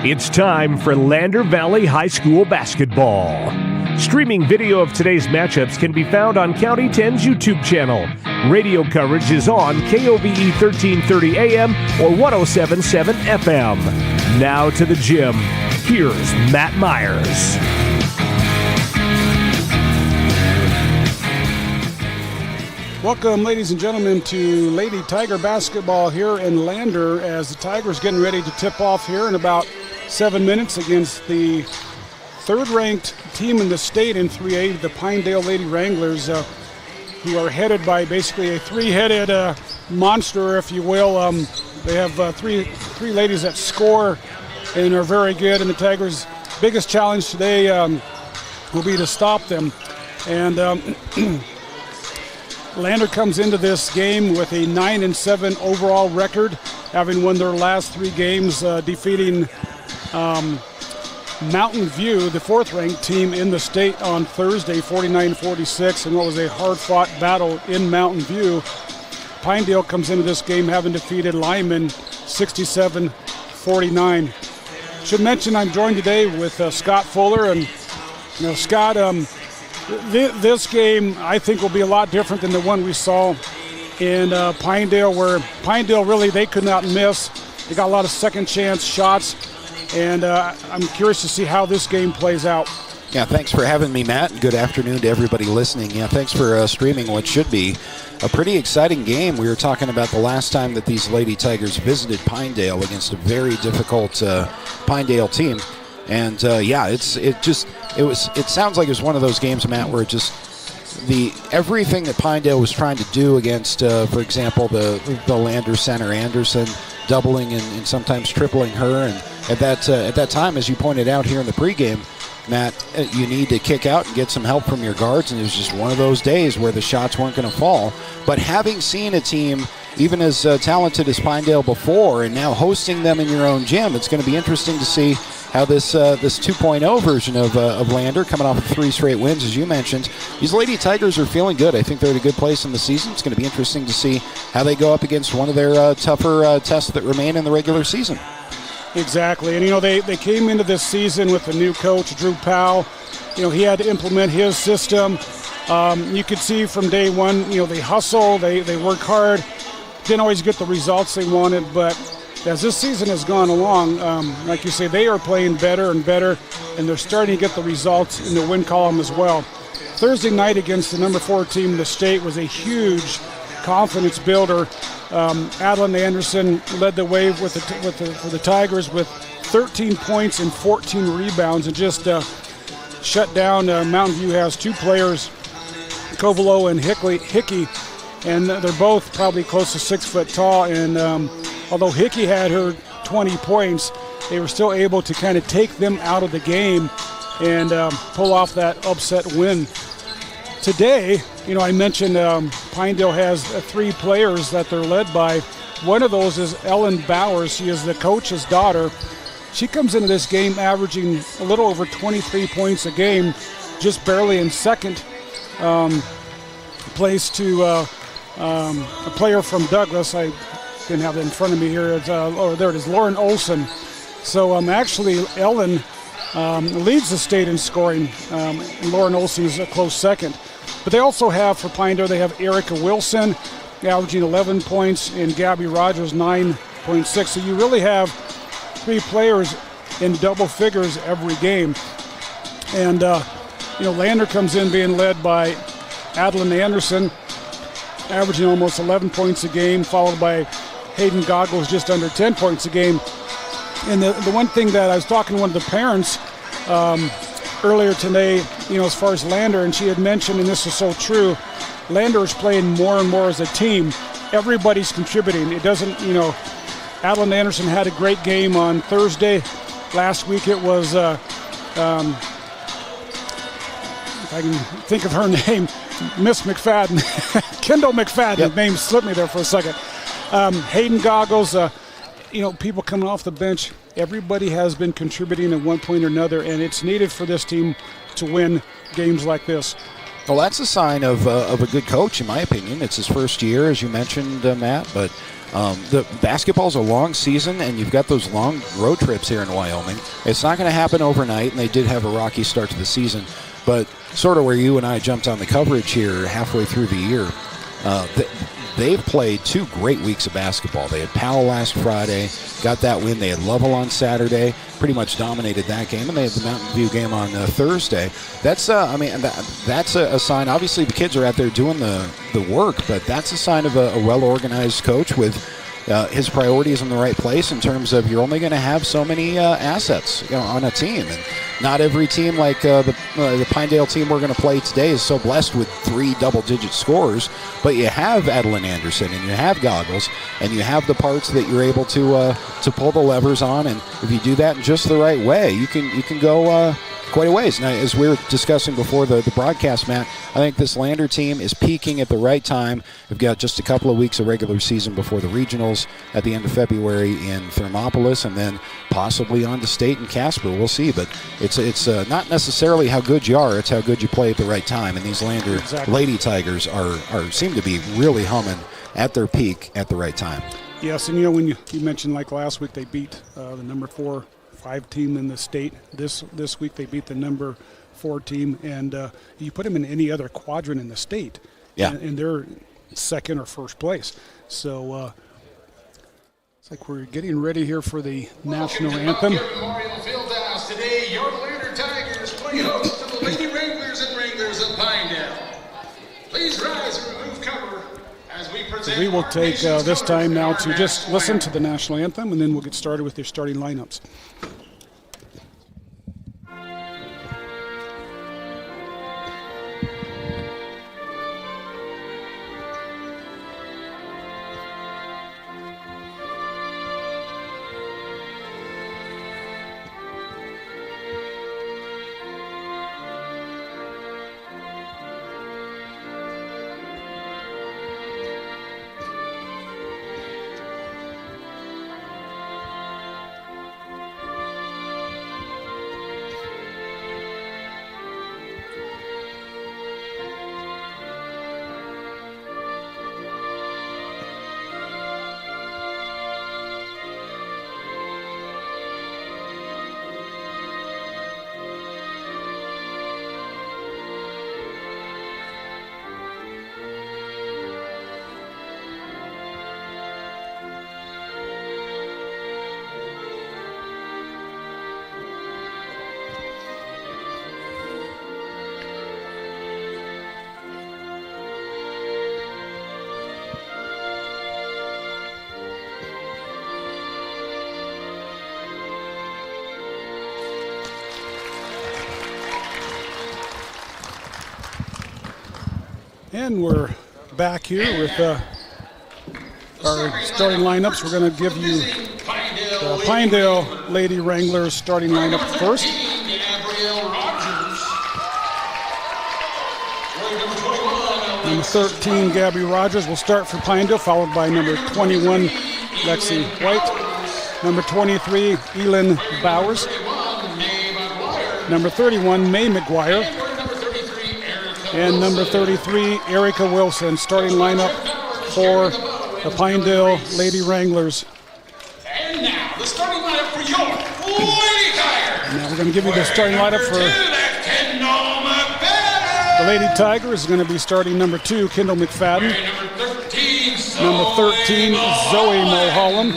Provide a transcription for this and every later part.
It's time for Lander Valley High School basketball. Streaming video of today's matchups can be found on County 10's YouTube channel. Radio coverage is on KOVE 1330 AM or 107.7 FM. Now to the gym. Here's Matt Myers. Welcome, ladies and gentlemen, to Lady Tiger basketball here in Lander as the Tigers getting ready to tip off here in about 7 minutes against the third-ranked team in the state in 3A, the Pinedale Lady Wranglers, who are headed by basically a three-headed monster, if you will. They have three ladies that score and are very good, and the Tigers' biggest challenge today will be to stop them. And Lander comes into this game with a 9-7 overall record, having won their last 3 games, defeating Mountain View, the 4th-ranked team in the state, on Thursday, 49-46, in what was a hard-fought battle in Mountain View. Pinedale comes into this game having defeated Lyman 67-49. Should mention I'm joined today with Scott Fuller, and Scott, this game, I think, will be a lot different than the one we saw in Pinedale, where Pinedale really, they could not miss. They got a lot of second chance shots, and I'm curious to see how this game plays out. Yeah, thanks for having me, Matt. Good afternoon to everybody listening. Yeah, thanks for streaming what should be a pretty exciting game. We were talking about the last time that these Lady Tigers visited Pinedale against a very difficult Pinedale team. And it sounds like it was one of those games, Matt, where everything that Pinedale was trying to do against, for example, the Lander center Anderson, doubling and sometimes tripling her, and at that time, as you pointed out here in the pregame, Matt, you need to kick out and get some help from your guards, and it was just one of those days where the shots weren't going to fall. But having seen a team even as talented as Pinedale before, and now hosting them in your own gym, it's going to be interesting to see how this 2.0 version of Lander, coming off of 3 straight wins, as you mentioned, these Lady Tigers are feeling good. I think they're at a good place in the season. It's going to be interesting to see how they go up against one of their tougher tests that remain in the regular season. Exactly, and they came into this season with a new coach, Drew Powell. He had to implement his system. You could see from day one, they hustle, they work hard. Didn't always get the results they wanted, but as this season has gone along, like you say, they are playing better and better, and they're starting to get the results in the win column as well. Thursday night against the number 4 team in the state was a huge confidence builder. Adeline Anderson led the way for the Tigers with 13 points and 14 rebounds, and just shut down. Mountain View has 2 players, Covelo and Hickey, and they're both probably close to 6 foot tall. And although Hickey had her 20 points, they were still able to kind of take them out of the game and pull off that upset win. Today, I mentioned Pinedale has 3 players that they're led by. One of those is Ellen Bowers. She is the coach's daughter. She comes into this game averaging a little over 23 points a game, just barely in second place to a player from Douglas. I didn't have it in front of me here. There it is, Lauren Olson. So actually, Ellen leads the state in scoring. Lauren Olson is a close second. But they also have, for Pinedale, they have Erica Wilson averaging 11 points and Gabby Rogers 9.6. So you really have 3 players in double figures every game. And, Lander comes in being led by Adeline Anderson, averaging almost 11 points a game, followed by Hayden Goggles, just under 10 points a game. And the one thing that I was talking to one of the parents earlier today, as far as Lander, and she had mentioned, and this is so true, Lander is playing more and more as a team. Everybody's contributing. It doesn't, Adeline Anderson had a great game on Thursday. Last week it was, if I can think of her name, Miss McFadden, Kendall McFadden. Yep. The name slipped me there for a second. Hayden Goggles, people coming off the bench. Everybody has been contributing at one point or another, and it's needed for this team to win games like this. Well, that's a sign of a good coach, in my opinion. It's his first year, as you mentioned, Matt. But the basketball's a long season, and you've got those long road trips here in Wyoming. It's not going to happen overnight, and they did have a rocky start to the season. But sort of where you and I jumped on the coverage here halfway through the year, they've played 2 great weeks of basketball. They had Powell last Friday, got that win. They had Lovell on Saturday, pretty much dominated that game, and they had the Mountain View game on Thursday. That's that's a sign. Obviously, the kids are out there doing the work, but that's a sign of a well-organized coach with his priorities in the right place in terms of you're only going to have so many assets on a team. And not every team like the Pinedale team we're going to play today is so blessed with 3 double-digit scorers, but you have Adeline Anderson and you have Goggles and you have the parts that you're able to pull the levers on, and if you do that in just the right way, you can go quite a ways. Now, as we were discussing before the broadcast, Matt, I think this Lander team is peaking at the right time. We've got just a couple of weeks of regular season before the regionals at the end of February in Thermopolis, and then possibly on to state in Casper. We'll see, but it's not necessarily how good you are, it's how good you play at the right time, and these Lander Lady Tigers are seem to be really humming at their peak at the right time. Yes, and when you mentioned like last week they beat the number 4-5 team in the state. This week they beat the number 4 team, and you put them in any other quadrant in the state, and they're second or first place. So it's like we're getting ready here for the national anthem. Memorial Fieldhouse today, your Lander Tigers play host to the Lady Wranglers and Wranglers of Pinedale. Please rise and remove cover as we present. We will take this time now to just listen to the national anthem, and then we'll get started with their starting lineups. And we're back here with our starting lineups. We're going to give you the Pinedale Lady Wranglers starting lineup first. Number 13, Gabby Rogers will start for Pinedale, followed by number 21, Lexi White. Number 23, Elin Bowers. Number 31, May McGuire. And number 33, Erica Wilson, starting lineup for the Pinedale Lady Wranglers. And now, the starting lineup for your Lady Tigers. Now we're going to give you the starting lineup for the Lady Tigers. Is going to be starting number 2, Kendall McFadden. Number 13, Zoe Mulholland.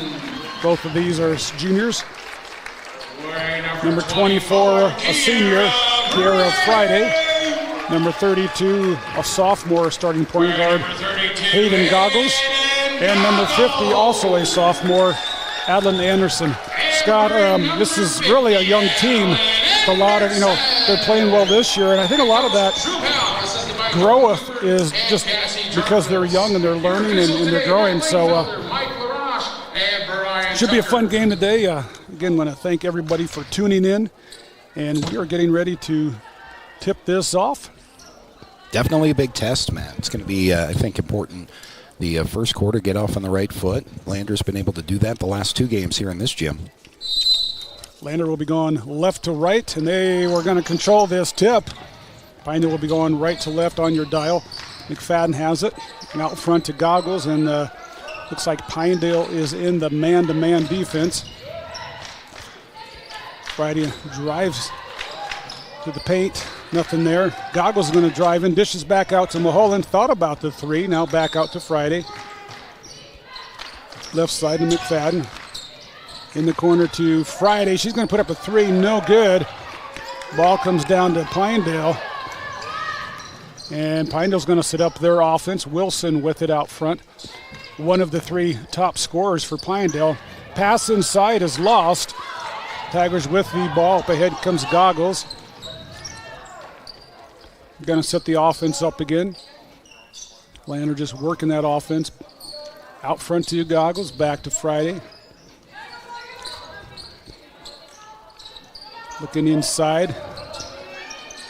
Both of these are juniors. Number 24, a senior, Kiara Friday. Number 32, a sophomore starting point guard, Hayden Goggles. And number 50, also a sophomore, Adeline Anderson. Scott, this is really a young team. A lot of, they're playing well this year, and I think a lot of that growth is just because they're young and they're learning and they're growing. So should be a fun game today. Again, I want to thank everybody for tuning in, and we are getting ready to tip this off. Definitely a big test, Matt. It's going to be, I think, important. The first quarter, get off on the right foot. Lander's been able to do that the last 2 games here in this gym. Lander will be going left to right, and they were going to control this tip. Pinedale will be going right to left on your dial. McFadden has it, and out front to Goggles, and looks like Pinedale is in the man-to-man defense. Friday drives to the paint, nothing there. Goggles is going to drive in, dishes back out to Mulholland, thought about the three, now back out to Friday. Left side to McFadden. In the corner to Friday, she's going to put up a three, no good. Ball comes down to Pinedale. And Pinedale's going to set up their offense. Wilson with it out front. One of the three top scorers for Pinedale. Pass inside is lost. Tigers with the ball. Up ahead comes Goggles. Going to set the offense up again. Lander just working that offense. Out front to Goggles. Back to Friday. Looking inside.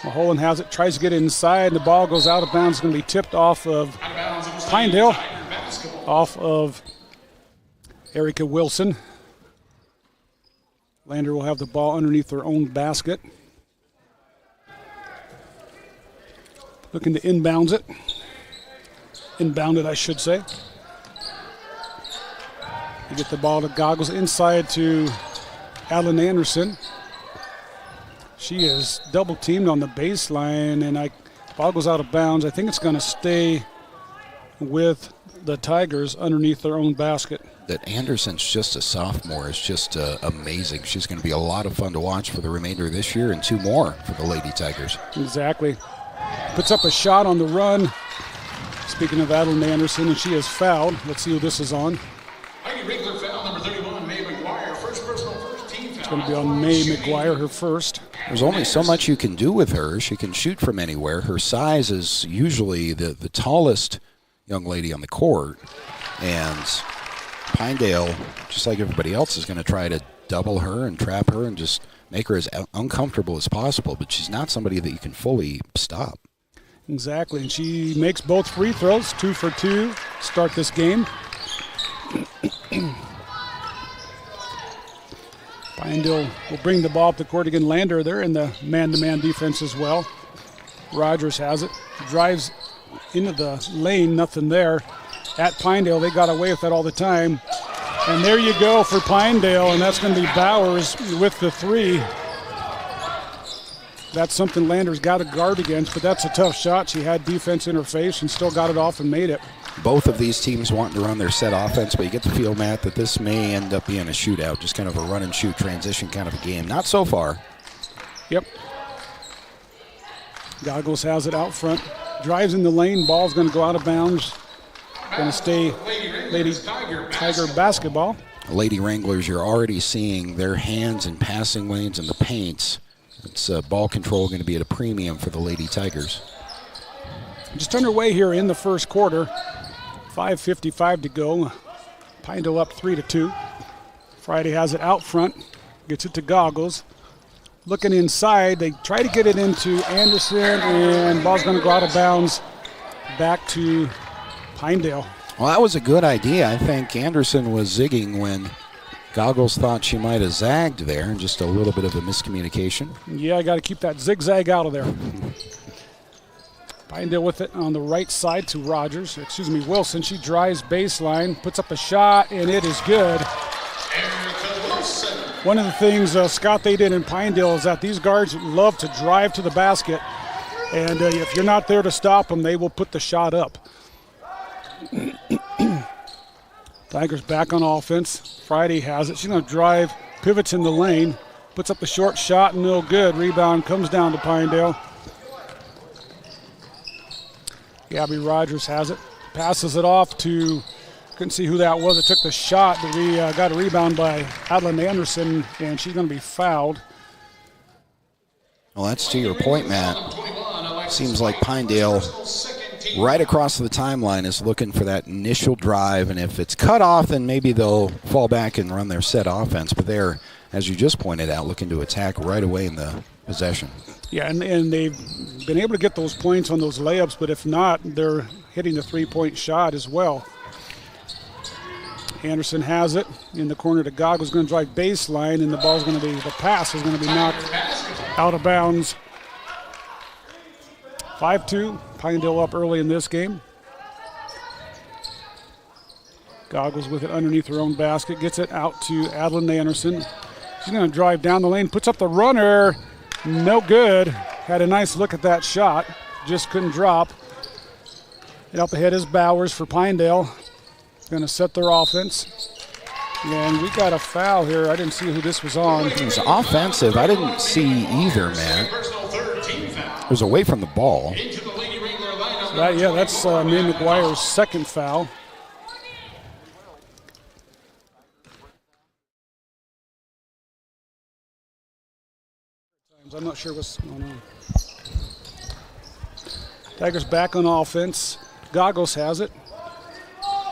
Mulholland has it, tries to get it inside, and the ball goes out of bounds. It's going to be tipped off of Pinedale, off of Erica Wilson. Lander will have the ball underneath their own basket. Looking to inbound it, I should say. You get the ball to Goggles inside to Alan Anderson. She is double teamed on the baseline, and ball goes out of bounds. I think it's going to stay with the Tigers underneath their own basket. That Anderson's just a sophomore is just amazing. She's going to be a lot of fun to watch for the remainder of this year and two more for the Lady Tigers. Exactly. Puts up a shot on the run. Speaking of Adeline Anderson, and she is fouled. Let's see who this is on. Regular foul number 31, May McGuire. First personal, first team foul. It's going to be on May McGuire, her first. There's only so much you can do with her. She can shoot from anywhere. Her size is usually the tallest young lady on the court. And Pinedale, just like everybody else, is going to try to double her and trap her and just make her as uncomfortable as possible. But she's not somebody that you can fully stop. Exactly, and she makes both free throws, 2 for 2, start this game. Pinedale will bring the ball up the court again. Lander, they're in the man-to-man defense as well. Rogers has it, drives into the lane, nothing there. At Pinedale, they got away with that all the time. And there you go for Pinedale, and that's going to be Bowers with the three. That's something Lander's got to guard against, but that's a tough shot. She had defense in her face and still got it off and made it. Both of these teams wanting to run their set offense, but you get the feel, Matt, that this may end up being a shootout, just kind of a run-and-shoot transition kind of a game. Not so far. Yep. Goggles has it out front. Drives in the lane. Ball's going to go out of bounds. Going to stay Lady Tiger basketball. Lady Wranglers, you're already seeing their hands in passing lanes and the paints. It's ball control going to be at a premium for the Lady Tigers. Just underway here in the first quarter. 5:55 to go. Pinedale up 3-2. Friday has it out front. Gets it to Goggles. Looking inside. They try to get it into Anderson, and ball's going to go out of bounds back to Pinedale. Well, that was a good idea. I think Anderson was zigging when Goggles thought she might have zagged there, and just a little bit of a miscommunication. Yeah, I got to keep that zigzag out of there. Pinedale with it on the right side to Wilson. She drives baseline, puts up a shot, and it is good. One of the things, Scott, they did in Pinedale is that these guards love to drive to the basket, and if you're not there to stop them, they will put the shot up. Tigers back on offense. Friday has it. She's going to drive, pivots in the lane, puts up a short shot, no good. Rebound comes down to Pinedale. Gabby Rogers has it. Passes it off to, couldn't see who that was. It took the shot, but we got a rebound by Adeline Anderson, and she's going to be fouled. Well, that's to your point, Matt. Seems like Pinedale, right across the timeline, is looking for that initial drive, and if it's cut off, then maybe they'll fall back and run their set offense. But they're, as you just pointed out, looking to attack right away in the possession. Yeah, and they've been able to get those points on those layups, but if not, they're hitting the three-point shot as well. Anderson has it in the corner to Goggles, going to drive baseline, and the pass is going to be knocked out of bounds. 5-2, Pinedale up early in this game. Goggles with it underneath her own basket, gets it out to Adeline Anderson. She's going to drive down the lane, puts up the runner, no good. Had a nice look at that shot, just couldn't drop. And up ahead is Bowers for Pinedale. Going to set their offense. And we got a foul here. I didn't see who this was on. It was offensive. I didn't see either, man. It was away from the ball. That's May McGuire's second foul. I'm not sure what's going on. Tigers back on offense. Goggles has it.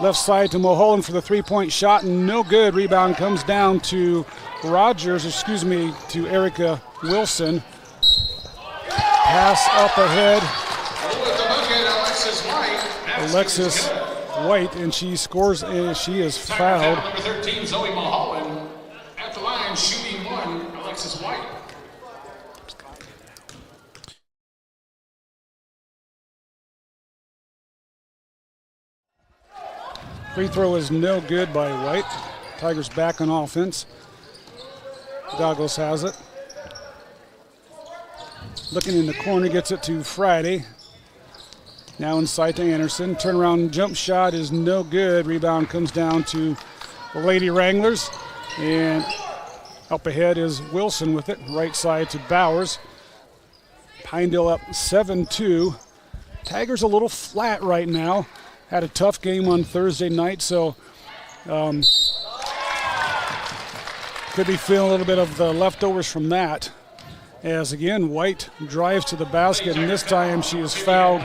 Left side to Mulholland for the three-point shot, and no good. Rebound comes down to to Erica Wilson. Pass up ahead. Alexis White, and she scores, and she is fouled. Number 13, Zoe Mulholland. At the line, shooting one, Alexis White. Free throw is no good by White. Tigers back on offense. Goggles has it. Looking in the corner, gets it to Friday. Now inside to Anderson. Turnaround jump shot is no good. Rebound comes down to the Lady Wranglers. And up ahead is Wilson with it. Right side to Bowers. Pinedale up 7-2. Tigers a little flat right now. Had a tough game on Thursday night, so could be feeling a little bit of the leftovers from that. As again, White drives to the basket, and this time she is fouled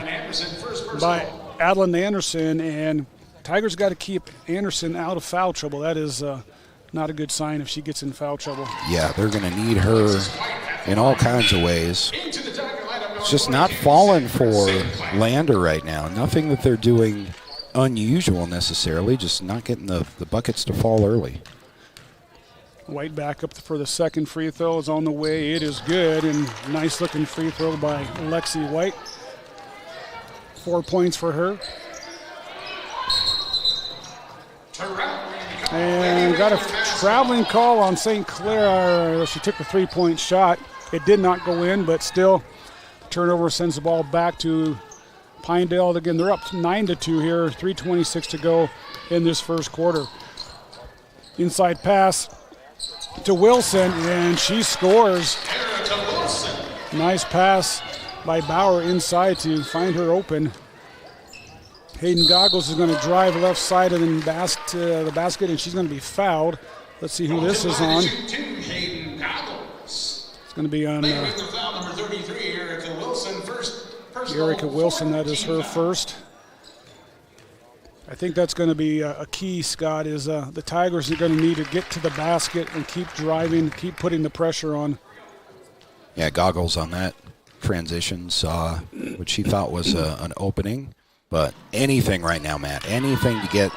by Adeline Anderson, and Tigers got to keep Anderson out of foul trouble. That is not a good sign if she gets in foul trouble. Yeah, they're going to need her in all kinds of ways. It's just not falling for Lander right now. Nothing that they're doing unusual necessarily, just not getting the buckets to fall early. White back up for the second free throw is on the way. It is good, and nice looking free throw by Lexi White. 4 points for her. And got a traveling call on St. Clair. She took the three-point shot. It did not go in, but still, turnover sends the ball back to Pinedale. Again, they're up 9-2 here, 3:26 to go in this first quarter. Inside pass to Wilson, and she scores. Nice pass by Bauer inside to find her open. Hayden Goggles is going to drive left side and then the basket, and she's going to be fouled. Let's see who this is on. It's going to be on number 33, Erica Wilson. Erica Wilson, that is her first. I think that's going to be a key, Scott, is the Tigers are going to need to get to the basket and keep driving, keep putting the pressure on. Yeah, Goggles on that transition saw what she thought was an opening. But anything right now, Matt, anything to get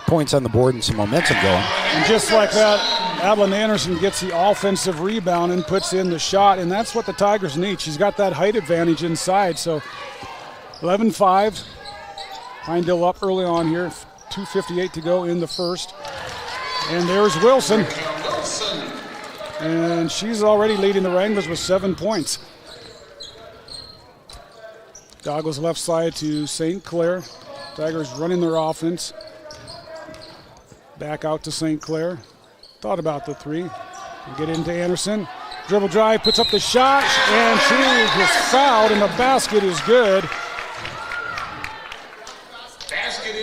points on the board and some momentum going. And just like that, Adeline Anderson gets the offensive rebound and puts in the shot, and that's what the Tigers need. She's got that height advantage inside. So 11-5. Pinedale up early on here. 2:58 to go in the first. And there's Wilson. And she's already leading the Wranglers with 7 points. Goggles left side to St. Clair. Tigers running their offense. Back out to St. Clair. Thought about the three. Get into Anderson. Dribble drive, puts up the shot, and she is fouled, and the basket is good.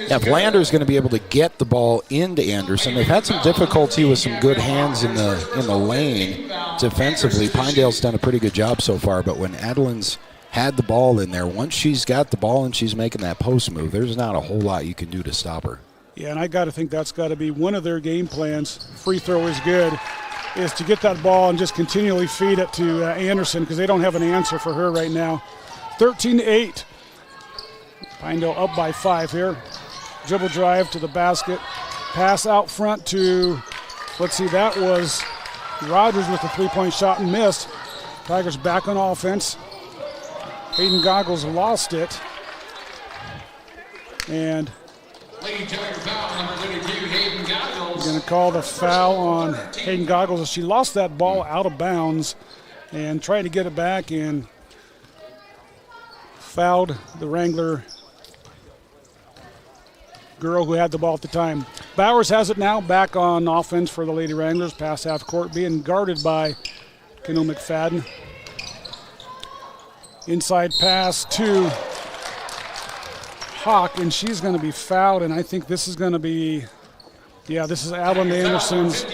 Yeah, if Lander's going to be able to get the ball into Anderson, they've had some difficulty with some good hands in the lane defensively. Pinedale's done a pretty good job so far, but when Adeline's had the ball in there, once she's got the ball and she's making that post move, there's not a whole lot you can do to stop her. Yeah, and I got to think that's got to be one of their game plans. Free throw is good, is to get that ball and just continually feed it to Anderson, because they don't have an answer for her right now. 13-8. Pinedale up by 5 here. Dribble drive to the basket. Pass out front to, let's see, that was Rogers with the three-point shot and missed. Tigers back on offense. Hayden Goggles lost it. And Lady Tiger foul, number 32, Hayden Goggles. going to call the foul on Hayden Goggles. She lost that ball out of bounds and tried to get it back and fouled the Wrangler girl who had the ball at the time. Bowers has it now, back on offense for the Lady Wranglers, past half court, being guarded by Kendall McFadden. Inside pass to Hawk, and she's going to be fouled, and I think this is going to be, this is Adeline Anderson's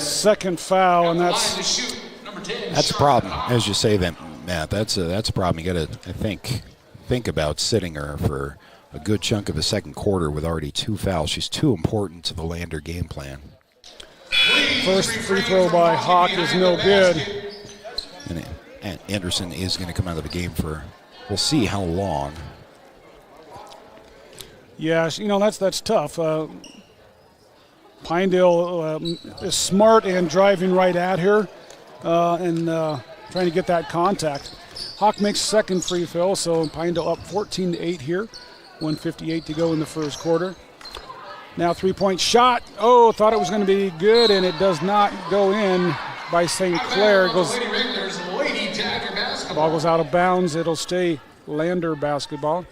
second foul, and that's a problem, as you say that, Matt. That's a problem. You got to, I think about sitting her for a good chunk of the second quarter with already 2 fouls. She's too important to the Lander game plan. First free throw by Hawk is no good. And Anderson is going to come out of the game for, we'll see how long. Yeah, that's tough. Pinedale is smart and driving right at her and trying to get that contact. Hawk makes second free throw, so Pinedale up 14-8 here. 1:58 to go in the first quarter. Now 3-point shot. Oh, thought it was going to be good, and it does not go in by St. Clair. It goes, ball goes out of bounds. It'll stay Lander basketball.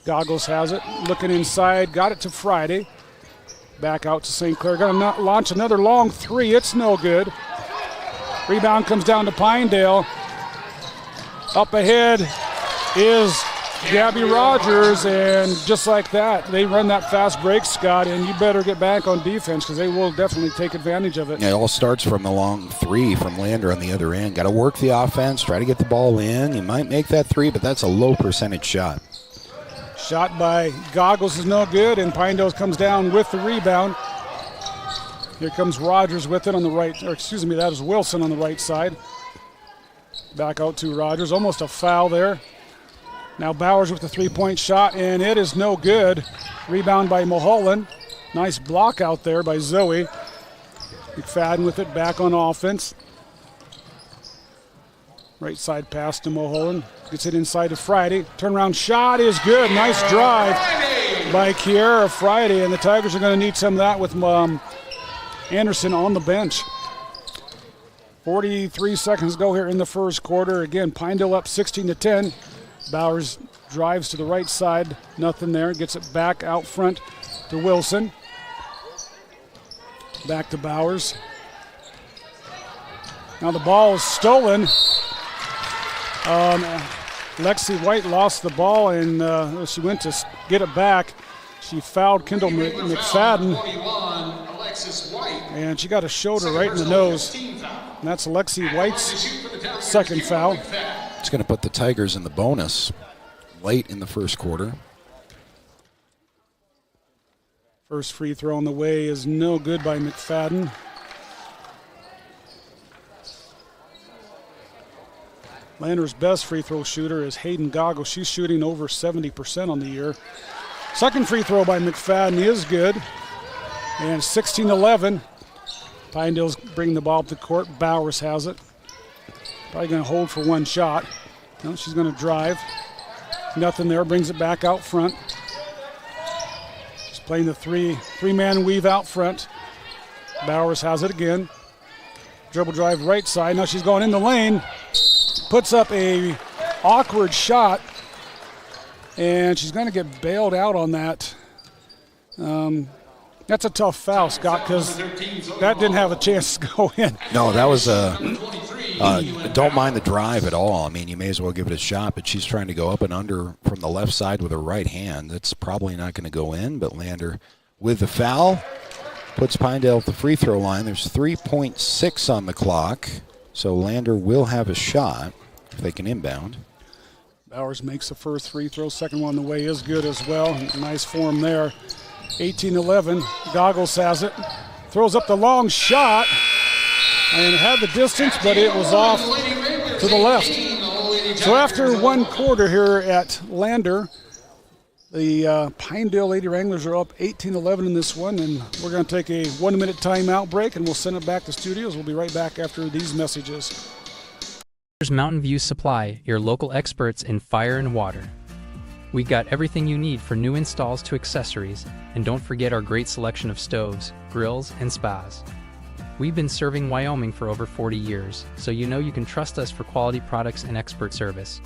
Goggles has it, looking inside, got it to Friday. Back out to St. Clair. Going to launch another long three. It's no good. Rebound comes down to Pinedale. Up ahead is Gabby Rogers, and just like that, they run that fast break, Scott, and you better get back on defense because they will definitely take advantage of it. Yeah, it all starts from the long three from Lander on the other end. Got to work the offense, try to get the ball in. You might make that three, but that's a low percentage shot. Shot by Goggles is no good, and Pinedale comes down with the rebound. Here comes Rogers with it on the right, or excuse me, that is Wilson on the right side. Back out to Rogers, almost a foul there. Now Bowers with the 3-point shot, and it is no good. Rebound by Mulholland. Nice block out there by Zoe. McFadden with it, back on offense. Right side pass to Mulholland. Gets it inside to Friday. Turnaround shot is good. Nice drive by Kiera Friday, and the Tigers are going to need some of that with Anderson on the bench. 43 seconds to go here in the first quarter. Again, Pinedale up 16-10. Bowers drives to the right side. Nothing there. Gets it back out front to Wilson. Back to Bowers. Now the ball is stolen. Lexi White lost the ball, and she went to get it back. She fouled Kendall McFadden, and she got a shoulder right in the nose. And that's Lexi White's second foul. It's going to put the Tigers in the bonus late in the first quarter. First free throw on the way is no good by McFadden. Lander's best free throw shooter is Hayden Goggles. She's shooting over 70% on the year. Second free throw by McFadden is good. And 16-11. Pinedale's bringing the ball up the court. Bowers has it. Probably going to hold for one shot. No, she's going to drive. Nothing there. Brings it back out front. She's playing the three-man weave out front. Bowers has it again. Dribble drive right side. Now she's going in the lane. Puts up a awkward shot. And she's going to get bailed out on that. That's a tough foul, Scott, because that didn't have a chance to go in. No, that was don't mind the drive at all. I mean, you may as well give it a shot, but she's trying to go up and under from the left side with her right hand. That's probably not going to go in, but Lander with the foul puts Pinedale at the free throw line. There's 3.6 on the clock, so Lander will have a shot if they can inbound. Bowers makes the first free throw. Second one on the way is good as well. Nice form there. 18-11. Goggles has it. Throws up the long shot and had the distance, but it was off to the left. So after one quarter here at Lander, The Pinedale Lady Wranglers are up 18-11 in this one, and we're going to take a 1-minute timeout break, and we'll send it back to studios. We'll be right back after these messages. Here's Mountain View Supply, your local experts in fire and water. We got everything you need for new installs to accessories, and don't forget our great selection of stoves, grills, and spas. We've been serving Wyoming for over 40 years, so you know you can trust us for quality products and expert service.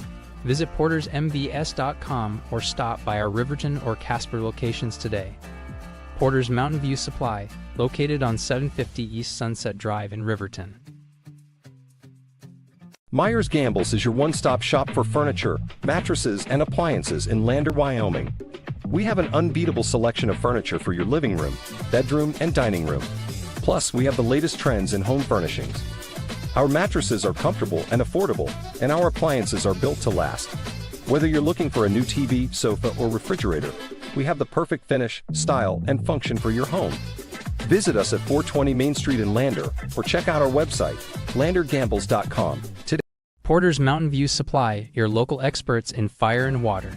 Visit portersmvs.com or stop by our Riverton or Casper locations today. Porter's Mountain View Supply, located on 750 East Sunset Drive in Riverton. Myers Gambles is your one-stop shop for furniture, mattresses, and appliances in Lander, Wyoming. We have an unbeatable selection of furniture for your living room, bedroom, and dining room. Plus, we have the latest trends in home furnishings. Our mattresses are comfortable and affordable, and our appliances are built to last. Whether you're looking for a new TV, sofa, or refrigerator, we have the perfect finish, style, and function for your home. Visit us at 420 Main Street in Lander, or check out our website, landergambles.com. Today. Porter's Mountain View Supply, your local experts in fire and water.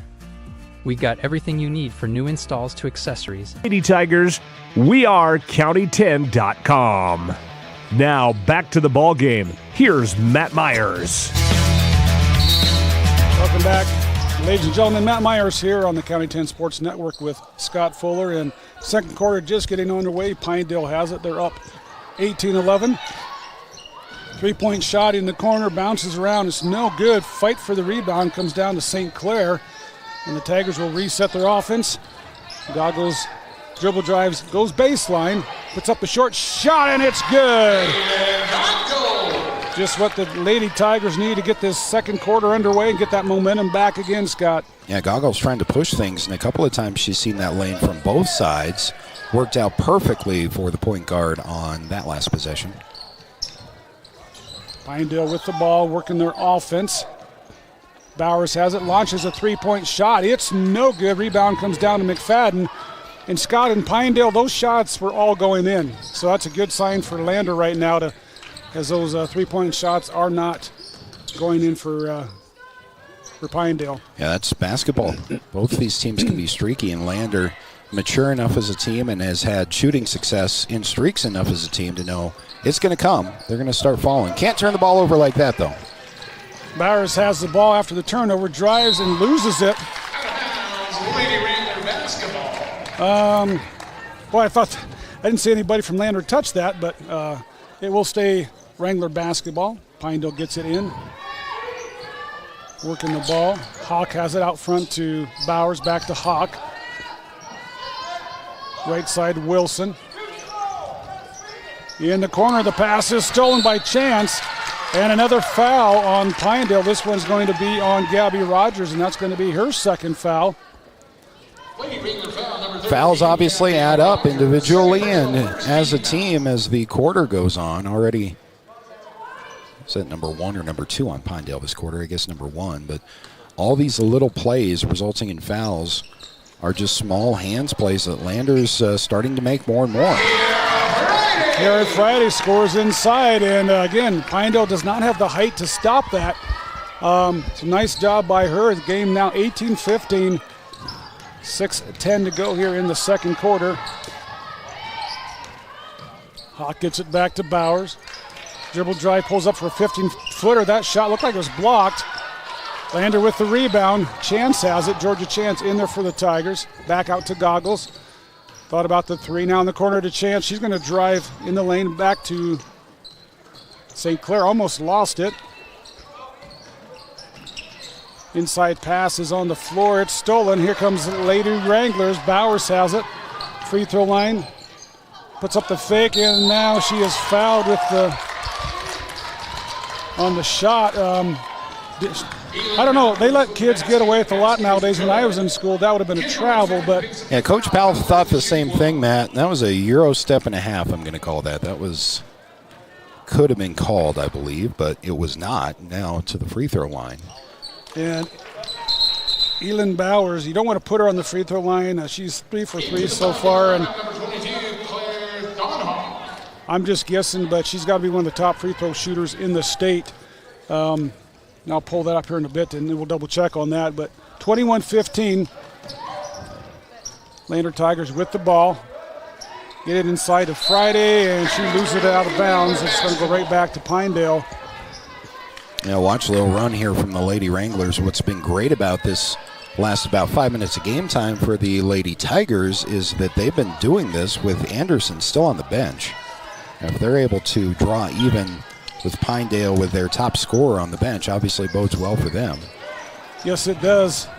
We got everything you need for new installs to accessories. Lady Tigers, we are county10.com. Now back to the ball game. Here's Matt Myers. Welcome back. Ladies and gentlemen, Matt Myers here on the County 10 Sports Network with Scott Fuller. And second quarter just getting underway. Pinedale has it. They're up 18-11. Three-point shot in the corner, bounces around. It's no good. Fight for the rebound comes down to St. Clair. And the Tigers will reset their offense. Goggles dribble drives, goes baseline, puts up the short shot, and it's good. Just what the Lady Tigers need to get this second quarter underway and get that momentum back again, Scott. Yeah, Goggles trying to push things, and a couple of times she's seen that lane from both sides. Worked out perfectly for the point guard on that last possession. Pinedale with the ball, working their offense. Bowers has it, launches a three-point shot. It's no good. Rebound comes down to McFadden. And Scott and Pinedale, those shots were all going in. So that's a good sign for Lander right now, as those three-point shots are not going in for Pinedale. Yeah, that's basketball. Both of these teams can be streaky, and Lander mature enough as a team and has had shooting success in streaks enough as a team to know it's going to come. They're going to start falling. Can't turn the ball over like that, though. Bowers has the ball after the turnover, drives and loses it. Lady Wrangler basketball. Boy, I didn't see anybody from Lander touch that, but it will stay Wrangler basketball. Pinedale gets it in. Working the ball. Hawk has it out front to Bowers, back to Hawk. Right side, Wilson. In the corner, the pass is stolen by Chance. And another foul on Pinedale. This one's going to be on Gabby Rogers, and that's going to be her second foul. Fouls obviously add up individually and as a team as the quarter goes on. Already, is that number 1 or number 2 on Pinedale this quarter? I guess number 1. But all these little plays resulting in fouls are just small hands plays that Lander's starting to make more and more. Garrett Friday scores inside, and again, Pinedale does not have the height to stop that. It's a nice job by her. The game now 18-15, 6:10 to go here in the second quarter. Hawk gets it back to Bowers. Dribble drive, pulls up for a 15-footer. That shot looked like it was blocked. Lander with the rebound. Chance has it. Georgia Chance in there for the Tigers. Back out to Goggles. Thought about the three, now in the corner to Chance. She's going to drive in the lane back to St. Clair. Almost lost it. Inside pass is on the floor. It's stolen. Here comes the Lady Wranglers. Bowers has it. Free throw line. Puts up the fake, and now she is fouled with on the shot. I don't know. They let kids get away with a lot nowadays. When I was in school, that would have been a travel. But yeah, Coach Powell thought the same thing, Matt. That was a Euro step and a half, I'm going to call that. That could have been called, I believe, but it was not. Now to the free throw line. And Elin Bowers, you don't want to put her on the free throw line. She's 3 for 3 so far. And I'm just guessing, but she's got to be one of the top free throw shooters in the state. And I'll pull that up here in a bit, and then we'll double check on that. But 21-15, Lander Tigers with the ball. Get it inside to Friday, and she loses it out of bounds. It's going to go right back to Pinedale. Yeah, watch a little run here from the Lady Wranglers. What's been great about this last about 5 minutes of game time for the Lady Tigers is that they've been doing this with Anderson still on the bench. If they're able to draw even with Pinedale with their top scorer on the bench, obviously bodes well for them. Yes, it does.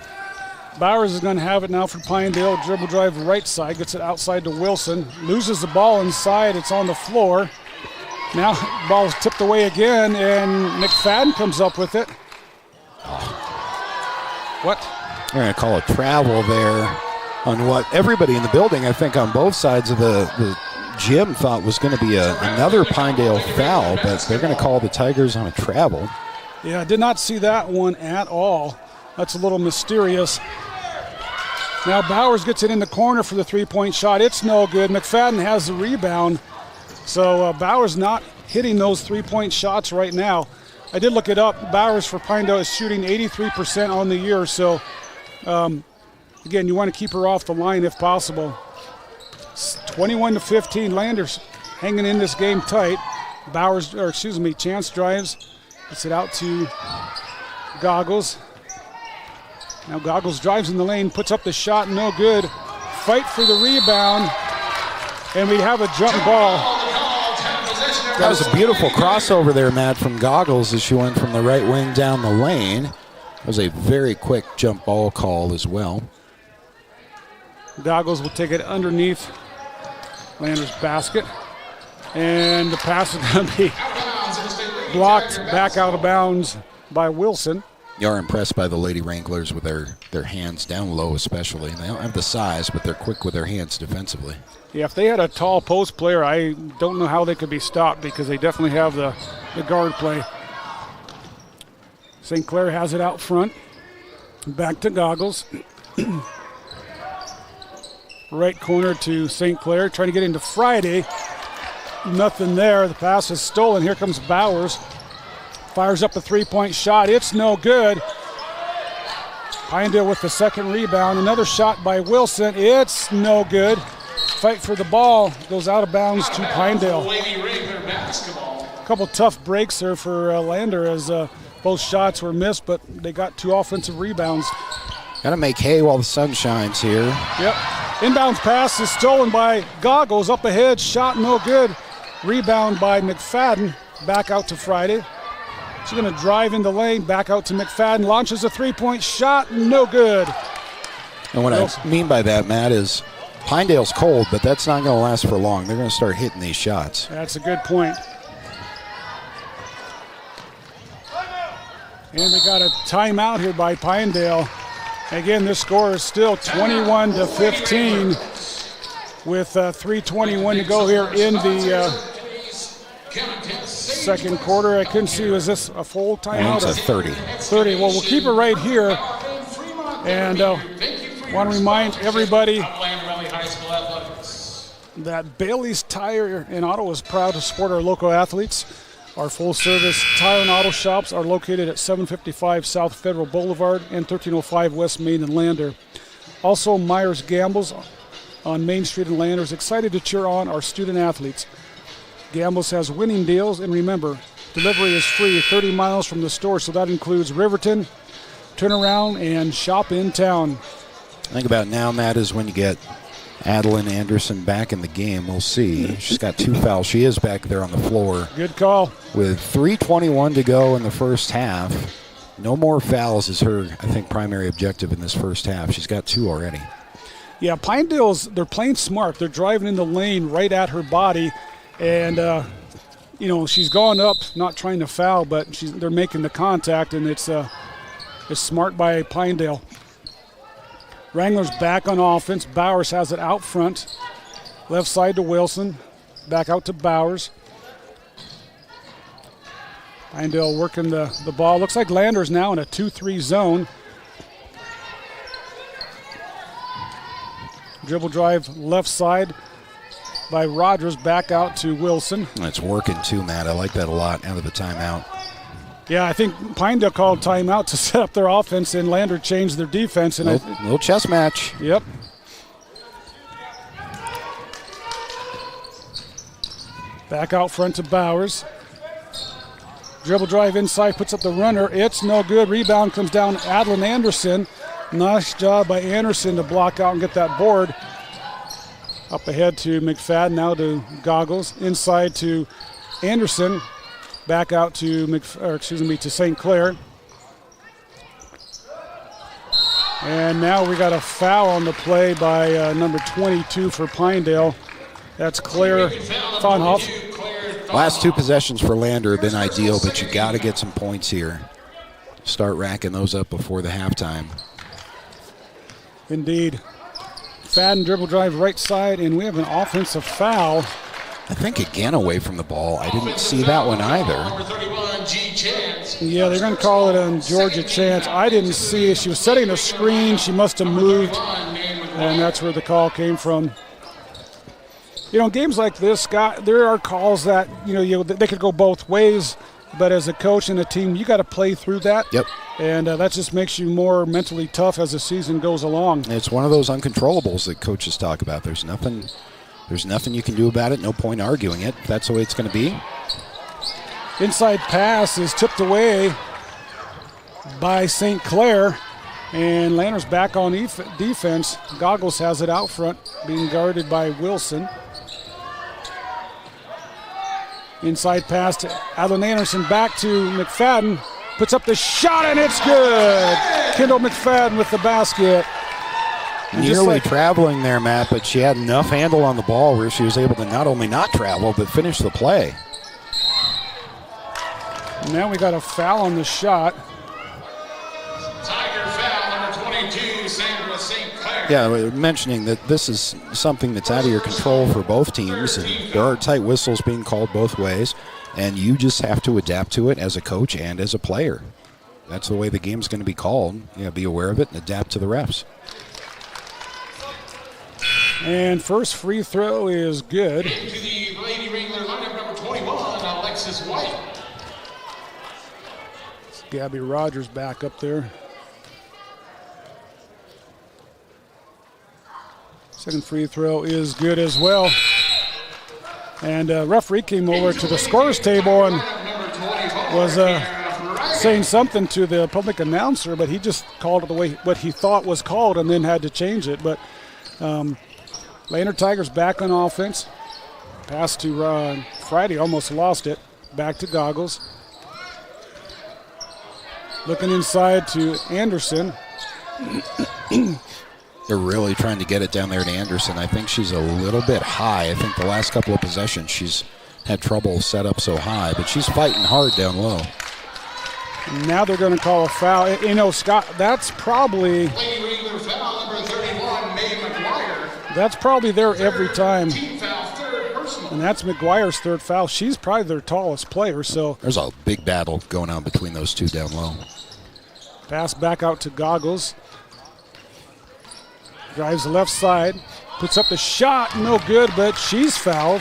Bowers is going to have it now for Pinedale. Dribble drive right side, gets it outside to Wilson. Loses the ball inside, it's on the floor. Now ball's tipped away again, and McFadden comes up with it. What? They're going to call a travel there on what everybody in the building, I think on both sides of the gym, thought was going to be another Pinedale foul, but they're going to call the Tigers on a travel. Yeah, I did not see that one at all. That's a little mysterious. Now Bowers gets it in the corner for the three-point shot. It's no good. McFadden has the rebound. So Bowers not hitting those three-point shots right now. I did look it up. Bowers for Pinedale is shooting 83% on the year. So, again, you want to keep her off the line if possible. 21-15. Landers hanging in this game tight. Chance drives. Gets it out to Goggles. Now Goggles drives in the lane, puts up the shot, no good. Fight for the rebound, and we have a jump ball. That was a beautiful crossover there, Matt, from Goggles as she went from the right wing down the lane. That was a very quick jump ball call as well. Goggles will take it underneath Landers' basket, and the pass is going to be blocked back out of bounds by Wilson. You are impressed by the Lady Wranglers with their hands down low especially. They don't have the size, but they're quick with their hands defensively. Yeah, if they had a tall post player, I don't know how they could be stopped because they definitely have the guard play. St. Clair has it out front. Back to Goggles. Right corner to St. Clair, trying to get into Friday. Nothing there. The pass is stolen. Here comes Bowers. Fires up a three-point shot. It's no good. Pinedale with the second rebound. Another shot by Wilson. It's no good. Fight for the ball. Goes out of bounds to Pinedale. A couple tough breaks there for Lander as both shots were missed, but they got two offensive rebounds. Got to make hay while the sun shines here. Yep. Inbounds pass is stolen by Goggles. Up ahead. Shot no good. Rebound by McFadden. Back out to Friday. She's going to drive in the lane, back out to McFadden, launches a three-point shot, no good. And what I mean by that, Matt, is Pinedale's cold, but that's not going to last for long. They're going to start hitting these shots. That's a good point. And we got a timeout here by Pinedale. Again, this score is still 21-15 with 3:21 to go here in the second quarter. I couldn't see, was this a full timeout? It's a 30. 30. Well, we'll keep it right here. And want to remind everybody that Bailey's Tire in Auto is proud to support our local athletes. Our full-service tire and auto shops are located at 755 South Federal Boulevard and 1305 West Main and Lander. Also, Myers Gambles on Main Street in Lander is excited to cheer on our student athletes. Gambles has winning deals, and remember, delivery is free 30 miles from the store, so that includes Riverton, turnaround, and shop in town. Think about now, Matt, is when you get Adeline Anderson back in the game. We'll see. She's got 2 fouls. She is back there on the floor. Good call. With 3:21 to go in the first half. No more fouls is her, I think, primary objective in this first half. She's got 2 already. Yeah, Pinedale's, they're playing smart. They're driving in the lane right at her body. And, she's gone up, not trying to foul, but they're making the contact, and it's smart by Pinedale. Wranglers back on offense. Bowers has it out front. Left side to Wilson. Back out to Bowers. Pinedale working the ball. Looks like Lander's now in a 2-3 zone. Dribble drive left side by Rogers, back out to Wilson. It's working too, Matt. I like that a lot out of the timeout. Yeah, I think Pinedale called timeout to set up their offense, and Lander changed their defense. And little chess match. Yep. Back out front to Bowers. Dribble drive inside, puts up the runner. It's no good. Rebound comes down to Adlin Anderson. Nice job by Anderson to block out and get that board. Up ahead to McFadden, now to Goggles. Inside to Anderson. Back out to to St. Clair. And now we got a foul on the play by number 22 for Pinedale. That's Claire Thonhoff. Last 2 possessions for Lander have been ideal, but you got to get some points here. Start racking those up before the halftime. Indeed. Fadden dribble drive right side, and we have an offensive foul. I think again away from the ball. I didn't see that one either. Yeah, they're going to call it on Georgia Chance. I didn't see it. She was setting a screen. She must have moved, and that's where the call came from. You know, in games like this, Scott, there are calls that, they could go both ways, but as a coach and a team, you got to play through that. Yep. And that just makes you more mentally tough as the season goes along. It's one of those uncontrollables that coaches talk about. There's nothing you can do about it. No point arguing it. If that's the way it's going to be. Inside pass is tipped away by St. Clair, and Lander's back on defense. Goggles has it out front, being guarded by Wilson. Inside pass to Adlin Anderson, back to McFadden. Puts up the shot, and it's good. Kendall McFadden with the basket. Nearly traveling there, Matt, but she had enough handle on the ball where she was able to not only not travel, but finish the play. Now we got a foul on the shot. Tiger foul, number 22, Sandra St. Clair. Yeah, we're mentioning that this is something that's out of your control for both teams. And there are tight whistles being called both ways, and you just have to adapt to it as a coach and as a player. That's the way the game's going to be called. Be aware of it and adapt to the refs. And first free throw is good. Into the Lady Wrangler lineup, number 21, Alexis White. Gabby Rogers back up there. Second free throw is good as well. And referee came over to the scorer's table and was saying something to the public announcer, but he just called it the way what he thought was called and then had to change it. But Lander Tigers back on offense. Pass to Friday, almost lost it. Back to Goggles. Looking inside to Anderson. They're really trying to get it down there to Anderson. I think she's a little bit high. I think the last couple of possessions she's had trouble set up so high, but she's fighting hard down low. Now they're going to call a foul. Scott, that's probably Lady Wrangler foul, number 31, May McGuire. That's probably there every time. Team foul, third personal. And that's McGuire's third foul. She's probably their tallest player. So there's a big battle going on between those two down low. Pass back out to Goggles. Drives the left side. Puts up the shot. No good, but she's fouled.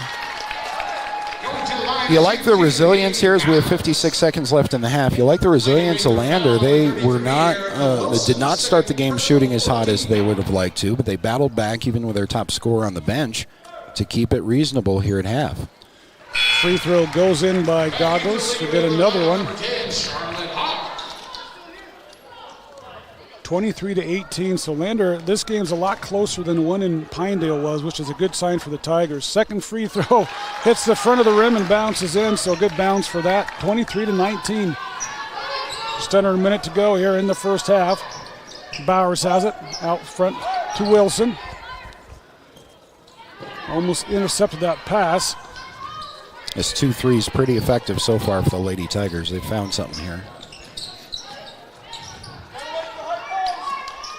You like the resilience here as we have 56 seconds left in the half. You like the resilience of Lander. They did not start the game shooting as hot as they would have liked to, but they battled back even with their top scorer on the bench to keep it reasonable here at half. Free throw goes in by Goggles. We get another one. 23-18. So Lander, this game's a lot closer than the one in Pinedale was, which is a good sign for the Tigers. Second free throw hits the front of the rim and bounces in, so good bounce for that. 23-19. Just under a minute to go here in the first half. Bowers has it out front to Wilson. Almost intercepted that pass. This 2-3 is pretty effective so far for the Lady Tigers. They found something here.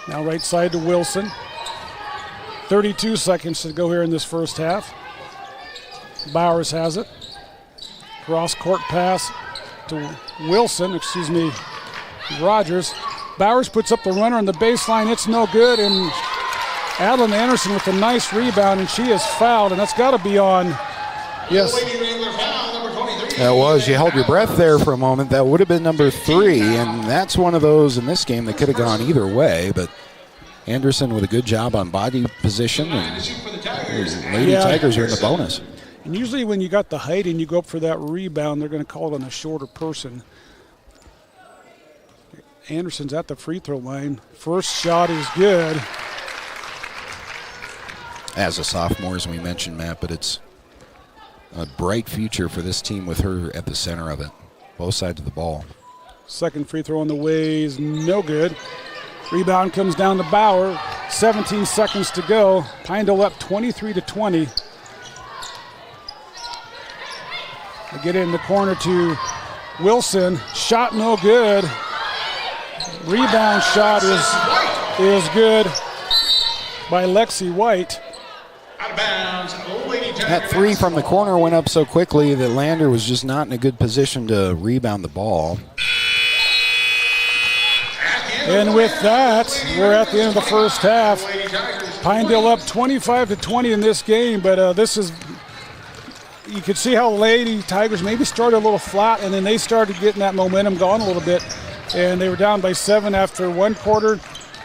Now right side to Wilson. 32 seconds to go here in this first half. Bowers has it. Cross court pass to Rogers. Bowers puts up the runner on the baseline. It's no good. And Adlin Anderson with a nice rebound, and she is fouled, and that's got to be on. Yes. That was. You held your breath there for a moment. That would have been number 3, and that's one of those in this game that could have gone either way, but Anderson with a good job on body position, and Lady Tigers are in the bonus. And usually when you got the height and you go up for that rebound, they're going to call it on a shorter person. Anderson's at the free throw line. First shot is good. As a sophomore, as we mentioned, Matt, but it's a bright future for this team with her at the center of it. Both sides of the ball. Second free throw on the way is no good. Rebound comes down to Bauer. 17 seconds to go. Pinedale up 23-20. They get it in the corner to Wilson. Shot no good. Rebound shot is good by Lexi White. Out of bounds. That three from the corner went up so quickly that Lander was just not in a good position to rebound the ball. And with that, we're at the end of the first half. Pinedale up 25-20 in this game, but this is, you could see how Lady Tigers maybe started a little flat, and then they started getting that momentum going a little bit. And they were down by 7 after one quarter.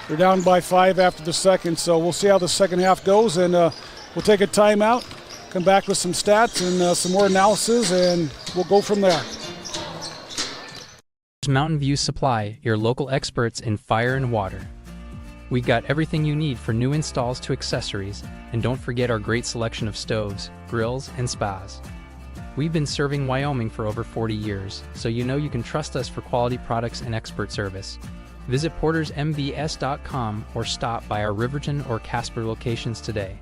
They're down by 5 after the second. So we'll see how the second half goes, and we'll take a timeout, come back with some stats and some more analysis, and we'll go from there. Mountain View Supply, your local experts in fire and water. We got everything you need for new installs to accessories, and don't forget our great selection of stoves, grills, and spas. We've been serving Wyoming for over 40 years, so you know you can trust us for quality products and expert service. Visit portersmbs.com or stop by our Riverton or Casper locations today.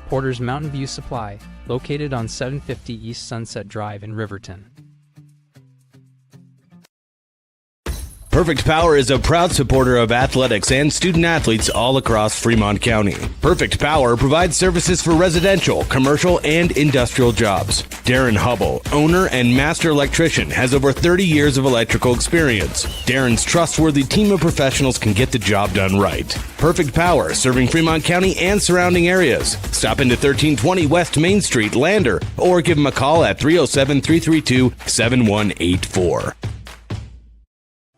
Porter's Mountain View Supply, located on 750 East Sunset Drive in Riverton. Perfect Power is a proud supporter of athletics and student athletes all across Fremont County. Perfect Power provides services for residential, commercial, and industrial jobs. Darren Hubble, owner and master electrician, has over 30 years of electrical experience. Darren's trustworthy team of professionals can get the job done right. Perfect Power, serving Fremont County and surrounding areas. Stop into 1320 West Main Street, Lander, or give them a call at 307-332-7184.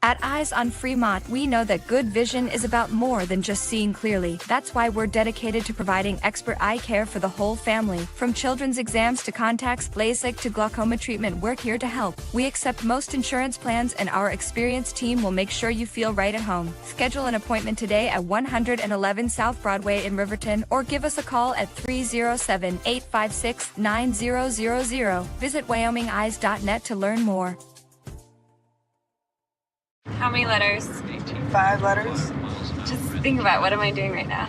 At Eyes on Fremont, we know that good vision is about more than just seeing clearly. That's why we're dedicated to providing expert eye care for the whole family. From children's exams to contacts, LASIK to glaucoma treatment, we're here to help. We accept most insurance plans, and our experienced team will make sure you feel right at home. Schedule an appointment today at 111 South Broadway in Riverton, or give us a call at 307-856-9000. Visit WyomingEyes.net to learn more. How many letters? 5 letters. Just think about, what am I doing right now?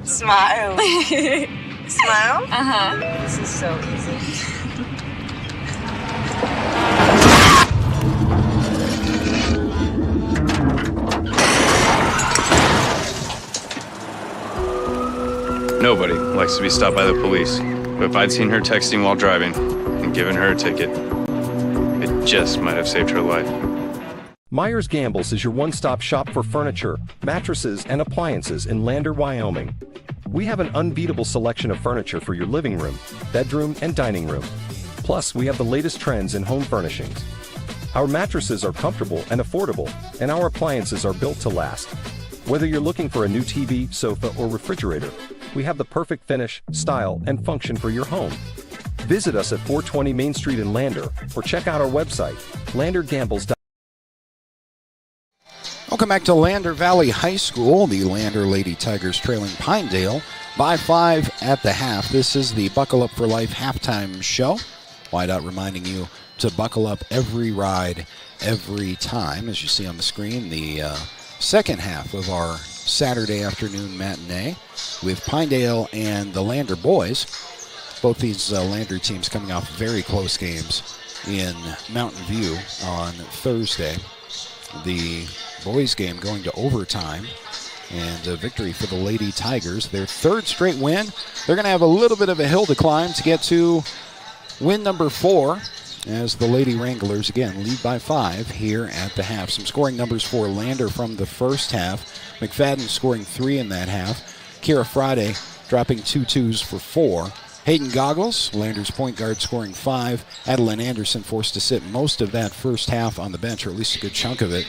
Smile. Smile? Uh-huh. This is so easy. Nobody likes to be stopped by the police, but if I'd seen her texting while driving and given her a ticket, it just might have saved her life. Myers Gambles is your one-stop shop for furniture, mattresses, and appliances in Lander, Wyoming. We have an unbeatable selection of furniture for your living room, bedroom, and dining room. Plus, we have the latest trends in home furnishings. Our mattresses are comfortable and affordable, and our appliances are built to last. Whether you're looking for a new TV, sofa, or refrigerator, we have the perfect finish, style, and function for your home. Visit us at 420 Main Street in Lander, or check out our website, landergambles.com. Welcome back to Lander Valley High School. The Lander Lady Tigers trailing Pinedale by 5 at the half. This is the Buckle Up for Life halftime show. Whiteout reminding you to buckle up every ride, every time. As you see on the screen, the second half of our Saturday afternoon matinee with Pinedale and the Lander boys. Both these Lander teams coming off very close games in Mountain View on Thursday. The boys game going to overtime, and a victory for the Lady Tigers. Their third straight win. They're going to have a little bit of a hill to climb to get to win number 4, as the Lady Wranglers again lead by 5 here at the half. Some scoring numbers for Lander from the first half. McFadden scoring 3 in that half. Kira Friday dropping 2 twos for 4. Hayden Goggles, Lander's point guard, scoring 5. Adeline Anderson forced to sit most of that first half on the bench, or at least a good chunk of it,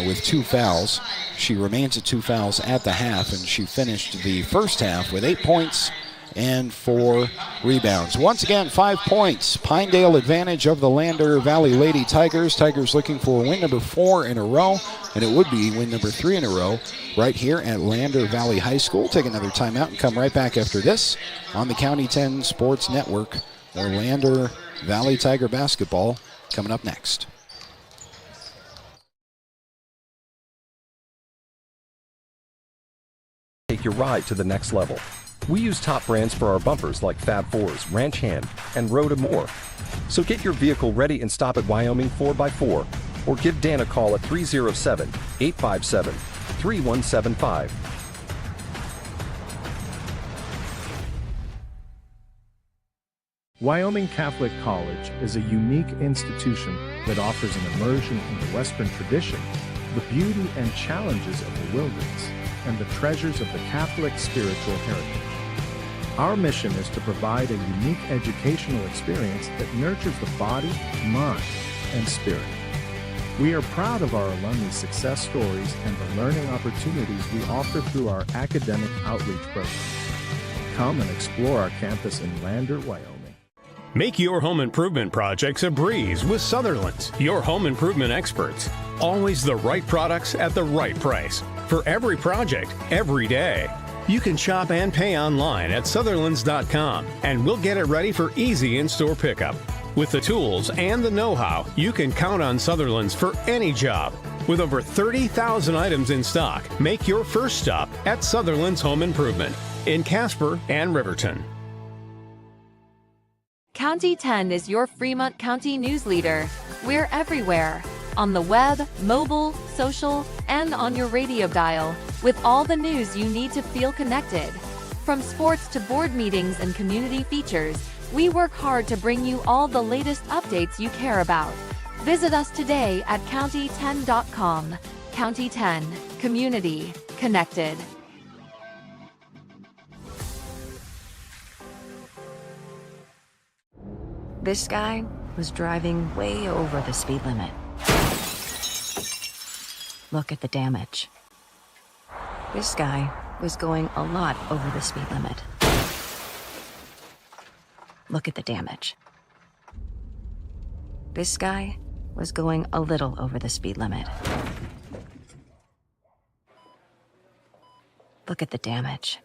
with 2 fouls. She remains at 2 fouls at the half, and she finished the first half with 8 points and 4 rebounds. Once again, 5 points. Pinedale advantage of the Lander Valley Lady Tigers. Tigers looking for win number 4 in a row, and it would be win number 3 in a row right here at Lander Valley High School. Take another timeout and come right back after this on the County 10 Sports Network. Or Lander Valley Tiger basketball coming up next. Take your ride to the next level. We use top brands for our bumpers like Fab 4s, Ranch Hand, and Road and more. So get your vehicle ready and stop at Wyoming 4x4 or give Dan a call at 307-857-3175. Wyoming Catholic College is a unique institution that offers an immersion in the Western tradition, the beauty and challenges of the wilderness, and the treasures of the Catholic spiritual heritage. Our mission is to provide a unique educational experience that nurtures the body, mind, and spirit. We are proud of our alumni success stories and the learning opportunities we offer through our academic outreach programs. Come and explore our campus in Lander, Wyoming. Make your home improvement projects a breeze with Sutherland's, your home improvement experts. Always the right products at the right price. For every project, every day. You can shop and pay online at Sutherlands.com, and we'll get it ready for easy in-store pickup. With the tools and the know-how, you can count on Sutherlands for any job. With over 30,000 items in stock, make your first stop at Sutherland's Home Improvement in Casper and Riverton. County 10 is your Fremont County news leader. We're everywhere. On the web, mobile, social, and on your radio dial, with all the news you need to feel connected. From sports to board meetings and community features, we work hard to bring you all the latest updates you care about. Visit us today at county10.com. County 10, community connected. This guy was driving way over the speed limit. Look at the damage. This guy was going a lot over the speed limit. Look at the damage. This guy was going a little over the speed limit. Look at the damage.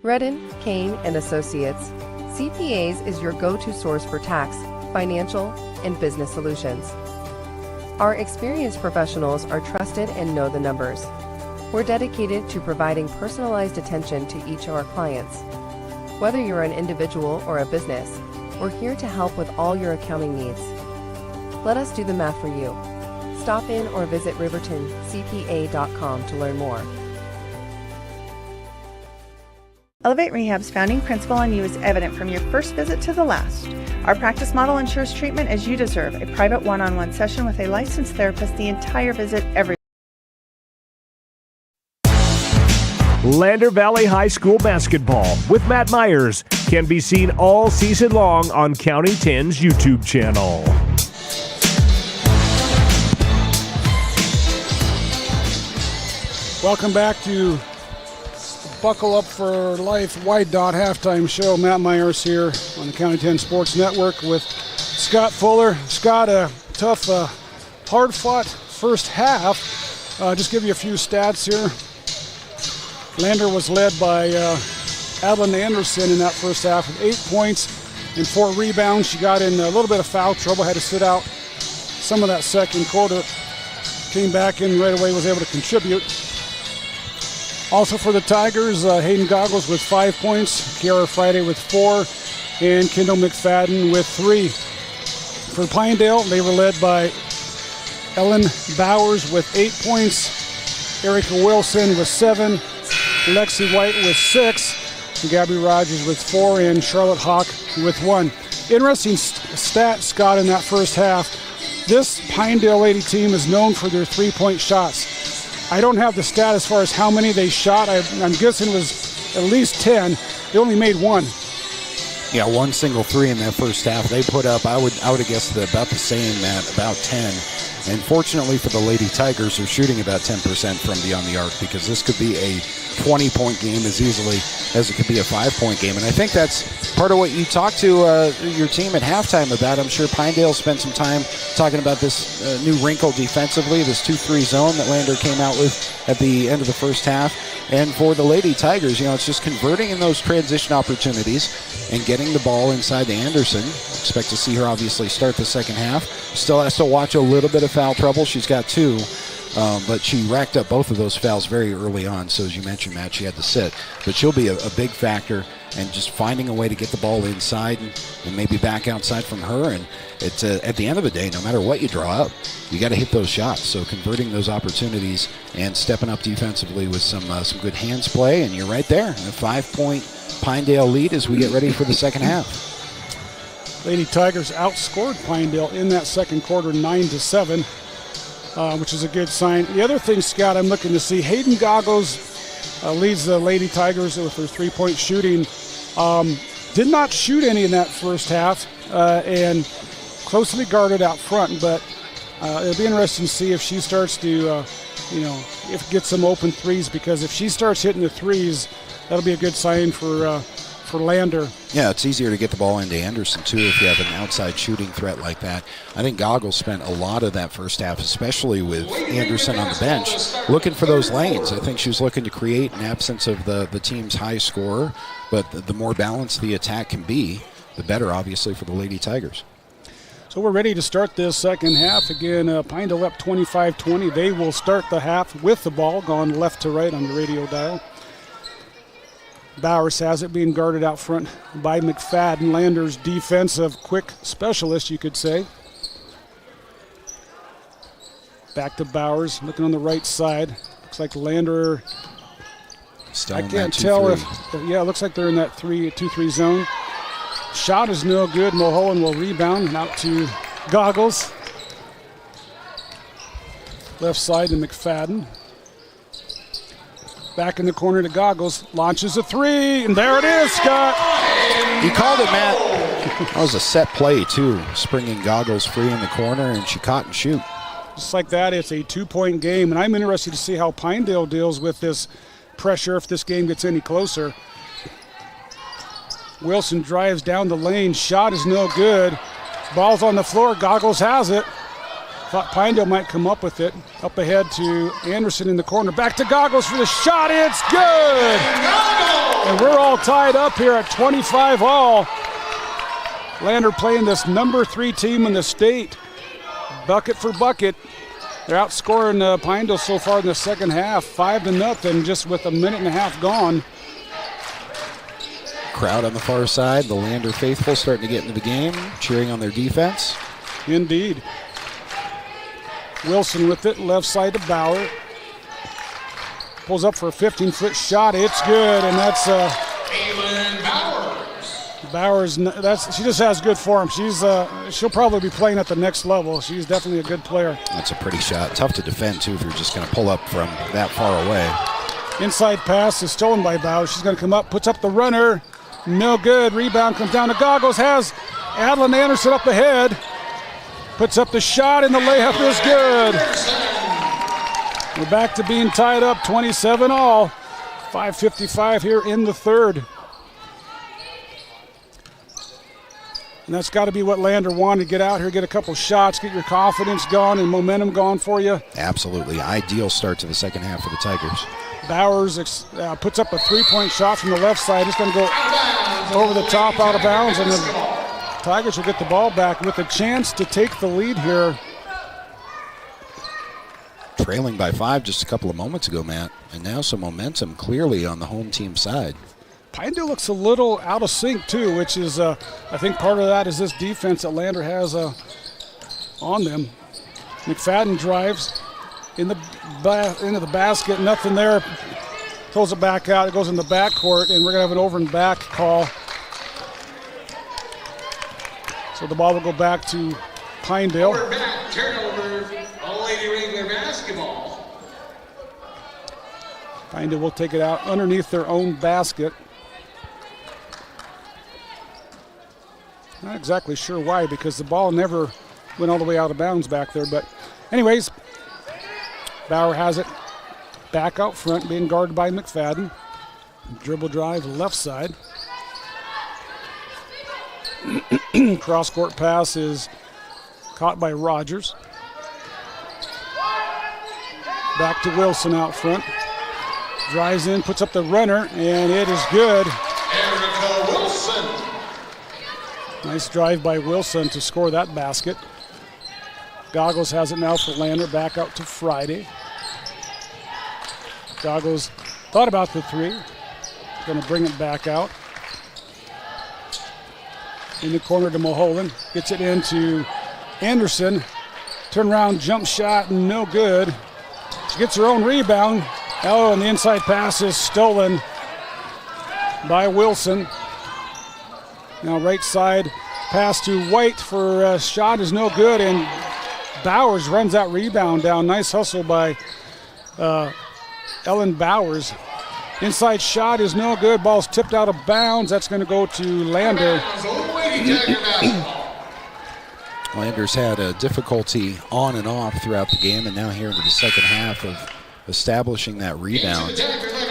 Redden, Kane & Associates. CPAs is your go-to source for tax, financial, and business solutions. Our experienced professionals are trusted and know the numbers. We're dedicated to providing personalized attention to each of our clients. Whether you're an individual or a business, we're here to help with all your accounting needs. Let us do the math for you. Stop in or visit rivertoncpa.com to learn more. Elevate Rehab's founding principle on you is evident from your first visit to the last. Our practice model ensures treatment as you deserve, a private one-on-one session with a licensed therapist the entire visit every. Lander Valley High School basketball with Matt Myers can be seen all season long on County 10's YouTube channel. Welcome back to Buckle Up for Life White Dot halftime show. Matt Myers here on the County 10 Sports Network with Scott Fuller. Scott, a tough, hard-fought first half. Just give you a few stats here. Lander was led by Adeline Anderson in that first half with 8 points and 4 rebounds. She got in a little bit of foul trouble, had to sit out some of that second quarter. Came back in right away, was able to contribute. Also for the Tigers, Hayden Goggles with 5 points, Kiara Friday with 4, and Kendall McFadden with 3. For Pinedale, they were led by Ellen Bowers with 8 points, Erica Wilson with 7, Lexi White with 6, Gabby Rogers with 4, and Charlotte Hawk with 1. Interesting stat, Scott, in that first half. This Pinedale Lady team is known for their three-point shots. I don't have the stat as far as how many they shot. I'm guessing it was at least 10. They only made 1. Yeah, 1 single 3 in that first half. They put up, I would have guessed about the same at about 10. And fortunately for the Lady Tigers, they're shooting about 10% from beyond the arc, because this could be a 20-point game as easily as it could be a 5-point game. And I think that's part of what you talked to your team at halftime about. I'm sure Pinedale spent some time talking about this new wrinkle defensively, this 2-3 zone that Lander came out with at the end of the first half. And for the Lady Tigers, it's just converting in those transition opportunities and getting the ball inside to Anderson. Expect to see her obviously start the second half. Still has to watch a little bit of foul trouble. She's got 2. But she racked up both of those fouls very early on. So as you mentioned, Matt, she had to sit. But she'll be a big factor, and just finding a way to get the ball inside and maybe back outside from her. And it's at the end of the day, no matter what you draw up, you got to hit those shots. So converting those opportunities and stepping up defensively with some good hands play, and you're right there. A 5-point Pinedale lead as we get ready for the second half. Lady Tigers outscored Pinedale in that second quarter 9-7. Which is a good sign. The other thing, Scott, I'm looking to see, Hayden Goggles leads the Lady Tigers with her three-point shooting. Did not shoot any in that first half and closely guarded out front, but it'll be interesting to see if she starts to, get some open threes, because if she starts hitting the threes, that'll be a good sign for Lander. Yeah, it's easier to get the ball into Anderson, too, if you have an outside shooting threat like that. I think Goggles spent a lot of that first half, especially with Anderson on the bench, looking for those lanes. I think she was looking to create an absence of the team's high scorer, but the more balanced the attack can be, the better, obviously, for the Lady Tigers. So we're ready to start this second half. Again, Pinedale up 25-20. They will start the half with the ball, gone left to right on the radio dial. Bowers has it, being guarded out front by McFadden, Lander's defensive quick specialist, you could say. Back to Bowers, looking on the right side. Looks like Lander, still I can't tell if, it looks like they're in that 2-3 zone. Shot is no good. Mulholland will rebound and out to Goggles. Left side to McFadden. Back in the corner to Goggles, launches a 3, and there it is, Scott. You called it, Matt. That was a set play, too, springing Goggles free in the corner, and she caught and shoot. Just like that, it's a 2-point game, and I'm interested to see how Pinedale deals with this pressure if this game gets any closer. Wilson drives down the lane, shot is no good. Ball's on the floor, Goggles has it. Thought Pinedale might come up with it. Up ahead to Anderson in the corner. Back to Goggles for the shot. It's good! And we're all tied up here at 25 all. Lander playing this number 3 team in the state. Bucket for bucket. They're outscoring Pinedale so far in the second half, 5-0, just with a minute and a half gone. Crowd on the far side. The Lander faithful starting to get into the game, cheering on their defense. Indeed. Wilson with it, left side to Bauer. Pulls up for a 15-foot shot. It's good, and that's Bowers. She just has good form. She'll probably be playing at the next level. She's definitely a good player. That's a pretty shot. Tough to defend too if you're just going to pull up from that far away. Inside pass is stolen by Bowers. She's going to come up, puts up the runner. No good. Rebound comes down to Goggles. Has Adeline Anderson up ahead. Puts up the shot, and the layup is good. We're back to being tied up 27 all. 5:55 here in the third. And that's got to be what Lander wanted. Get out here, get a couple shots, get your confidence going and momentum going for you. Absolutely. Ideal start to the second half for the Tigers. Bowers puts up a 3-point shot from the left side. It's going to go over the top, out of bounds, and then Tigers will get the ball back with a chance to take the lead here. Trailing by 5 just a couple of moments ago, Matt, and now some momentum clearly on the home team side. Pinedale looks a little out of sync too, which is, I think part of that is this defense that Lander has on them. McFadden drives into the basket, nothing there. Throws it back out, it goes in the backcourt, and we're going to have an over and back call. So the ball will go back to Pinedale. We're back, turnover, Lady Wrangler basketball. Pinedale will take it out underneath their own basket. Not exactly sure why, because the ball never went all the way out of bounds back there. But Anyways, Bauer has it back out front, being guarded by McFadden. Dribble drive left side. Cross-court pass is caught by Rogers. Back to Wilson out front. Drives in, puts up the runner, and it is good. Erica Wilson. Nice drive by Wilson to score that basket. Goggles has it now for Lander, back out to Friday. Goggles thought about the three. Going to bring it back out. In the corner to Mulholland. Gets it into Anderson. Turnaround jump shot, no good. She gets her own rebound. Oh, and the inside pass is stolen by Wilson. Now right side pass to White for a shot is no good, and Bowers runs that rebound down. Nice hustle by Ellen Bowers. Inside shot is no good. Ball's tipped out of bounds. That's going to go to Lander. Lander's had a difficulty on and off throughout the game, and now here into the second half of establishing that rebound.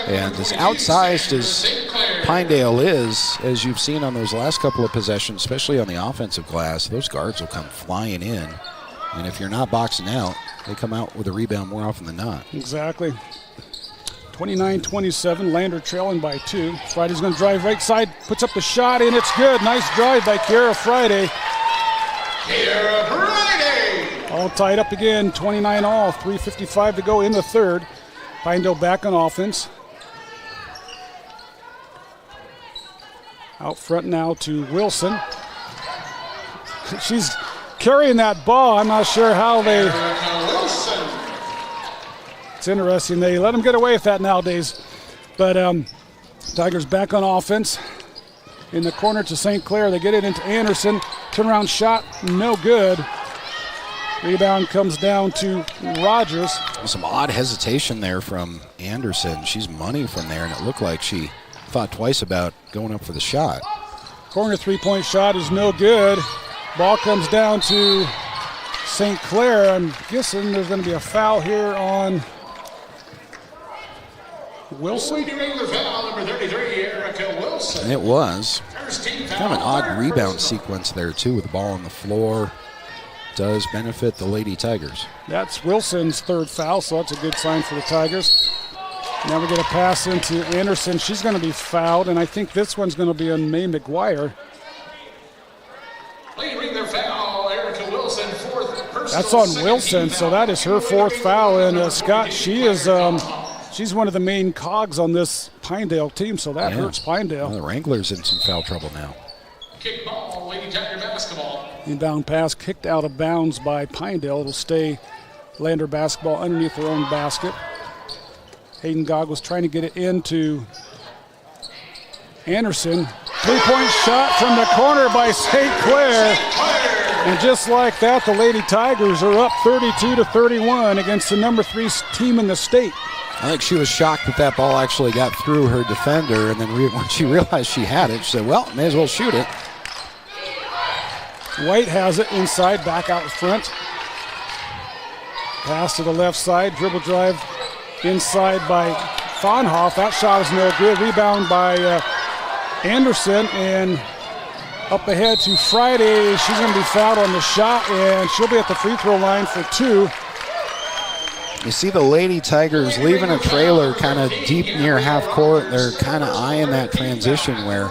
And as outsized as Pinedale is, as you've seen on those last couple of possessions, especially on the offensive glass, those guards will come flying in. And if you're not boxing out, they come out with a rebound more often than not. Exactly. 29-27, Lander trailing by 2. Friday's going to drive right side, puts up the shot, and it's good. Nice drive by Kiara Friday. Kiara Friday. All tied up again, 29 all, 3:55 to go in the third. Pinedale back on offense. Out front now to Wilson. She's carrying that ball. I'm not sure how they... It's interesting. They let them get away with that nowadays. But Tigers back on offense. In the corner to St. Clair. They get it into Anderson. Turnaround shot, no good. Rebound comes down to Rogers. Some odd hesitation there from Anderson. She's money from there, and it looked like she thought twice about going up for the shot. Corner three-point shot is no good. Ball comes down to St. Clair. I'm guessing there's going to be a foul here on Wilson. Foul, number 33, Erica Wilson. And it was. Kind of an odd rebound sequence there, too, with the ball on the floor. Does benefit the Lady Tigers. That's Wilson's third foul, so that's a good sign for the Tigers. Now we get a pass into Anderson. She's going to be fouled, and I think this one's going to be on Mae McGuire. Foul, Erica Wilson, fourth. That's on Wilson, so that is her fourth foul. And Scott, she is she's one of the main cogs on this Pinedale team, so that hurts Pinedale. Well, the Wranglers in some foul trouble now. Kick ball, Lady Tiger basketball. Inbound pass kicked out of bounds by Pinedale. It'll stay Lander basketball underneath their own basket. Hayden Goggles trying to get it into Anderson. Three-point shot from the corner by St. Clair. And just like that, the Lady Tigers are up 32-31 against the number 3 team in the state. I think she was shocked that that ball actually got through her defender, and then when she realized she had it, she said, well, may as well shoot it. White has it inside, back out front. Pass to the left side, dribble drive inside by Fonhoff. That shot is no good. Rebound by Anderson, and up ahead to Friday. She's going to be fouled on the shot, and she'll be at the free throw line for 2. You see the Lady Tigers leaving a trailer kind of deep near half court. They're kind of eyeing that transition where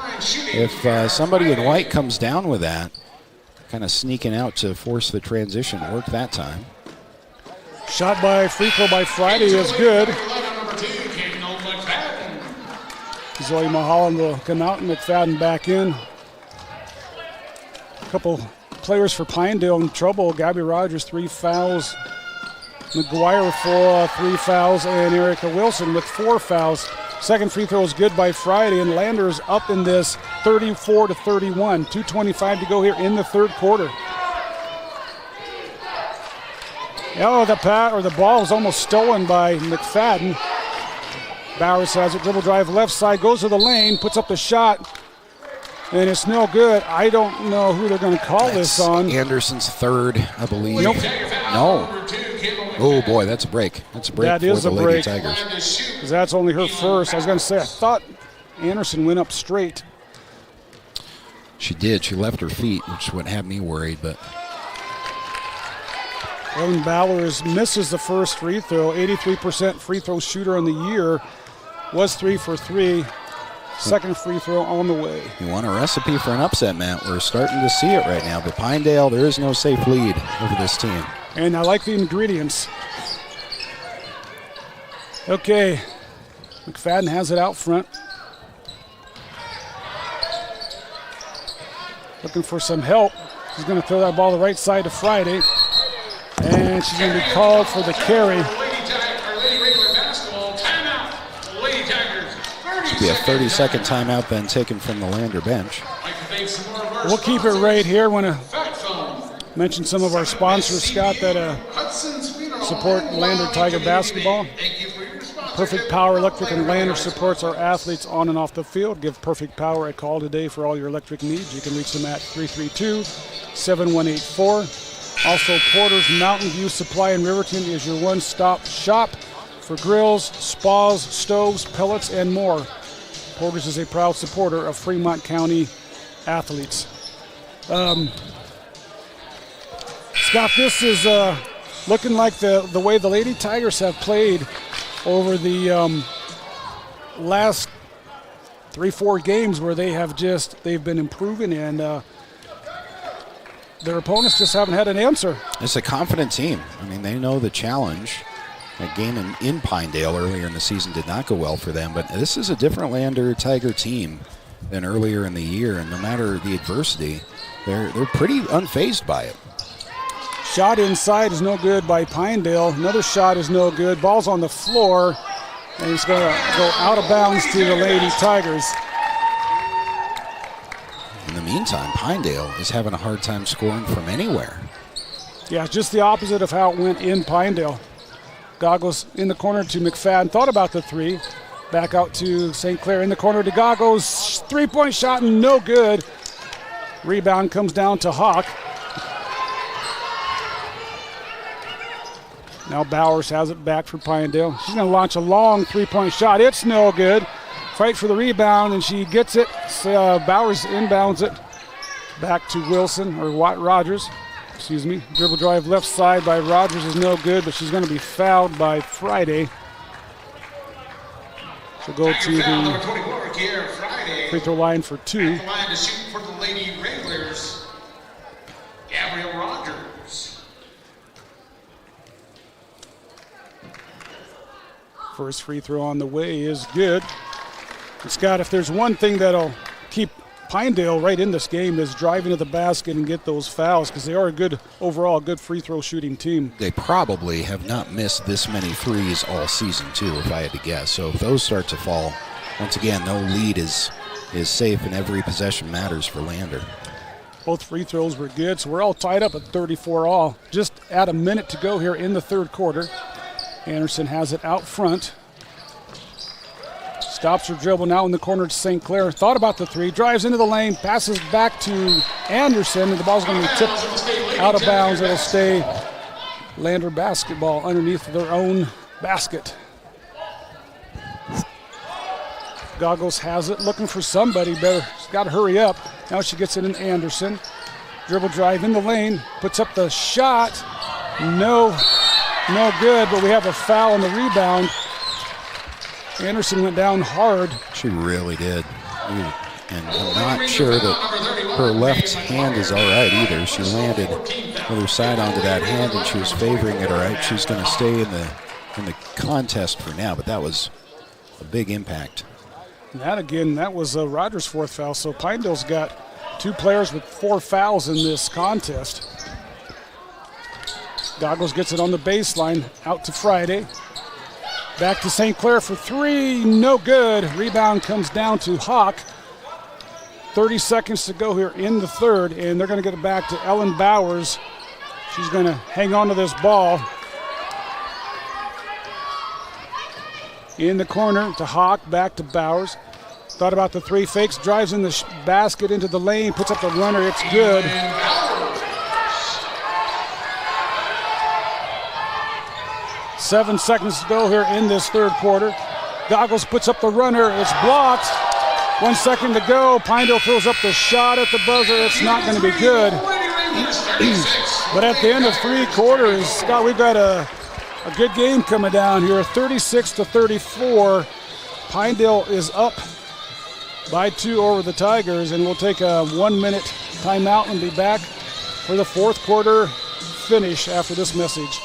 if somebody in white comes down with that, kind of sneaking out to force the transition. Worked that time. Shot by free throw by Friday is good. Zoe Mulholland will come out and McFadden back in. A couple players for Pinedale in trouble. Gabby Rogers, 3 fouls. McGuire for 3 fouls, and Erica Wilson with 4 fouls. Second free throw is good by Friday, and Lander's up in this 34-31. 2:25 to go here in the third quarter. Oh, the ball was almost stolen by McFadden. Bowers has it, dribble drive left side, goes to the lane, puts up the shot, and it's no good. I don't know who they're going to call this on. Anderson's third, I believe. Nope. No. Oh, boy, that's a break. That's a break that for is the a Lady break. Tigers. Because that's only her first. I was going to say, I thought Anderson went up straight. She did. She left her feet, which would have me worried, but Ellen Bowers misses the first free throw. 83% free throw shooter on the year. Was 3 for 3. Second free throw on the way. You want a recipe for an upset, Matt? We're starting to see it right now. But Pinedale, there is no safe lead over this team. And I like the ingredients. Okay, McFadden has it out front. Looking for some help. She's going to throw that ball the right side to Friday. And she's going to be called for the carry. Should be a 30-second timeout then taken from the Lander bench. We'll keep it right here. Want to mention some of our sponsors, Scott, that support Lander Tiger basketball. Perfect Power Electric and Lander supports our athletes on and off the field. Give Perfect Power a call today for all your electric needs. You can reach them at 332-7184. Also, Porter's Mountain View Supply in Riverton is your one-stop shop for grills, spas, stoves, pellets, and more. Porter's is a proud supporter of Fremont County athletes. Scott, this is looking like the way the Lady Tigers have played over the last 3-4 games, where they've been improving, and their opponents just haven't had an answer. It's a confident team. I mean, they know the challenge. That game in Pinedale earlier in the season did not go well for them, but this is a different Lander Tiger team than earlier in the year, and no matter the adversity, they're pretty unfazed by it. Shot inside is no good by Pinedale. Another shot is no good. Ball's on the floor, and it's going to go out of bounds to the Lady Tigers. In the meantime, Pinedale is having a hard time scoring from anywhere. Yeah, just the opposite of how it went in Pinedale. Goggles in the corner to McFadden. Thought about the three. Back out to St. Clair in the corner to Goggles. Three-point shot, no good. Rebound comes down to Hawk. Now Bowers has it back for Pinedale. She's going to launch a long three-point shot. It's no good. Fight for the rebound, and she gets it. Bowers inbounds it back to Wilson, or Rogers. Excuse me. Dribble drive left side by Rogers is no good, but she's going to be fouled by Friday. She'll go to the free throw line for 2. At the line to shoot for the Lady Wranglers, Gabrielle Rogers. First free throw on the way is good. And Scott, if there's one thing that'll keep Pinedale right in this game, is driving to the basket and get those fouls, because they are a good, overall good free throw shooting team. They probably have not missed this many threes all season, too, if I had to guess. So if those start to fall, once again, no lead is safe, and every possession matters for Lander. Both free throws were good, so we're all tied up at 34 all. Just at a minute to go here in the third quarter. Anderson has it out front. Stops her dribble now in the corner to St. Clair. Thought about the three, drives into the lane, passes back to Anderson, and the ball's going to be tipped out of bounds. It'll stay Lander basketball underneath their own basket. Goggles has it, looking for somebody. She's got to hurry up. Now she gets it in Anderson. Dribble drive in the lane, puts up the shot. No good, but we have a foul on the rebound. Anderson went down hard. She really did. And I'm not sure that her left hand is all right either. She landed with her side onto that hand, and she was favoring it all right. She's going to stay in the contest for now, but that was a big impact. That was Rogers' fourth foul. So Pinedale's got 2 players with 4 fouls in this contest. Goggles gets it on the baseline, out to Friday. Back to St. Clair for 3, no good. Rebound comes down to Hawk. 30 seconds to go here in the third, and they're going to get it back to Ellen Bowers. She's going to hang on to this ball. In the corner to Hawk, back to Bowers. Thought about the 3, fakes, drives in the basket into the lane, puts up the runner, it's good. 7 seconds to go here in this third quarter. Goggles puts up the runner. It's blocked. 1 second to go. Pinedale throws up the shot at the buzzer. It's not going to be good. But at the end of 3 quarters, Scott, we've got a good game coming down here. 36-34. Pinedale is up by 2 over the Tigers, and we'll take a 1-minute timeout and be back for the fourth quarter finish after this message.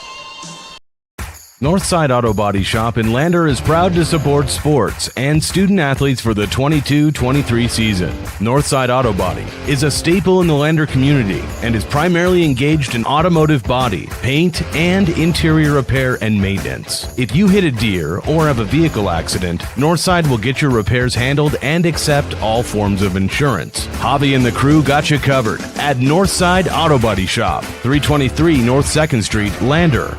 Northside Auto Body Shop in Lander is proud to support sports and student athletes for the 22-23 season. Northside Auto Body is a staple in the Lander community and is primarily engaged in automotive body, paint, and interior repair and maintenance. If you hit a deer or have a vehicle accident, Northside will get your repairs handled and accept all forms of insurance. Hobby and the crew got you covered at Northside Auto Body Shop, 323 North 2nd Street, Lander.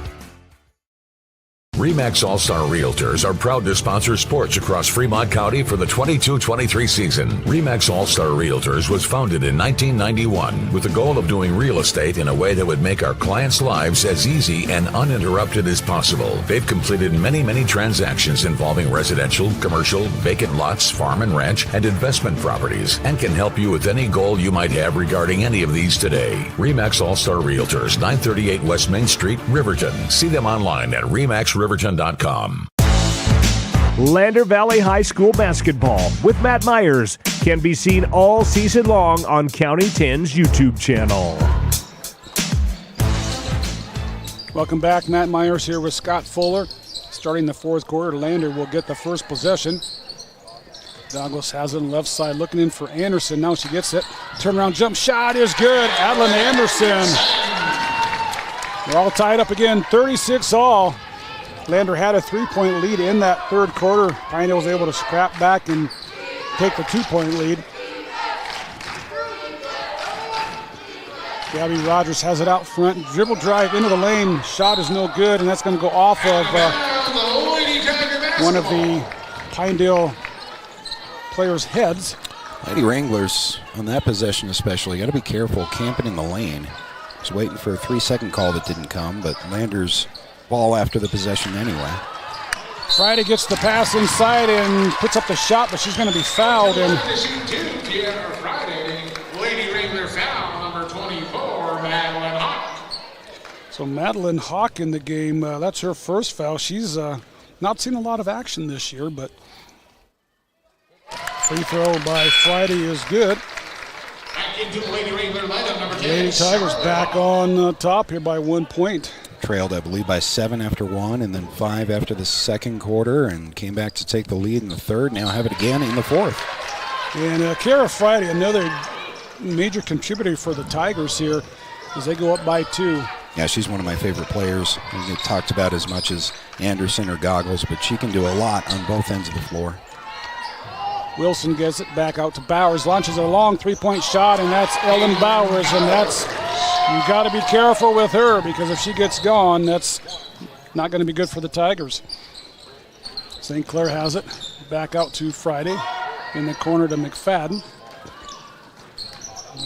RE/MAX All-Star Realtors are proud to sponsor sports across Fremont County for the 22-23 season. RE/MAX All-Star Realtors was founded in 1991 with the goal of doing real estate in a way that would make our clients' lives as easy and uninterrupted as possible. They've completed many transactions involving residential, commercial, vacant lots, farm and ranch, and investment properties, and can help you with any goal you might have regarding any of these today. RE/MAX All-Star Realtors, 938 West Main Street, Riverton. See them online at remaxriverton.com. Lander Valley High School basketball with Matt Myers can be seen all season long on County 10's YouTube channel. Welcome back. Matt Myers here with Scott Fuller. Starting the fourth quarter, Lander will get the first possession. Douglas has it on the left side, looking in for Anderson. Now she gets it. Turnaround jump shot is good. Adeline Anderson. They're all tied up again, 36-all. Lander had a 3-point lead in that third quarter. Pinedale was able to scrap back and take the 2-point lead. Gabby Rogers has it out front. Dribble drive into the lane. Shot is no good, and that's going to go off of one of the Pinedale players' heads. Lady Wranglers, on that possession especially, got to be careful camping in the lane. Was waiting for a 3-second call that didn't come, but Lander's ball after the possession anyway. Friday gets the pass inside and puts up the shot, but she's going to be fouled. And Friday, Lady Wrangler foul, number 24, Madeline Hawk. So Madeline Hawk in the game, that's her first foul. She's not seen a lot of action this year, but free throw by Friday is good. Back into the Lady Wrangler lineup, number 10. Lady Tigers back on top here by 1 point. Trailed, I believe, by 7 after 1 and then 5 after the second quarter, and came back to take the lead in the third. Now have it again in the fourth. And Kara Friday, another major contributor for the Tigers here as they go up by 2. Yeah, she's one of my favorite players. We get talked about as much as Anderson or Goggles, but she can do a lot on both ends of the floor. Wilson gets it back out to Bowers, launches a long 3-point shot, and that's Ellen Bowers, and that's, you got to be careful with her because if she gets gone, that's not going to be good for the Tigers. St. Clair has it, back out to Friday, in the corner to McFadden.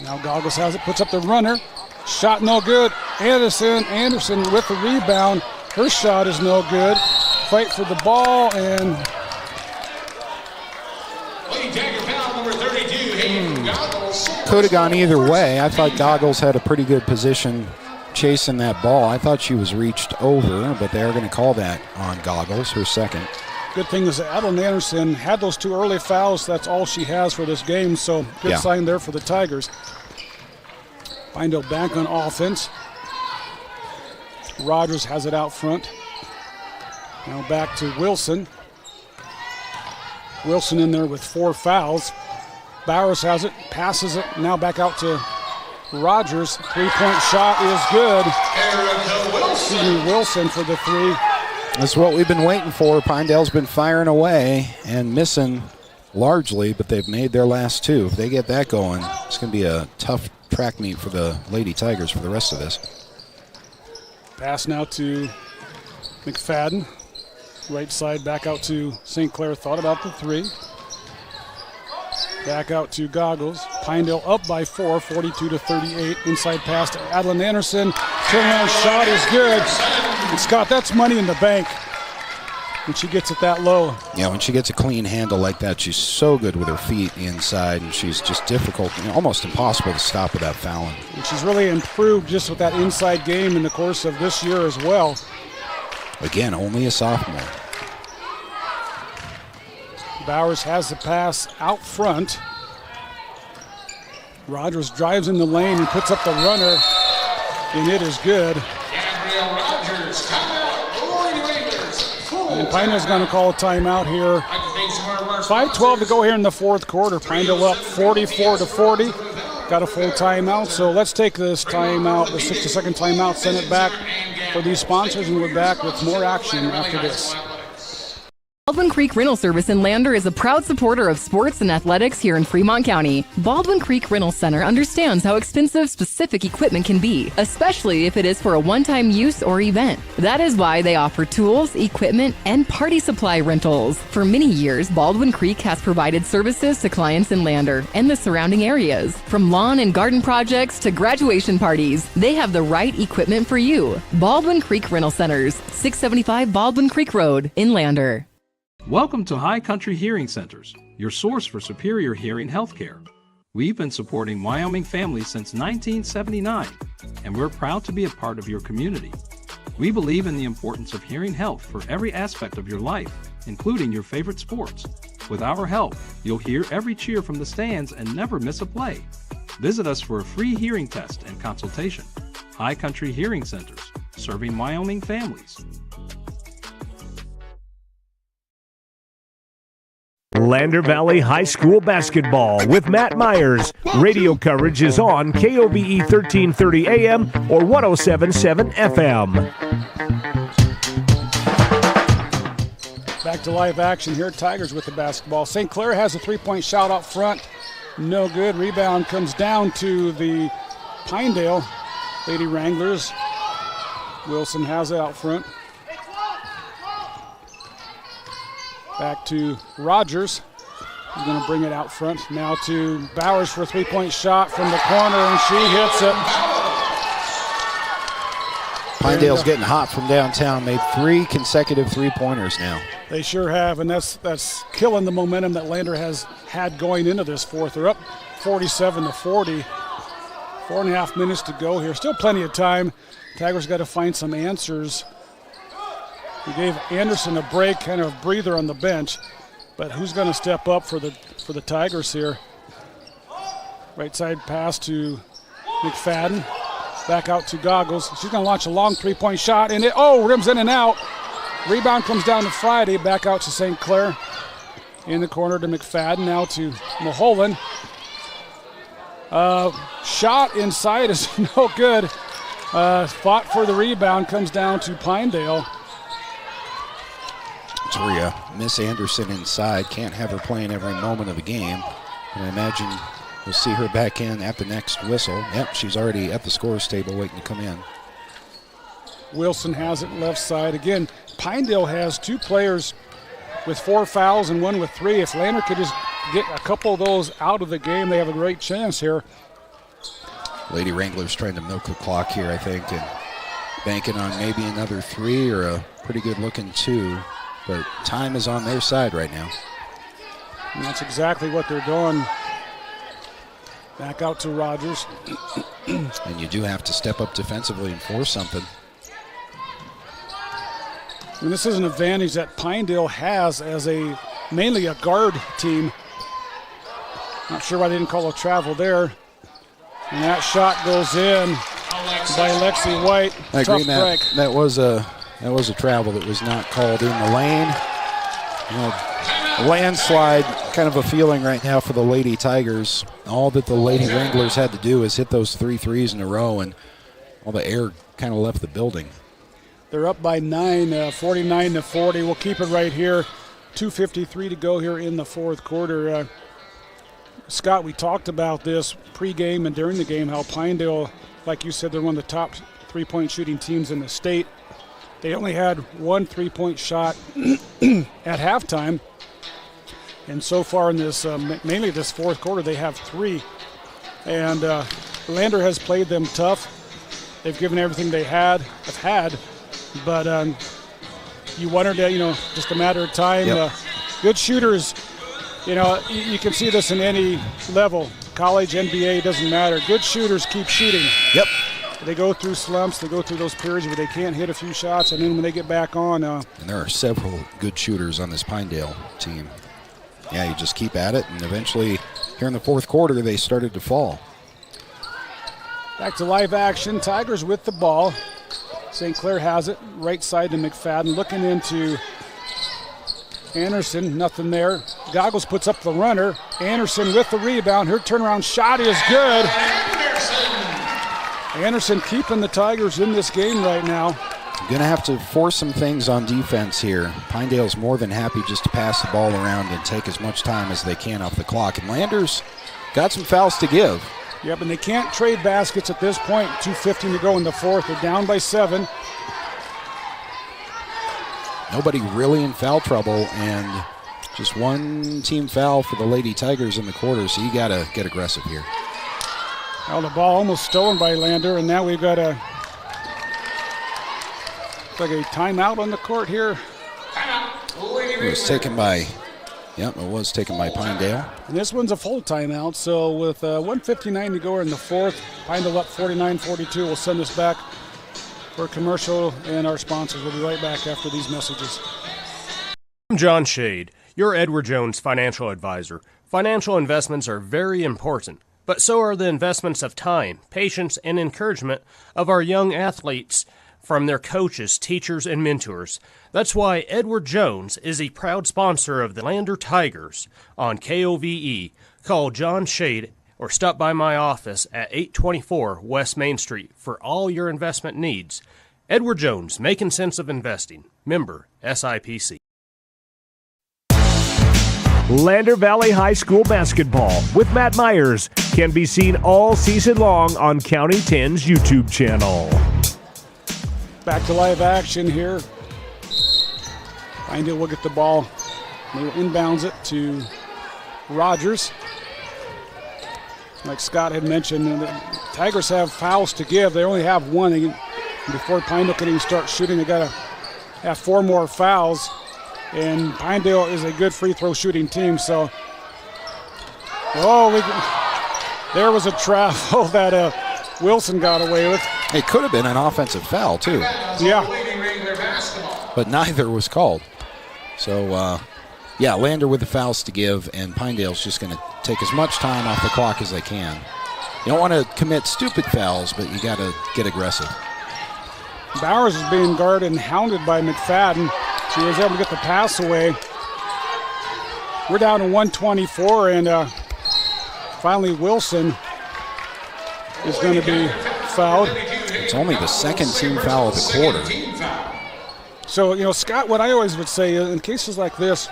Now Goggles has it, puts up the runner, shot no good. Anderson with the rebound, her shot is no good. Fight for the ball, and could have gone either way. I thought Goggles had a pretty good position chasing that ball. I thought she was reached over, but they're going to call that on Goggles, her second. Good thing is that Adeline Anderson had those 2 early fouls. That's all she has for this game, so good sign there for the Tigers. Pinedale back on offense. Rogers has it out front. Now back to Wilson. Wilson in there with 4 fouls. Bowers has it, passes it, now back out to Rogers. 3-point shot is good. Wilson for the 3. That's what we've been waiting for. Pinedale's been firing away and missing largely, but they've made their last 2. If they get that going, it's going to be a tough track meet for the Lady Tigers for the rest of this. Pass now to McFadden. Right side back out to St. Clair. Thought about the 3. Back out to Goggles. Pinedale up by 4, 42-38. Inside pass to Adeline Anderson. Turnaround shot is good. And Scott, that's money in the bank when she gets it that low. Yeah, when she gets a clean handle like that, she's so good with her feet inside, and she's just difficult, almost impossible to stop without fouling. And she's really improved just with that inside game in the course of this year as well. Again, only a sophomore. Bowers has the pass out front. Rogers drives in the lane and puts up the runner, and it is good. Gabrielle Rogers, timeout, Lady Raiders. And Pinedale's going to call a timeout here. 5:12 to go here in the fourth quarter. Pinedale up 44-40. Got a full timeout, so let's take this timeout, the 60-second timeout, send it back for these sponsors, and we're back with more action after this. Baldwin Creek Rental Service in Lander is a proud supporter of sports and athletics here in Fremont County. Baldwin Creek Rental Center understands how expensive specific equipment can be, especially if it is for a one-time use or event. That is why they offer tools, equipment, and party supply rentals. For many years, Baldwin Creek has provided services to clients in Lander and the surrounding areas. From lawn and garden projects to graduation parties, they have the right equipment for you. Baldwin Creek Rental Centers, 675 Baldwin Creek Road in Lander. Welcome to High Country Hearing Centers, your source for superior hearing health care. We've been supporting Wyoming families since 1979, and we're proud to be a part of your community. We believe in the importance of hearing health for every aspect of your life, including your favorite sports. With our help, you'll hear every cheer from the stands and never miss a play. Visit us for a free hearing test and consultation. High Country Hearing Centers, serving Wyoming families. Lander Valley High School basketball with Matt Myers. Radio coverage is on KOVE 1330 AM or 107.7 FM. Back to live action here. Tigers with the basketball. St. Clair has a three-point shot out front. No good. Rebound comes down to the Pinedale Lady Wranglers. Wilson has it out front. Back to Rogers. He's going to bring it out front. Now to Bowers for a three-point shot from the corner, and she hits it. Pinedale's getting hot from downtown. Made 3 consecutive three-pointers now. They sure have, and that's killing the momentum that Lander has had going into this fourth. They're up 47-40. 4.5 minutes to go here. Still plenty of time. Tigers got to find some answers. We gave Anderson a break, kind of a breather on the bench, but who's going to step up for the Tigers here? Right side pass to McFadden, back out to Goggles. She's going to launch a long three-point shot, and it rims in and out. Rebound comes down to Friday, back out to St. Clair. In the corner to McFadden, now to Mulholland. Shot inside is no good. Fought for the rebound, comes down to Pinedale. Where Miss Anderson inside. Can't have her playing every moment of the game. And I imagine we'll see her back in at the next whistle. Yep, she's already at the scorer's table waiting to come in. Wilson has it left side. Again, Pinedale has 2 players with 4 fouls and 1 with 3. If Lander could just get a couple of those out of the game, they have a great chance here. Lady Wranglers trying to milk the clock here, I think, and banking on maybe another 3 or a pretty good-looking 2. But time is on their side right now. And that's exactly what they're doing. Back out to Rogers. And you do have to step up defensively and force something. And this is an advantage that Pinedale has as mainly a guard team. Not sure why they didn't call a travel there. And that shot goes in by Lexi White. I agree, Matt. Break. That was a travel that was not called in the lane. A landslide, kind of a feeling right now for the Lady Tigers. All that the Lady Wranglers had to do is hit those 3 threes in a row, and all the air kind of left the building. They're up by 9, 49-40. We'll keep it right here. 2:53 to go here in the fourth quarter. Scott, we talked about this pregame and during the game, how Pinedale, like you said, they're one of the top three-point shooting teams in the state. They only had 1 3-point shot at halftime. And so far in this, mainly this fourth quarter, they have 3. And Lander has played them tough. They've given everything they have had. But you wondered, just a matter of time. Yep. Good shooters, you can see this in any level. College, NBA, doesn't matter. Good shooters keep shooting. Yep. They go through slumps. They go through those periods where they can't hit a few shots, and then when they get back on. And there are several good shooters on this Pinedale team. Yeah, you just keep at it, and eventually here in the fourth quarter, they started to fall. Back to live action. Tigers with the ball. St. Clair has it. Right side to McFadden. Looking into Anderson. Nothing there. Goggles puts up the runner. Anderson with the rebound. Her turnaround shot is good. Anderson keeping the Tigers in this game right now. Going to have to force some things on defense here. Pinedale's more than happy just to pass the ball around and take as much time as they can off the clock. And Landers got some fouls to give. Yep, and they can't trade baskets at this point. 2:15 to go in the fourth. They're down by 7. Nobody really in foul trouble, and just one team foul for the Lady Tigers in the quarter, so you got to get aggressive here. Well, the ball almost stolen by Lander, and now we've got a timeout on the court here. It was taken by Pinedale. And this one's a full timeout, so with 1:59 to go in the fourth, Pinedale up 49-42. We'll send this back for a commercial and our sponsors. We'll be right back after these messages. I'm John Shade, your Edward Jones financial advisor. Financial investments are very important, but so are the investments of time, patience, and encouragement of our young athletes from their coaches, teachers, and mentors. That's why Edward Jones is a proud sponsor of the Lander Tigers on KOVE. Call John Shade or stop by my office at 824 West Main Street for all your investment needs. Edward Jones, making sense of investing. Member SIPC. Lander Valley High School basketball with Matt Myers can be seen all season long on County 10's YouTube channel. Back to live action here. Pinedale will get the ball. They will inbounds it to Rogers. Like Scott had mentioned, the Tigers have fouls to give. They only have one. Before Pinedale can even start shooting, they got to have 4 more fouls. And Pinedale is a good free throw shooting team. So, there was a travel that Wilson got away with. It could have been an offensive foul, too. Yeah. But neither was called. So, Lander with the fouls to give, and Pinedale's just going to take as much time off the clock as they can. You don't want to commit stupid fouls, but you got to get aggressive. Bowers is being guarded and hounded by McFadden. She was able to get the pass away. We're down to 124, and finally Wilson is going to be fouled. It's only the second team foul of the quarter. So, Scott, what I always would say in cases like this,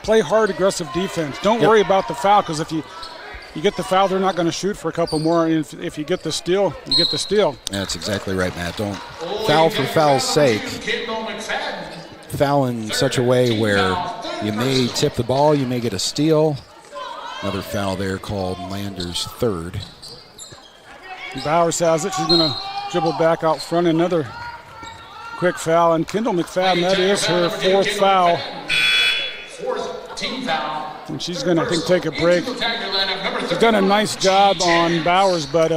play hard, aggressive defense. Don't worry about the foul, because if you get the foul, they're not going to shoot for a couple more. And if you get the steal, you get the steal. That's exactly right, Matt. Don't foul for foul's sake. Foul in such a way where you may tip the ball, you may get a steal. Another foul there called Lander's third. Bowers has it. She's going to dribble back out front. Another quick foul. And Kendall McFadden, that is her 4th foul. 4th team foul. And she's going to, I think, take a break. She's done a nice job on Bowers, but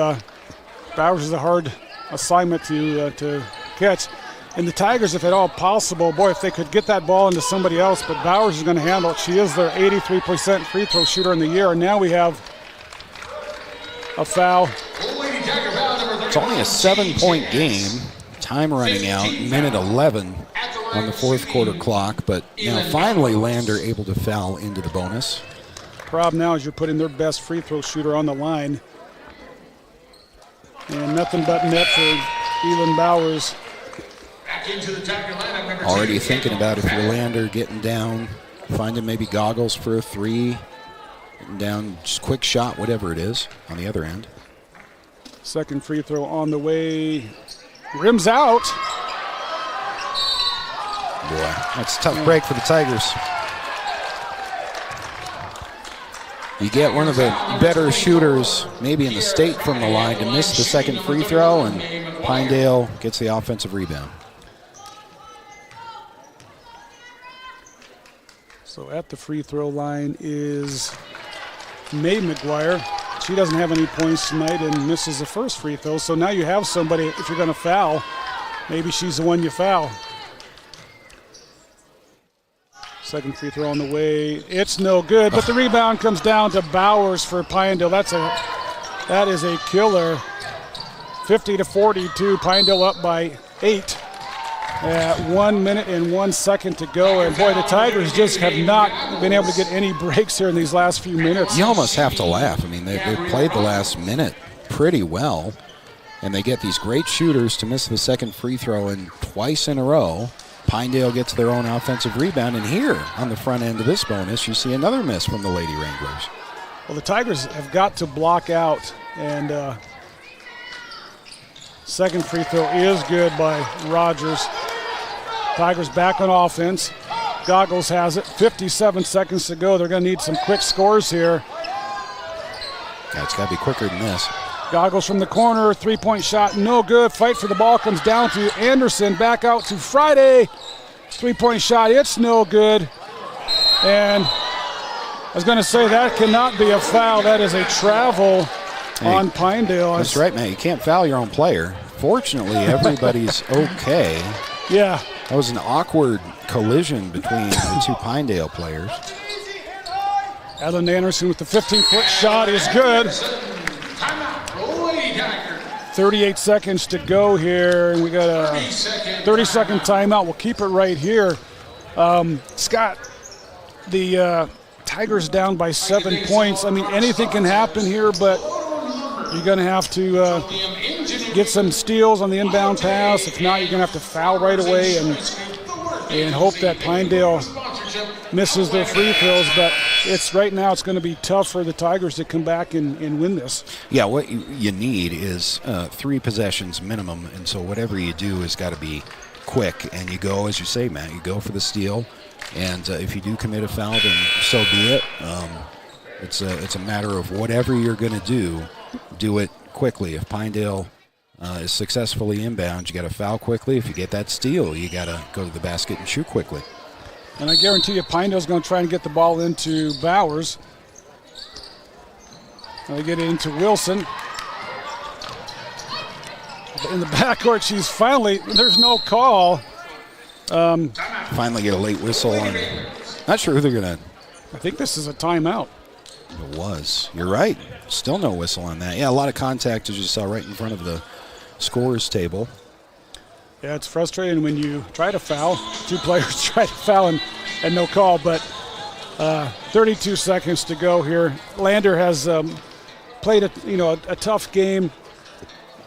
Bowers is a hard assignment to catch. And the Tigers, if at all possible, if they could get that ball into somebody else, but Bowers is going to handle it. She is their 83% free throw shooter in the year, and now we have a foul. It's only a 7-point game. Time running out, minute 11 on the fourth quarter clock, but now finally Lander able to foul into the bonus. Problem now is you're putting their best free throw shooter on the line. And nothing but net for Elin Bowers. Already thinking about if you're Lander getting down, finding maybe Goggles for a 3, getting down, just quick shot, whatever it is, on the other end. Second free throw on the way. Rims out. Boy, that's a tough break for the Tigers. You get one of the better shooters, maybe in the state from the line, to miss the second free throw, and Pinedale gets the offensive rebound. So at the free throw line is May McGuire. She doesn't have any points tonight and misses the first free throw. So now you have somebody, if you're going to foul, maybe she's the one you foul. Second free throw on the way. It's no good, but the rebound comes down to Bowers for Pinedale. That is a killer. 50-42. Pinedale up by 8 at 1 minute and 1 second to go. And boy, the Tigers just have not been able to get any breaks here in these last few minutes. You almost have to laugh. I mean, they've played the last minute pretty well, and they get these great shooters to miss the second free throw in twice in a row. Pinedale gets their own offensive rebound, and here on the front end of this bonus, you see another miss from the Lady Wranglers. Well, the Tigers have got to block out, and second free throw is good by Rogers. Tigers back on offense. Goggles has it. 57 seconds to go. They're going to need some quick scores here. Yeah, it's got to be quicker than this. Goggles from the corner, three-point shot, no good. Fight for the ball comes down to Anderson, back out to Friday. Three-point shot, it's no good. And I was going to say that cannot be a foul. That is a travel on Pinedale. That's right, man. You can't foul your own player. Fortunately, everybody's okay. Yeah. That was an awkward collision between the two Pinedale players. Ellen Anderson with the 15-foot shot is good. 38 seconds to go here, and we got a 30-second timeout. We'll keep it right here. Scott, the Tigers down by 7 points. I mean, anything can happen here, but you're going to have to get some steals on the inbound pass. If not, you're going to have to foul right away and hope that Pinedale misses their free throws. But right now it's going to be tough for the Tigers to come back and win this. Yeah, what you need is 3 possessions minimum, and so whatever you do has got to be quick. And you go, as you say, Matt, you go for the steal. And if you do commit a foul, then so be it. It's a matter of whatever you're going to do it quickly. If Pinedale is successfully inbound, you got to foul quickly. If you get that steal, you got to go to the basket and shoot quickly. And I guarantee you Pinedale's going to try and get the ball into Bowers. They get it into Wilson. In the backcourt, there's no call. Finally get a late whistle on. Not sure who they're going to. I think this is a timeout. It was. You're right. Still no whistle on that. Yeah, a lot of contact, as you saw, right in front of the scorer's table. Yeah, it's frustrating when you try to foul. 2 players try to foul and no call, but 32 seconds to go here. Lander has played a tough game.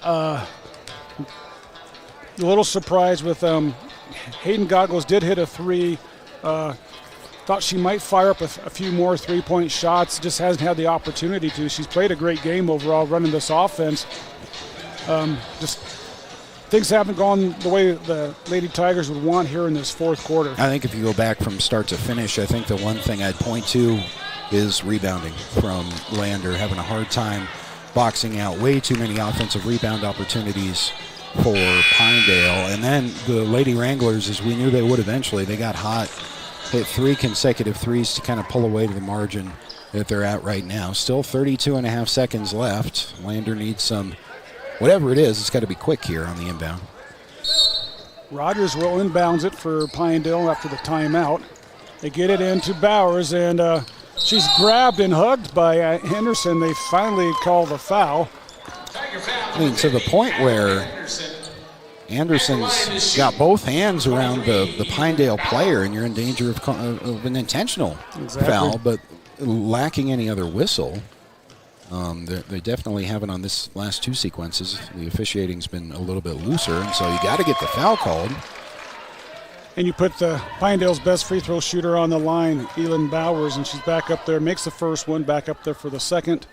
A little surprised with Hayden Goggles did hit a 3. Thought she might fire up a few more three-point shots. Just hasn't had the opportunity to. She's played a great game overall running this offense. Just things haven't gone the way the Lady Tigers would want here in this fourth quarter. I think if you go back from start to finish, I think the one thing I'd point to is rebounding from Lander, having a hard time boxing out. Way too many offensive rebound opportunities for Pinedale. And then the Lady Wranglers, as we knew they would eventually, they got hot, hit 3 consecutive threes to kind of pull away to the margin that they're at right now. Still 32.5 seconds left. Lander needs some, whatever it is, it's got to be quick here on the inbound. Rogers will inbounds it for Pinedale after the timeout. They get it into Bowers, and she's grabbed and hugged by Henderson. They finally call the foul. I mean, to the point where Anderson's got both hands around the Pinedale player, and you're in danger of an intentional foul, but lacking any other whistle. They definitely haven't on this last 2 sequences. The officiating's been a little bit looser, and so you got to get the foul called. And you put the Pinedale's best free throw shooter on the line, Elin Bowers, and she's back up there, makes the first one, back up there for the second.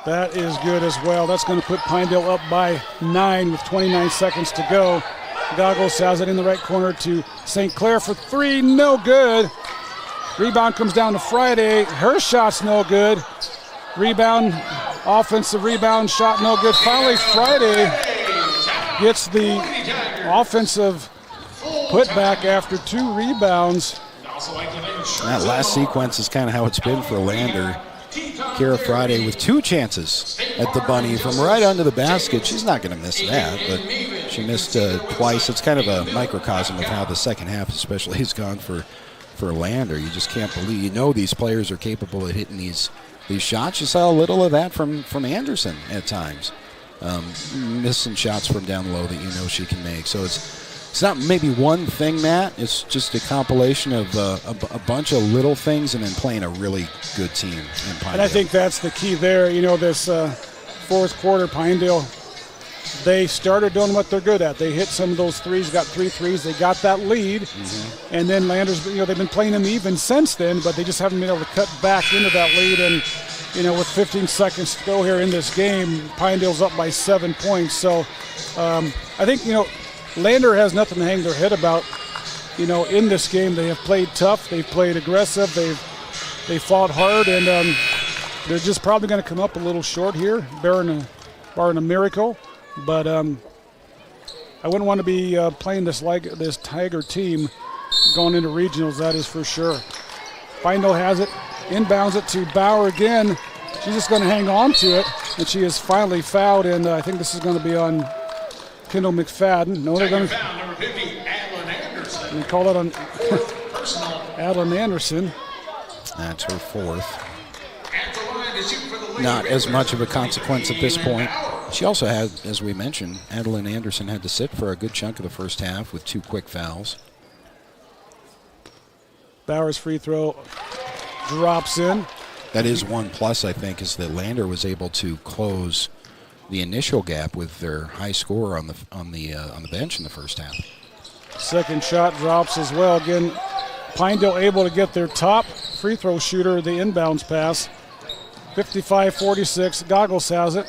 That is good as well. That's going to put Pinedale up by 9 with 29 seconds to go. Goggles has it in the right corner to St. Clair for 3, no good. Rebound comes down to Friday. Her shot's no good. Rebound, offensive rebound, shot no good. Finally, Friday gets the offensive putback after 2 rebounds. That last sequence is kind of how it's been for Lander. Kara Friday with 2 chances at the bunny from right under the basket. She's not going to miss that, but she missed twice. It's kind of a microcosm of how the second half especially has gone for Lander. You just can't believe, these players are capable of hitting these shots. You saw a little of that from Anderson at times. Missing shots from down low that she can make. So it's not maybe one thing, Matt. It's just a compilation of a bunch of little things and then playing a really good team in Pinedale. And I think that's the key there. This fourth quarter, Pinedale, they started doing what they're good at. They hit some of those threes, got 3 threes. They got that lead. Mm-hmm. And then Landers, they've been playing them even since then, but they just haven't been able to cut back into that lead. And, with 15 seconds to go here in this game, Pinedale's up by 7 points. So I think, Lander has nothing to hang their head about, in this game. They have played tough. They've played aggressive. They fought hard, and they're just probably going to come up a little short here, barring a miracle. But I wouldn't want to be playing this Tiger team going into regionals, that is for sure. Pinedale has it, inbounds it to Bauer again. She's just going to hang on to it, and she is finally fouled, and I think this is going to be on Kendall McFadden. No, they're going to call it on Adeline Anderson. That's her 4th. Not as much of a consequence at this point. She also had, as we mentioned, Adeline Anderson had to sit for a good chunk of the first half with 2 quick fouls. Bauer's free throw drops in. That is one plus, I think, is that Lander was able to close the initial gap with their high scorer on the bench in the first half. Second shot drops as well. Again, Pinedale able to get their top free throw shooter the inbounds pass. 55-46. Goggles has it.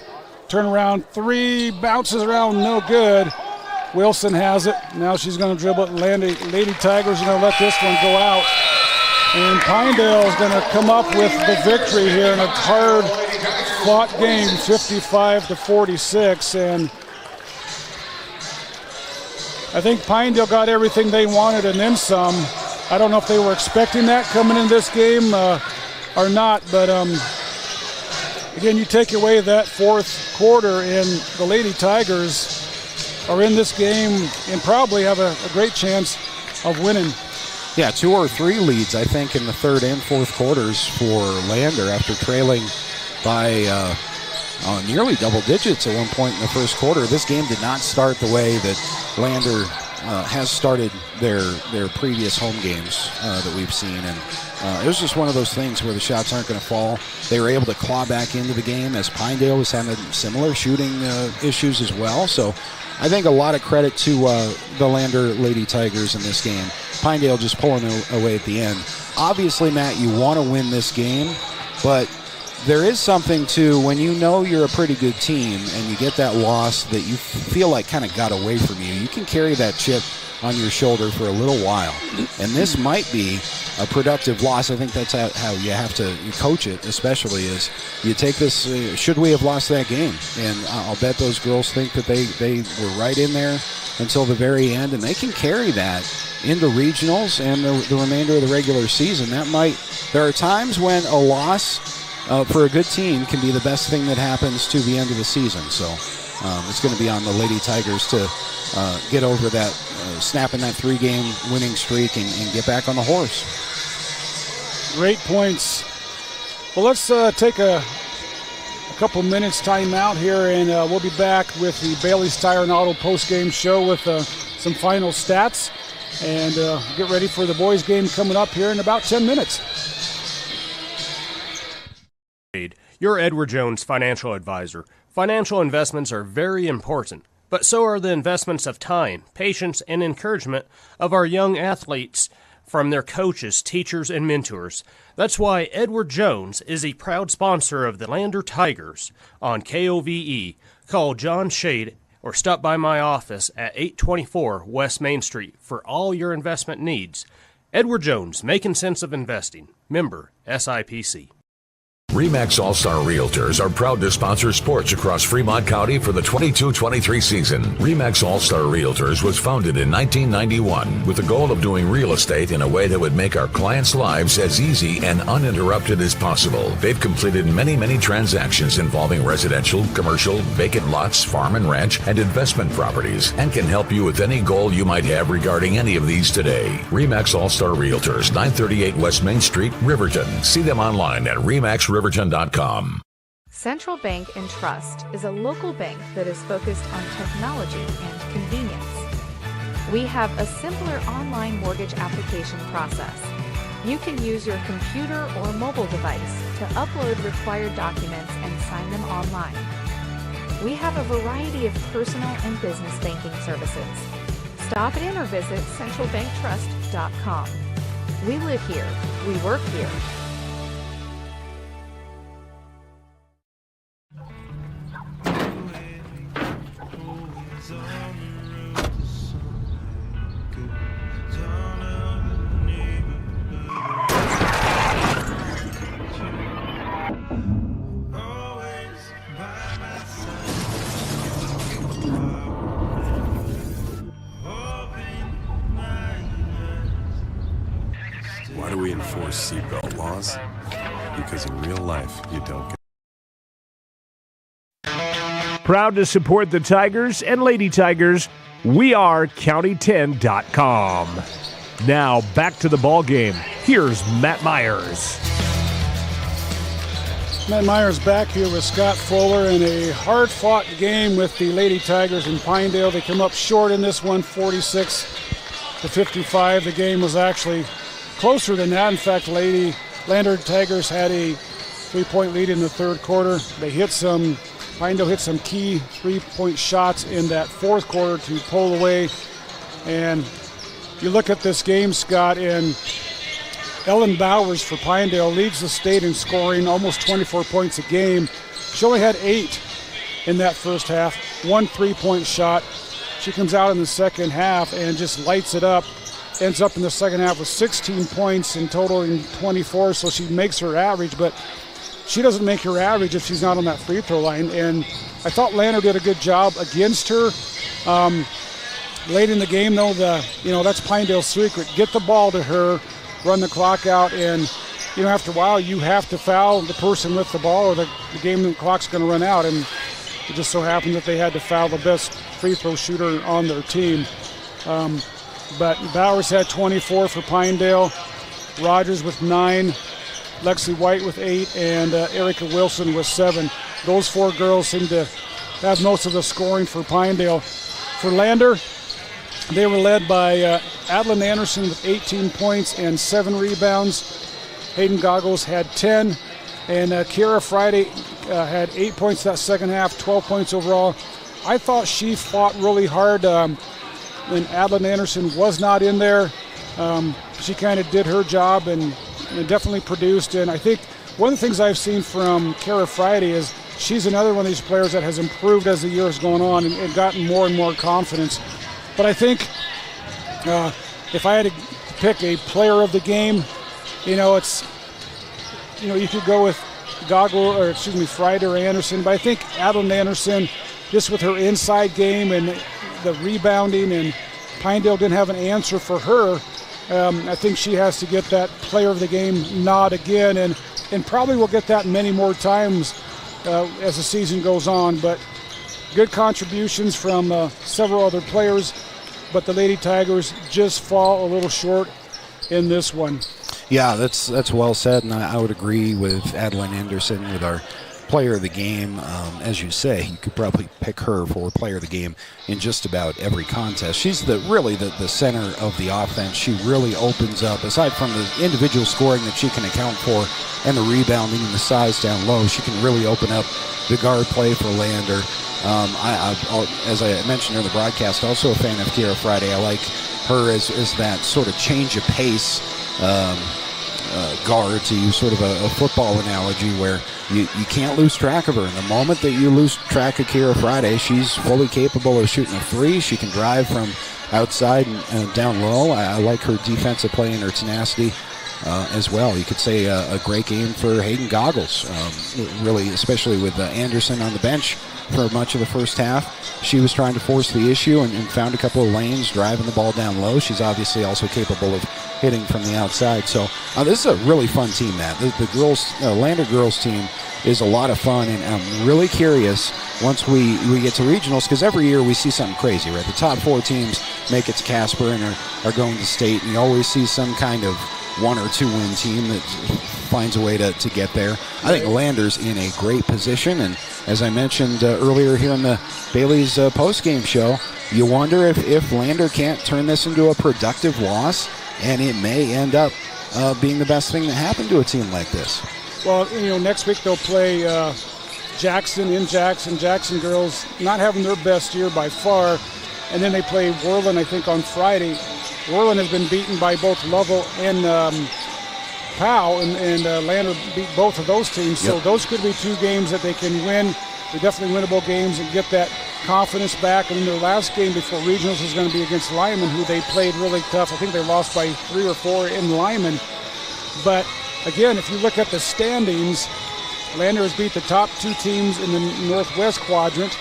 Turnaround 3 bounces around, no good. Wilson has it. Now she's going to dribble it. Lady Tigers are going to let this one go out. And Pinedale is going to come up with the victory here in a hard-fought game, 55-46. And I think Pinedale got everything they wanted and then some. I don't know if they were expecting that coming in this game or not, but again, you take away that fourth quarter, and the Lady Tigers are in this game and probably have a great chance of winning. Yeah, 2 or 3 leads, I think, in the third and fourth quarters for Lander after trailing by nearly double digits at one point in the first quarter. This game did not start the way that Lander has started their previous home games that we've seen. And it was just one of those things where the shots aren't going to fall. They were able to claw back into the game as Pinedale was having similar shooting issues as well. So I think a lot of credit to the Lander Lady Tigers in this game. Pinedale just pulling away at the end. Obviously, Matt, you want to win this game, but there is something to when you know you're a pretty good team and you get that loss that you feel like kind of got away from you. You can carry that chip on your shoulder for a little while, and this might be a productive loss. I think that's how you have to coach it, especially is you take this, should we have lost that game? And I'll bet those girls think that they were right in there until the very end, and they can carry that into regionals and the remainder of the regular season. There are times when a loss for a good team can be the best thing that happens to the end of the season. So it's going to be on the Lady Tigers to get over that, snapping that 3-game winning streak and get back on the horse. Great points. Well, let's take a couple minutes time out here, and we'll be back with the Bailey's Tire and Auto post-game show with some final stats, and get ready for the boys' game coming up here in about 10 minutes. You're Edward Jones, financial advisor. Financial investments are very important, but so are the investments of time, patience, and encouragement of our young athletes from their coaches, teachers, and mentors. That's why Edward Jones is a proud sponsor of the Lander Tigers on KOVE. Call John Shade or stop by my office at 824 West Main Street for all your investment needs. Edward Jones, making sense of investing. Member SIPC. RE/MAX All-Star Realtors are proud to sponsor sports across Fremont County for the 22-23 season. RE/MAX All-Star Realtors was founded in 1991 with the goal of doing real estate in a way that would make our clients' lives as easy and uninterrupted as possible. They've completed many transactions involving residential, commercial, vacant lots, farm and ranch, and investment properties, and can help you with any goal you might have regarding any of these today. RE/MAX All-Star Realtors, 938 West Main Street, Riverton. See them online at remaxriverton.com. Central Bank and Trust is a local bank that is focused on technology and convenience. We have a simpler online mortgage application process. You can use your computer or mobile device to upload required documents and sign them online. We have a variety of personal and business banking services. Stop in or visit centralbanktrust.com. We live here. We work here. Why do we enforce seatbelt laws? Because in real life, you don't get. Proud to support the Tigers and Lady Tigers, we are County10.com. Now back to the ball game. Here's Matt Myers. Matt Myers back here with Scott Fuller in a hard-fought game with the Lady Tigers in Pinedale. They come up short in this one, 46-55. The game was actually closer than that. In fact, Lander Tigers had a 3-point lead in the third quarter. Pinedale hit some key 3-point shots in that fourth quarter to pull away. And you look at this game, Scott, and Ellen Bowers for Pinedale leads the state in scoring, almost 24 points a game. She only had 8 in that first half, 1 3-point shot. She comes out in the second half and just lights it up. Ends up in the second half with 16 points in total in 24, so she makes her average, but she doesn't make her average if she's not on that free throw line. And I thought Lander did a good job against her. Late in the game, though, that's Pinedale's secret. Get the ball to her, run the clock out, and after a while you have to foul the person with the ball or the game clock's going to run out. And it just so happened that they had to foul the best free throw shooter on their team. But Bowers had 24 for Pinedale, Rogers with 9, Lexi White with 8, and Erica Wilson with 7. Those 4 girls seem to have most of the scoring for Pinedale. For Lander, they were led by Adlin Anderson with 18 points and 7 rebounds. Hayden Goggles had 10, and Kira Friday had 8 points that second half, 12 points overall. I thought she fought really hard when Adlin Anderson was not in there. She kind of did her job and definitely produced. And I think one of the things I've seen from Kara Friday is she's another one of these players that has improved as the year has gone on and gotten more and more confidence. But I think if I had to pick a player of the game, you could go with Friday or Anderson. But I think Adlin Anderson, just with her inside game and the rebounding, and Pinedale didn't have an answer for her. I think she has to get that player of the game nod again, and probably will get that many more times as the season goes on. But good contributions from several other players, but the Lady Tigers just fall a little short in this one. Yeah, that's well said, and I would agree with Adlin Anderson with our player of the game. As you say, you could probably pick her for player of the game in just about every contest. She's really the center of the offense. She really opens up, aside from the individual scoring that she can account for and the rebounding and the size down low, she can really open up the guard play for Lander. As I mentioned in the broadcast, also a fan of Kira Friday. I like her as that sort of change of pace guard, to use sort of a football analogy, where you can't lose track of her. And the moment that you lose track of Kira Friday, she's fully capable of shooting a 3. She can drive from outside and down low. I like her defensive play and her tenacity. as well. You could say a great game for Hayden Goggles, really, especially with Anderson on the bench for much of the first half. She was trying to force the issue and found a couple of lanes, driving the ball down low. She's obviously also capable of hitting from the outside. So this is a really fun team, Matt. The girls, Lander girls team is a lot of fun, and I'm really curious once we get to regionals, because every year we see something crazy, right? The top 4 teams make it to Casper and are going to state, and you always see some kind of 1 or 2 win team that finds a way to get there. I think Lander's in a great position, and as I mentioned earlier here in the Bailey's post-game show, you wonder if Lander can't turn this into a productive loss, and it may end up being the best thing that happened to a team like this. Well, next week they'll play Jackson in Jackson. Jackson girls not having their best year by far. And then they play Worland, I think, on Friday. Worland has been beaten by both Lovell and Powell, and Lander beat both of those teams. So those could be 2 games that they can win. They're definitely winnable games and get that confidence back. And then their last game before regionals is going to be against Lyman, who they played really tough. I think they lost by 3 or 4 in Lyman. But again, if you look at the standings, Lander has beat the top 2 teams in the Northwest quadrant.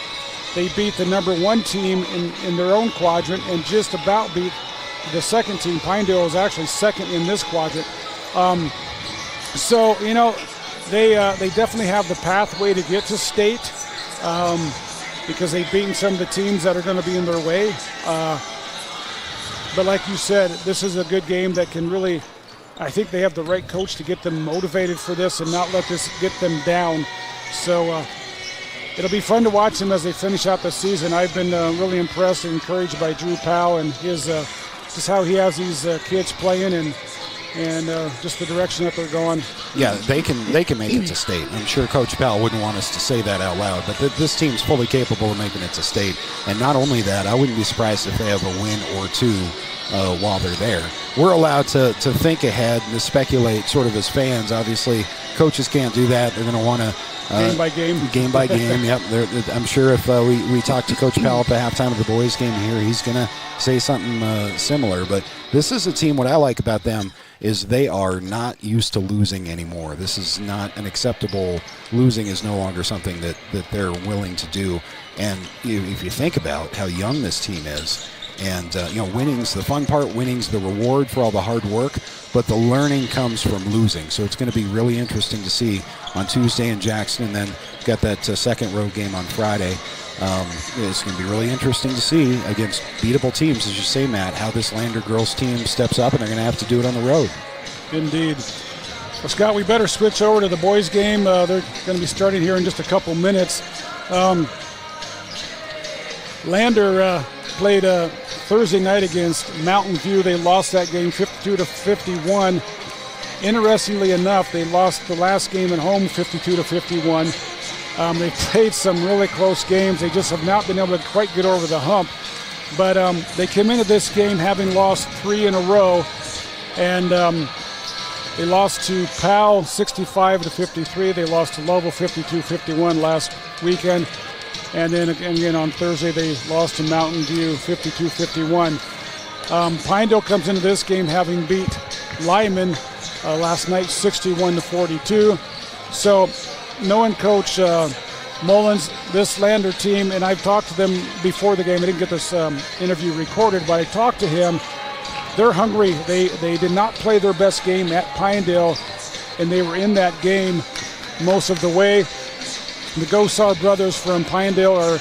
They beat the number 1 team in their own quadrant and just about beat the second team. Pinedale is actually second in this quadrant. So, they definitely have the pathway to get to state because they've beaten some of the teams that are going to be in their way. But like you said, this is a good game that can really, I think they have the right coach to get them motivated for this and not let this get them down. So it'll be fun to watch them as they finish out the season. I've been really impressed and encouraged by Drew Powell and his just how he has these kids playing and just the direction that they're going. Yeah, they can make it to state. I'm sure Coach Powell wouldn't want us to say that out loud, but this team's fully capable of making it to state. And not only that, I wouldn't be surprised if they have a win or 2 while they're there. We're allowed to think ahead and to speculate sort of as fans. Obviously, coaches can't do that. They're going to want to game by game. Game by game, yep. I'm sure if we talk to Coach Powell at the halftime of the boys' game here, he's going to say something similar. But this is a team, what I like about them is they are not used to losing anymore. This is not an acceptable, losing is no longer something that they're willing to do. And if you think about how young this team is, and winning's the fun part, winning's the reward for all the hard work, but the learning comes from losing. So it's going to be really interesting to see on Tuesday in Jackson, and then got that second road game on Friday. It's going to be really interesting to see against beatable teams, as you say, Matt, how this Lander girls team steps up, and they're going to have to do it on the road. Indeed. Well, Scott, we better switch over to the boys' game. They're going to be starting here in just a couple minutes. Lander played Thursday night against Mountain View. They lost that game 52-51. Interestingly enough, they lost the last game at home 52-51. They played some really close games. They just have not been able to quite get over the hump. But they came into this game having lost 3 in a row, and they lost to Powell 65-53. They lost to Lovell 52-51 last weekend. And then again on Thursday, they lost to Mountain View 52-51. Pinedale comes into this game having beat Lyman last night 61-42. So knowing Coach Mullins, this Lander team, and I've talked to them before the game. I didn't get this interview recorded, but I talked to him. They're hungry. They did not play their best game at Pinedale, and they were in that game most of the way. The Gosar brothers from Pinedale are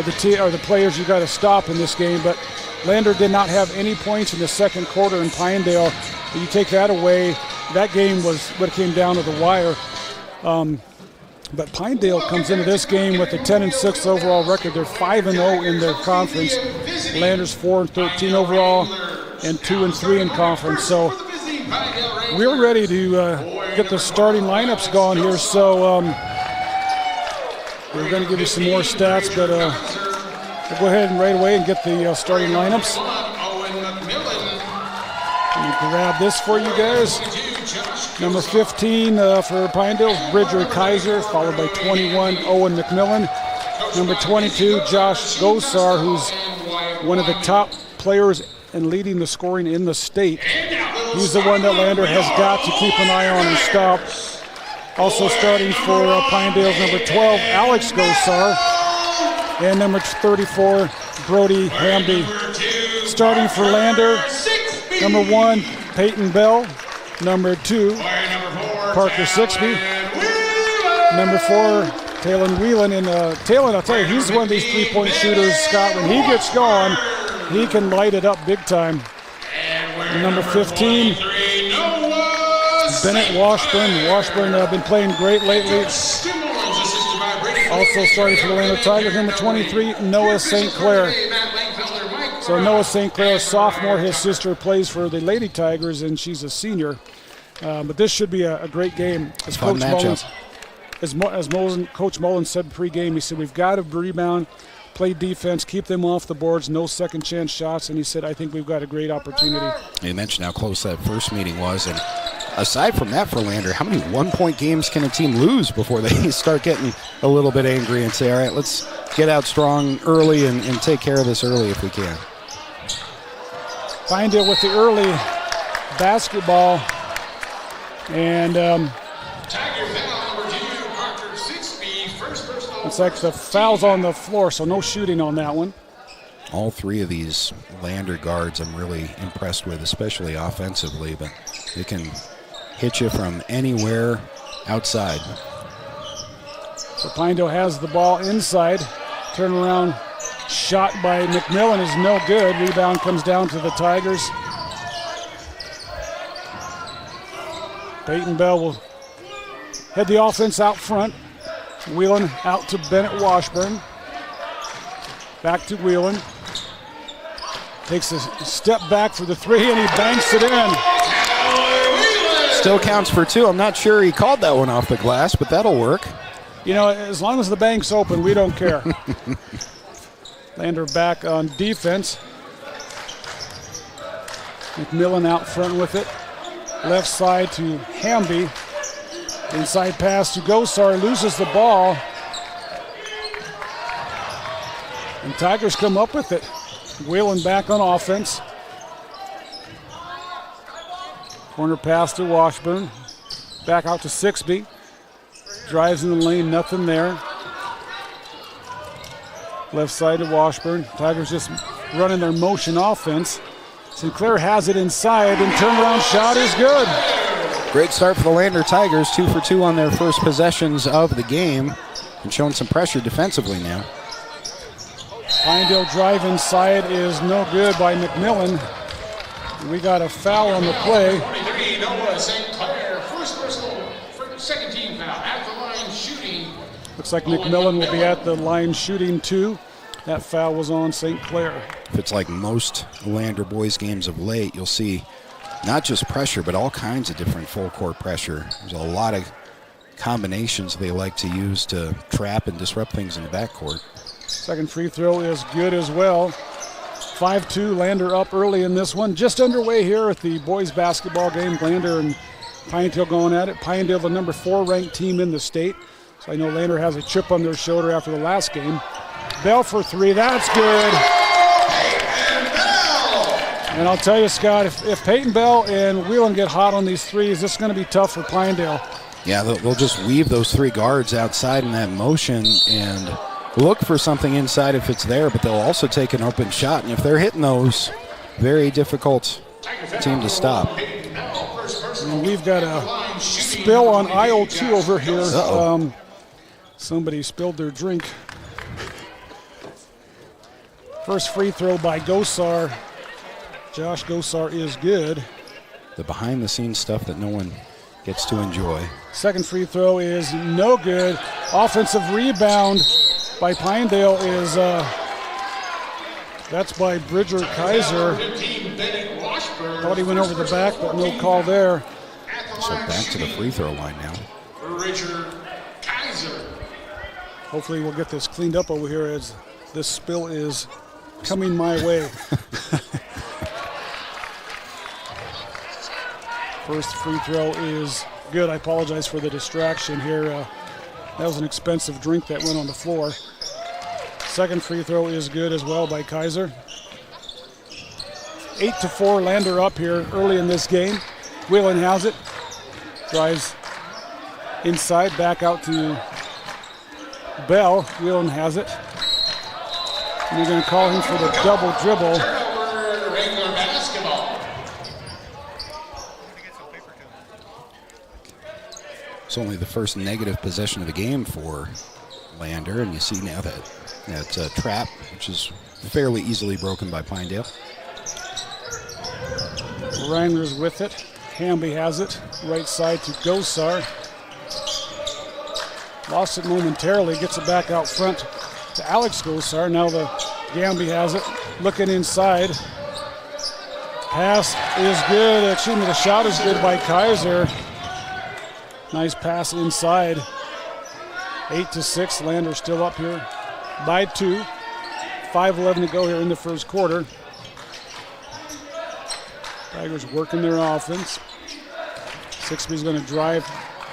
the players you got to stop in this game, but Lander did not have any points in the second quarter in Pinedale. You take that away, that game was what came down to the wire. But Pinedale comes into this game with a 10-6 overall record. They're 5-0 in their conference. Lander's 4-13 overall and 2-3 in conference. So we're ready to get the starting lineups going here. So we're going to give you some more stats, but we'll go ahead and right away and get the starting lineups. Let me grab this for you guys. Number 15 for Pinedale, Bridger Kaiser, followed by 21, Owen McMillan. Number 22, Josh Gosar, who's one of the top players and leading the scoring in the state. He's the one that Lander has got to keep an eye on and stop. Also starting for Pinedale's number 12, Alex Gosar, and number 34, Brody Hamby. Starting for Lander, number 1, Peyton Bell, number 2, Parker Sixby, number 4, Talon Whelan. And Talon, I'll tell you, he's one of these three-point shooters, Scott. When he gets going, he can light it up big time. And number 15, Bennett Washburn. Washburn been playing great lately. Also starting for the Lander Tigers, number 23, Noah St. Clair. So Noah St. Clair, a sophomore. His sister plays for the Lady Tigers, and she's a senior. But this should be a great game. As Coach Mullins said pregame, he said, we've got to rebound, play defense, keep them off the boards, no second chance shots. And he said, I think we've got a great opportunity. You mentioned how close that first meeting was. And aside from that for Lander, how many one-point games can a team lose before they start getting a little bit angry and say, all right, let's get out strong early and take care of this early if we can. Pinedale with the early basketball. And it's like the foul's on the floor, so no shooting on that one. All three of these Lander guards I'm really impressed with, especially offensively, but they can hit you from anywhere outside. So Pinedale has the ball inside. Turnaround shot by McMillan is no good. Rebound comes down to the Tigers. Peyton Bell will head the offense out front. Whelan out to Bennett Washburn. Back to Whelan. Takes a step back for the three, and he banks it in. Still counts for 2. I'm not sure he called that one off the glass, but that'll work. You know, as long as the bank's open, we don't care. Lander back on defense. McMillan out front with it. Left side to Hamby. Inside pass to Gosar, loses the ball. And Tigers come up with it. Whelan back on offense. Corner pass to Washburn. Back out to Sixby. Drives in the lane, nothing there. Left side to Washburn. Tigers just running their motion offense. Sinclair has it inside, and turnaround shot is good. Great start for the Lander Tigers, 2 for 2 on their first possessions of the game, and showing some pressure defensively now. Pinedale drive inside is no good by McMillan. We got a foul on the play. 23, Noah St. Clair, first personal, second team foul, at the line shooting. Looks like McMillan will be at the line shooting 2. That foul was on St. Clair. If it's like most Lander boys games of late, you'll see not just pressure, but all kinds of different full court pressure. There's a lot of combinations they like to use to trap and disrupt things in the backcourt. Second free throw is good as well. 5-2, Lander up early in this one. Just underway here at the boys basketball game. Lander and Pinedale going at it. Pinedale, the number 4 ranked team in the state. So I know Lander has a chip on their shoulder after the last game. Bell for 3, that's good. And I'll tell you, Scott, if Peyton Bell and Whelan get hot on these threes, this is going to be tough for Pinedale. Yeah, they'll just weave those 3 guards outside in that motion and look for something inside if it's there, but they'll also take an open shot. And if they're hitting those, very difficult team to stop. And we've got a spill on aisle 2 over here. Somebody spilled their drink. First free throw by Gosar. Josh Gosar is good. The behind-the-scenes stuff that no one gets to enjoy. Second free throw is no good. Offensive rebound by Pinedale is, that's by Bridger Kaiser. Thought he went over the back, but no call there. So back to the free throw line now. Bridger Kaiser. Hopefully we'll get this cleaned up over here as this spill is coming my way. First free throw is good. I apologize for the distraction here. That was an expensive drink that went on the floor. Second free throw is good as well by Kaiser. 8-4, Lander up here early in this game. Whelan has it. Drives inside, back out to Bell. Whelan has it. And they're going to call him for the double dribble. Wrangler basketball. It's only the first negative possession of the game for Lander, and you see now that trap, which is fairly easily broken by Pinedale. Wranglers with it. Hamby has it. Right side to Gosar. Lost it momentarily. Gets it back out front to Alex Gosar. Now the Gamby has it. Looking inside. Pass is good. Excuse me, the shot is good by Kaiser. Nice pass inside. 8-6. Lander still up here by 2. 5:11 to go here in the first quarter. Tigers working their offense. Sixby's going to drive,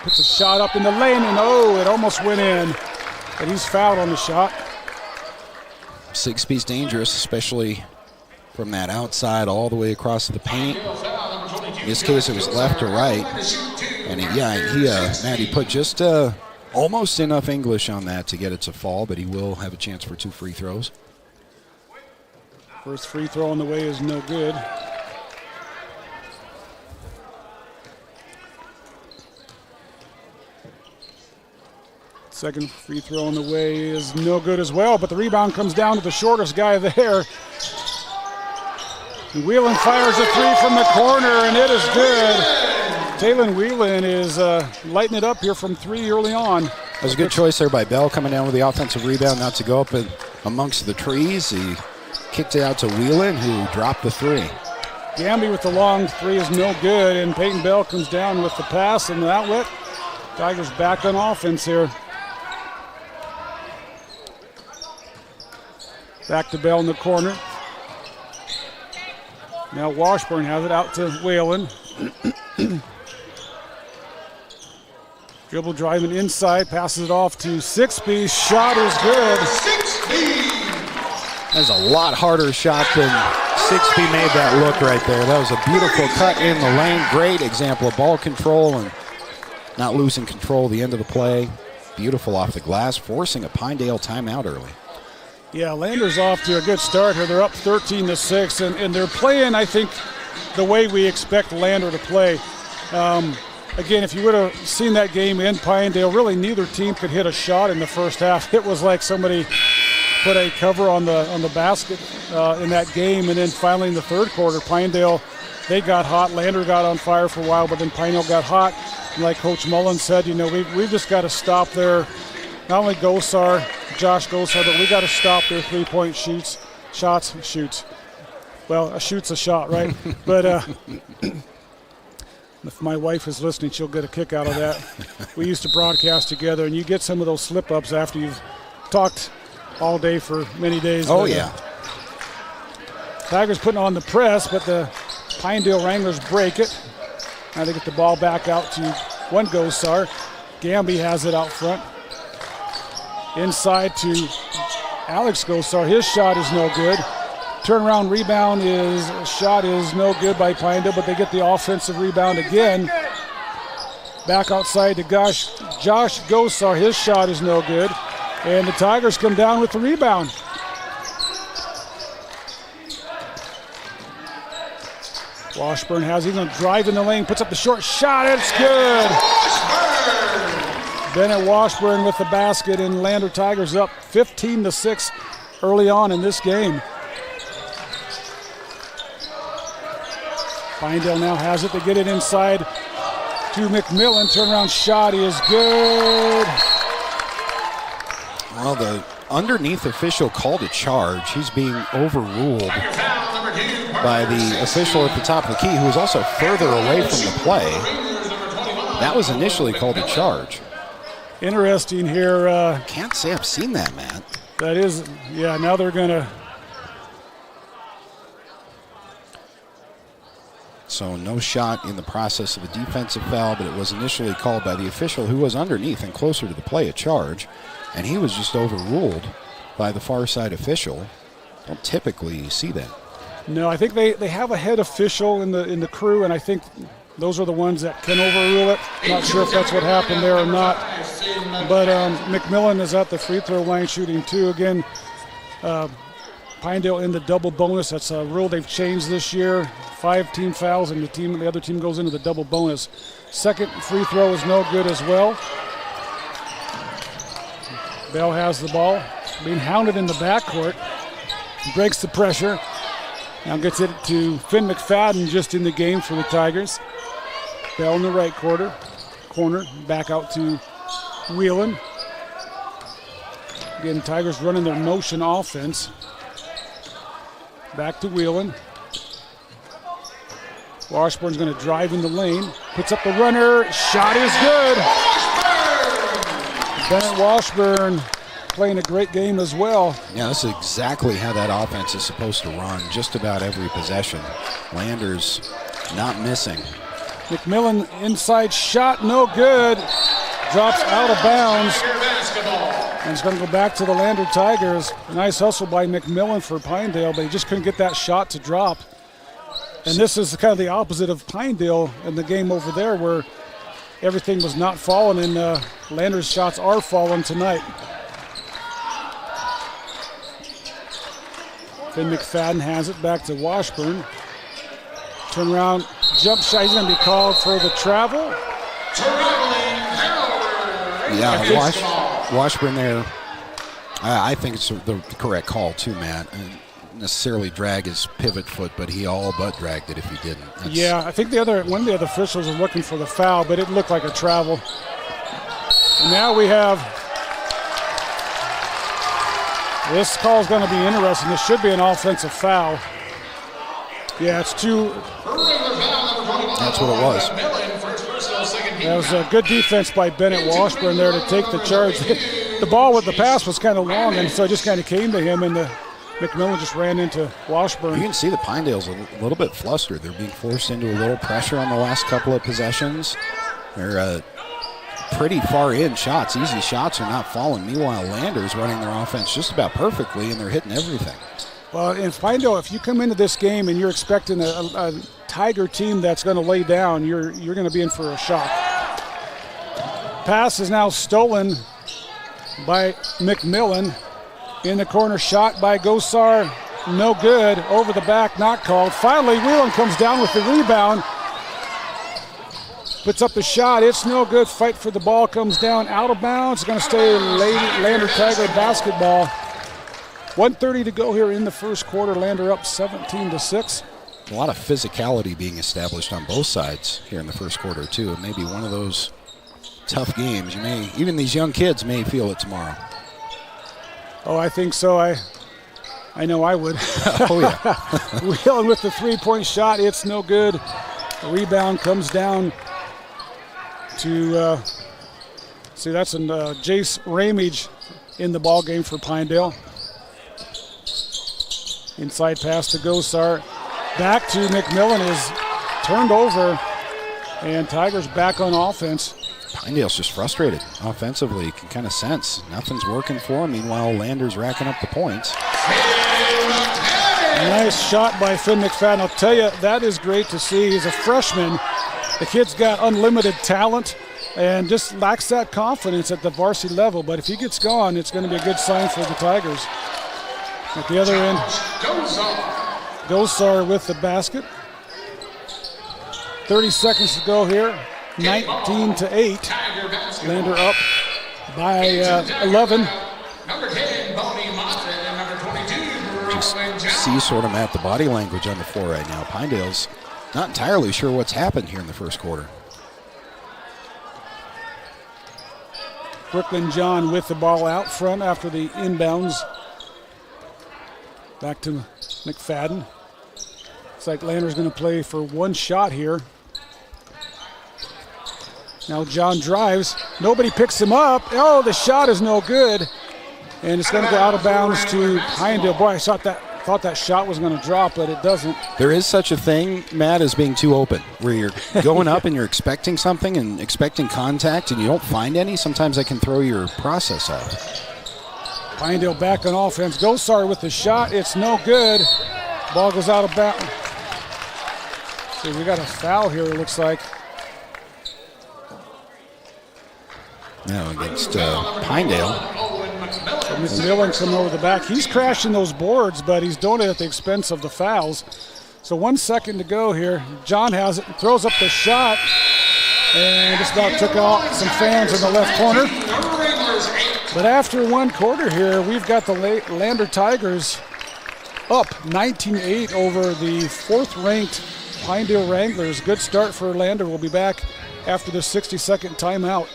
puts a shot up in the lane, and it almost went in. But he's fouled on the shot. Sixby's dangerous, especially from that outside all the way across the paint. In this case, it was left to right. And Matt, he put just almost enough English on that to get it to fall, but he will have a chance for 2 free throws. First free throw on the way is no good. Second free throw on the way is no good as well, but the rebound comes down to the shortest guy there. And Whelan fires a 3 from the corner, and it is good. Taylon Whelan is lighting it up here from 3 early on. That was a good choice there by Bell, coming down with the offensive rebound, not to go up amongst the trees. He kicked it out to Whelan, who dropped the 3. Gamby with the long 3 is no good, and Peyton Bell comes down with the pass and the outlet. Tigers back on offense here. Back to Bell in the corner. Now Washburn has it out to Whelan. Dribble driving inside, passes it off to Sixby. Shot is good. That's a lot harder shot than Sixby made that look right there. That was a beautiful cut in the lane. Great example of ball control and not losing control at the end of the play. Beautiful off the glass, forcing a Pinedale timeout early. Yeah, Lander's off to a good start here. They're up 13-6, and they're playing, I think, the way we expect Lander to play. Again, if you would have seen that game in Pinedale, really neither team could hit a shot in the first half. It was like somebody put a cover on the basket in that game, and then finally in the third quarter, Pinedale, they got hot. Lander got on fire for a while, but then Pinedale got hot. And like Coach Mullen said, we've just got to stop their, not only Josh Gosar, but we got to stop their three-point shoots. Well, a shoot's a shot, right? But if my wife is listening, she'll get a kick out of that. We used to broadcast together, and you get some of those slip-ups after you've talked all day for many days. Oh, yeah. Tigers putting on the press, but the Pinedale Wranglers break it. Now they get the ball back out to one Gosar. Gamby has it out front. Inside to Alex Gosar. His shot is no good. Turnaround rebound shot is no good by Pinedale, but they get the offensive rebound again. Back outside to Josh Gosar. His shot is no good. And the Tigers come down with the rebound. Washburn has it. He's going to drive in the lane, puts up the short shot. It's good. Bennett Washburn with the basket, and Lander Tigers up 15-6 early on in this game. Pinedale now has it. They get it inside to McMillan. Turnaround shot is good. Well, the underneath official called a charge. He's being overruled by the official at the top of the key, who was also further away from the play. That was initially called a charge. Interesting here. Can't say I've seen that, Matt. That is, yeah, now they're going to. So no shot in the process of a defensive foul, but it was initially called by the official who was underneath and closer to the play, a charge, and he was just overruled by the far side official. Don't typically see that. No, I think they have a head official in the crew, and I think those are the ones that can overrule it. Not sure if that's what happened there or not. But McMillan is at the free throw line shooting 2. Again, Pinedale in the double bonus. That's a rule they've changed this year. 5 team fouls, and the other team goes into the double bonus. Second free throw is no good as well. Bell has the ball, being hounded in the backcourt. Breaks the pressure. Now gets it to Finn McFadden, just in the game for the Tigers. Bell in the right corner, back out to Whelan. Again, Tigers running their motion offense. Back to Whelan. Washburn's going to drive in the lane. Puts up the runner. Shot is good. Bennett Washburn playing a great game as well. Yeah, this is exactly how that offense is supposed to run just about every possession. Landers not missing. McMillan inside shot, no good. Drops out of bounds. And it's going to go back to the Lander Tigers. Nice hustle by McMillan for Pinedale, but he just couldn't get that shot to drop. And this is kind of the opposite of Pinedale in the game over there, where everything was not falling, and Lander's shots are falling tonight. Then McFadden has it back to Washburn. Turn around, jump shot. He's going to be called for the travel. Yeah, Washburn there. I think it's the correct call too, Matt. Necessarily drag his pivot foot, but he all but dragged it if he didn't. Yeah, I think one of the other officials are looking for the foul, but it looked like a travel. Now we have, this call is going to be interesting. This should be an offensive foul. Yeah, it's two. That's what it was. That was a good defense by Bennett Washburn there to take the charge. The ball with the pass was kind of long, and so it just kind of came to him, and McMillan just ran into Washburn. You can see the Pinedale's a little bit flustered. They're being forced into a little pressure on the last couple of possessions. They're pretty far in shots. Easy shots are not falling. Meanwhile, Lander's running their offense just about perfectly, and they're hitting everything. Well, in Pinedale, if you come into this game and you're expecting a Tiger team that's going to lay down, you're going to be in for a shock. Pass is now stolen by McMillan. In the corner, shot by Gosar, no good. Over the back, not called. Finally, Whelan comes down with the rebound. Puts up the shot, it's no good. Fight for the ball, comes down out of bounds. It's going to stay Lander Tiger basketball. 1:30 to go here in the first quarter. Lander up 17-6. A lot of physicality being established on both sides here in the first quarter, too. It may be one of those tough games. Even these young kids may feel it tomorrow. Oh, I think so. I know I would. Oh, yeah. Whelan with the three-point shot. It's no good. The rebound comes down to, see, that's Jace Ramage in the ball game for Pinedale. Inside pass to Gosar. Back to McMillan is turned over, and Tigers back on offense. Pinedale's just frustrated offensively. You can kind of sense nothing's working for him. Meanwhile, Lander's racking up the points. Nice shot by Finn McFadden. I'll tell you, that is great to see. He's a freshman. The kid's got unlimited talent and just lacks that confidence at the varsity level. But if he gets gone, it's going to be a good sign for the Tigers. At the other end, Gosar with the basket. 30 seconds to go here. 19-8. Lander up by 11. Just see sort of at the body language on the floor right now. Pinedale's not entirely sure what's happened here in the first quarter. Brooklyn John with the ball out front after the inbounds. Back to McFadden. Looks like Lander's going to play for one shot here. Now John drives. Nobody picks him up. Oh, the shot is no good. And it's going to go out of bounds to Pinedale. Boy, I thought that shot was going to drop, but it doesn't. There is such a thing, Matt, as being too open, where you're going up and you're expecting something and expecting contact and you don't find any. Sometimes that can throw your process off. Pinedale back on offense. Gosar with the shot. It's no good. Ball goes out of bounds. So we got a foul here, it looks like. No, against Pinedale. So McMillan coming over the back. He's crashing those boards, but he's doing it at the expense of the fouls. So 1 second to go here. John has it, throws up the shot, and just about took out some fans in the left corner. But after 1 quarter here, we've got the Lander Tigers up 19-8 over the 4th-ranked Pinedale Wranglers. Good start for Lander. We'll be back after the 60-second timeout.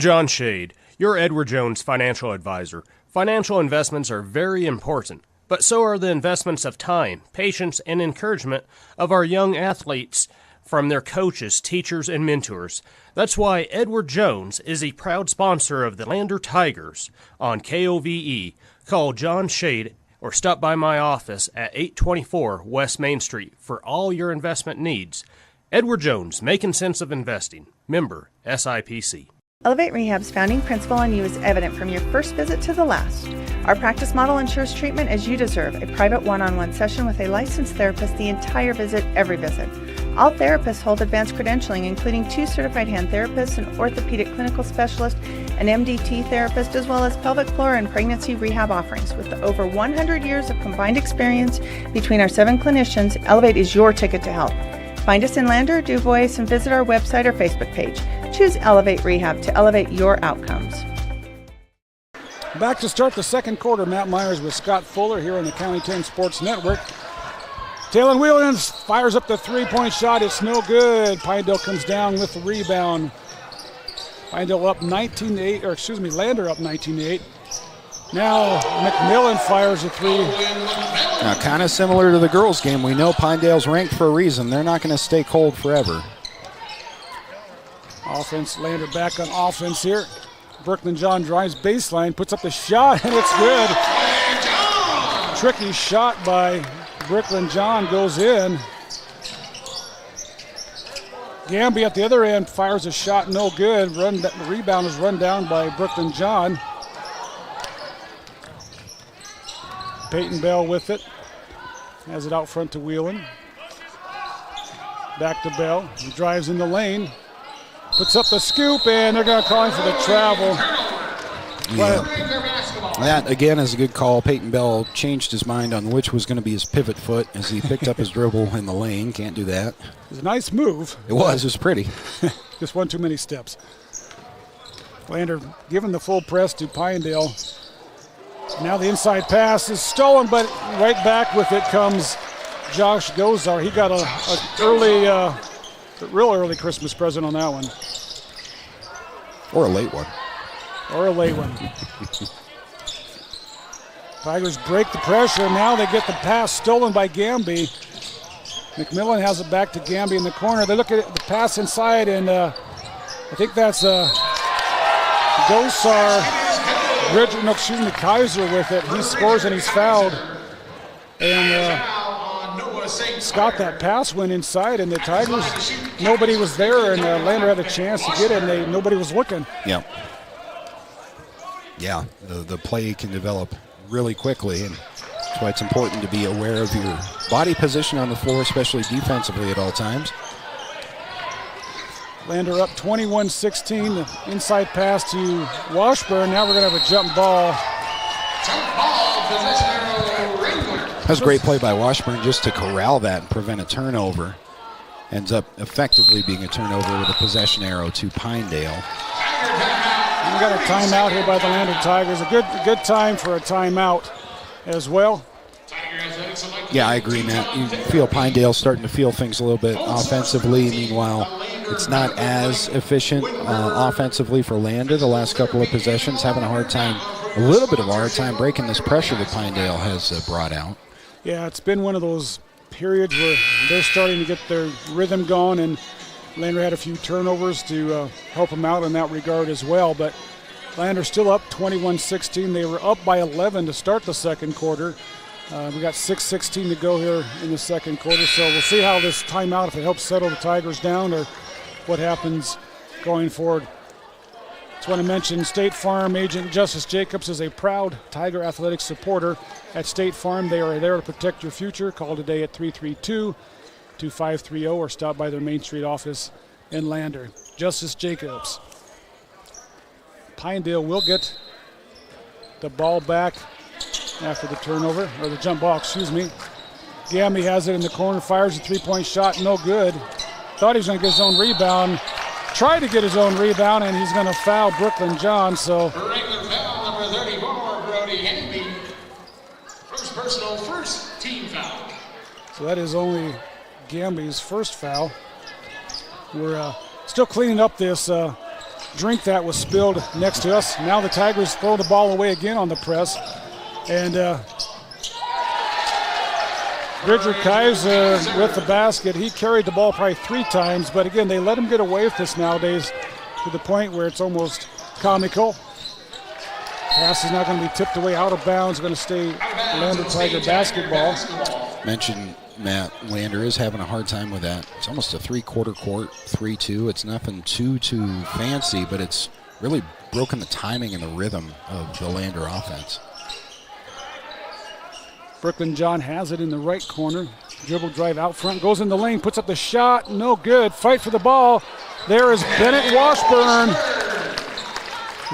John Shade, your Edward Jones financial advisor. Financial investments are very important, but so are the investments of time, patience, and encouragement of our young athletes from their coaches, teachers, and mentors. That's why Edward Jones is a proud sponsor of the Lander Tigers on KOVE. Call John Shade or stop by my office at 824 West Main Street for all your investment needs. Edward Jones, making sense of investing. Member SIPC. Elevate Rehab's founding principle on you is evident from your first visit to the last. Our practice model ensures treatment as you deserve, a private one-on-one session with a licensed therapist the entire visit, every visit. All therapists hold advanced credentialing, including 2 certified hand therapists, an orthopedic clinical specialist, an MDT therapist, as well as pelvic floor and pregnancy rehab offerings. With over 100 years of combined experience between our 7 clinicians, Elevate is your ticket to health. Find us in Lander, DuBois, and visit our website or Facebook page. Choose Elevate Rehab to elevate your outcomes. Back to start the second quarter, Matt Myers with Scott Fuller here on the County 10 Sports Network. Taylor Wheelins fires up the three-point shot. It's no good. Pinedale comes down with the rebound. Pinedale up 19-8, or excuse me, Lander up 19-8. Now McMillan fires a three. Now, kind of similar to the girls' game. We know Pinedale's ranked for a reason. They're not going to stay cold forever. Offense, Lander back on offense here. Brooklyn John drives baseline, puts up the shot, and it's good. Tricky shot by Brooklyn John goes in. Gamby at the other end fires a shot, no good. The rebound is run down by Brooklyn John. Peyton Bell with it. Has it out front to Whelan. Back to Bell. He drives in the lane. Puts up the scoop, and they're going to call him for the travel. Yeah. That, again, is a good call. Peyton Bell changed his mind on which was going to be his pivot foot as he picked up his dribble in the lane. Can't do that. It was a nice move. It was pretty. Just one too many steps. Lander giving the full press to Pinedale. Now the inside pass is stolen, but right back with it comes Josh Gozar. He got a real early Christmas present on that one. Or a late one. Tigers break the pressure. Now they get the pass stolen by Gamby. McMillan has it back to Gamby in the corner. They look at the pass inside, and I think that's Kaiser with it. He scores and he's fouled. And Scott, that pass went inside, and the Tigers, nobody was there, and Lander had a chance to get it, and nobody was looking. Yeah. Yeah, the play can develop really quickly, and that's why it's important to be aware of your body position on the floor, especially defensively at all times. Lander up 21-16, the inside pass to Washburn. Now we're going to have a jump ball. That was a great play by Washburn just to corral that and prevent a turnover. Ends up effectively being a turnover with a possession arrow to Pinedale. We got a timeout here by the Lander Tigers. A good time for a timeout as well. Yeah, I agree, Matt. You feel Pinedale starting to feel things a little bit offensively. Meanwhile, it's not as efficient offensively for Lander the last couple of possessions. Having a little bit of a hard time breaking this pressure that Pinedale has brought out. Yeah, it's been one of those periods where they're starting to get their rhythm going, and Lander had a few turnovers to help them out in that regard as well. But Lander still up 21-16. They were up by 11 to start the second quarter. We got 6:16 to go here in the second quarter, so we'll see how this timeout, if it helps settle the Tigers down or what happens going forward. Just want to mention State Farm agent Justice Jacobs is a proud Tiger Athletics supporter at State Farm. They are there to protect your future. Call today at 332-2530 or stop by their Main Street office in Lander. Justice Jacobs. Pinedale will get the ball back after the turnover, or the jump ball, excuse me. Gamby has it in the corner, fires a three-point shot, no good. Thought he was going to get his own rebound. Tried to get his own rebound, and he's going to foul Brooklyn John. So Regular foul number 34, Brody Gamby. First personal, first team foul. So that is only Gamby's first foul. We're still cleaning up this drink that was spilled next to us. Now the Tigers throw the ball away again on the press. And Bridger Kaiser with the basket. He carried the ball probably 3 times, but again, they let him get away with this nowadays to the point where it's almost comical. Pass is not going to be tipped away out of bounds. Going to stay Lander Tiger basketball. Mentioned Matt, Lander is having a hard time with that. It's almost a three-quarter court, 3-2. It's nothing too fancy, but it's really broken the timing and the rhythm of the Lander offense. Brooklyn John has it in the right corner. Dribble drive out front, goes in the lane, puts up the shot, no good. Fight for the ball. There is Bennett Washburn.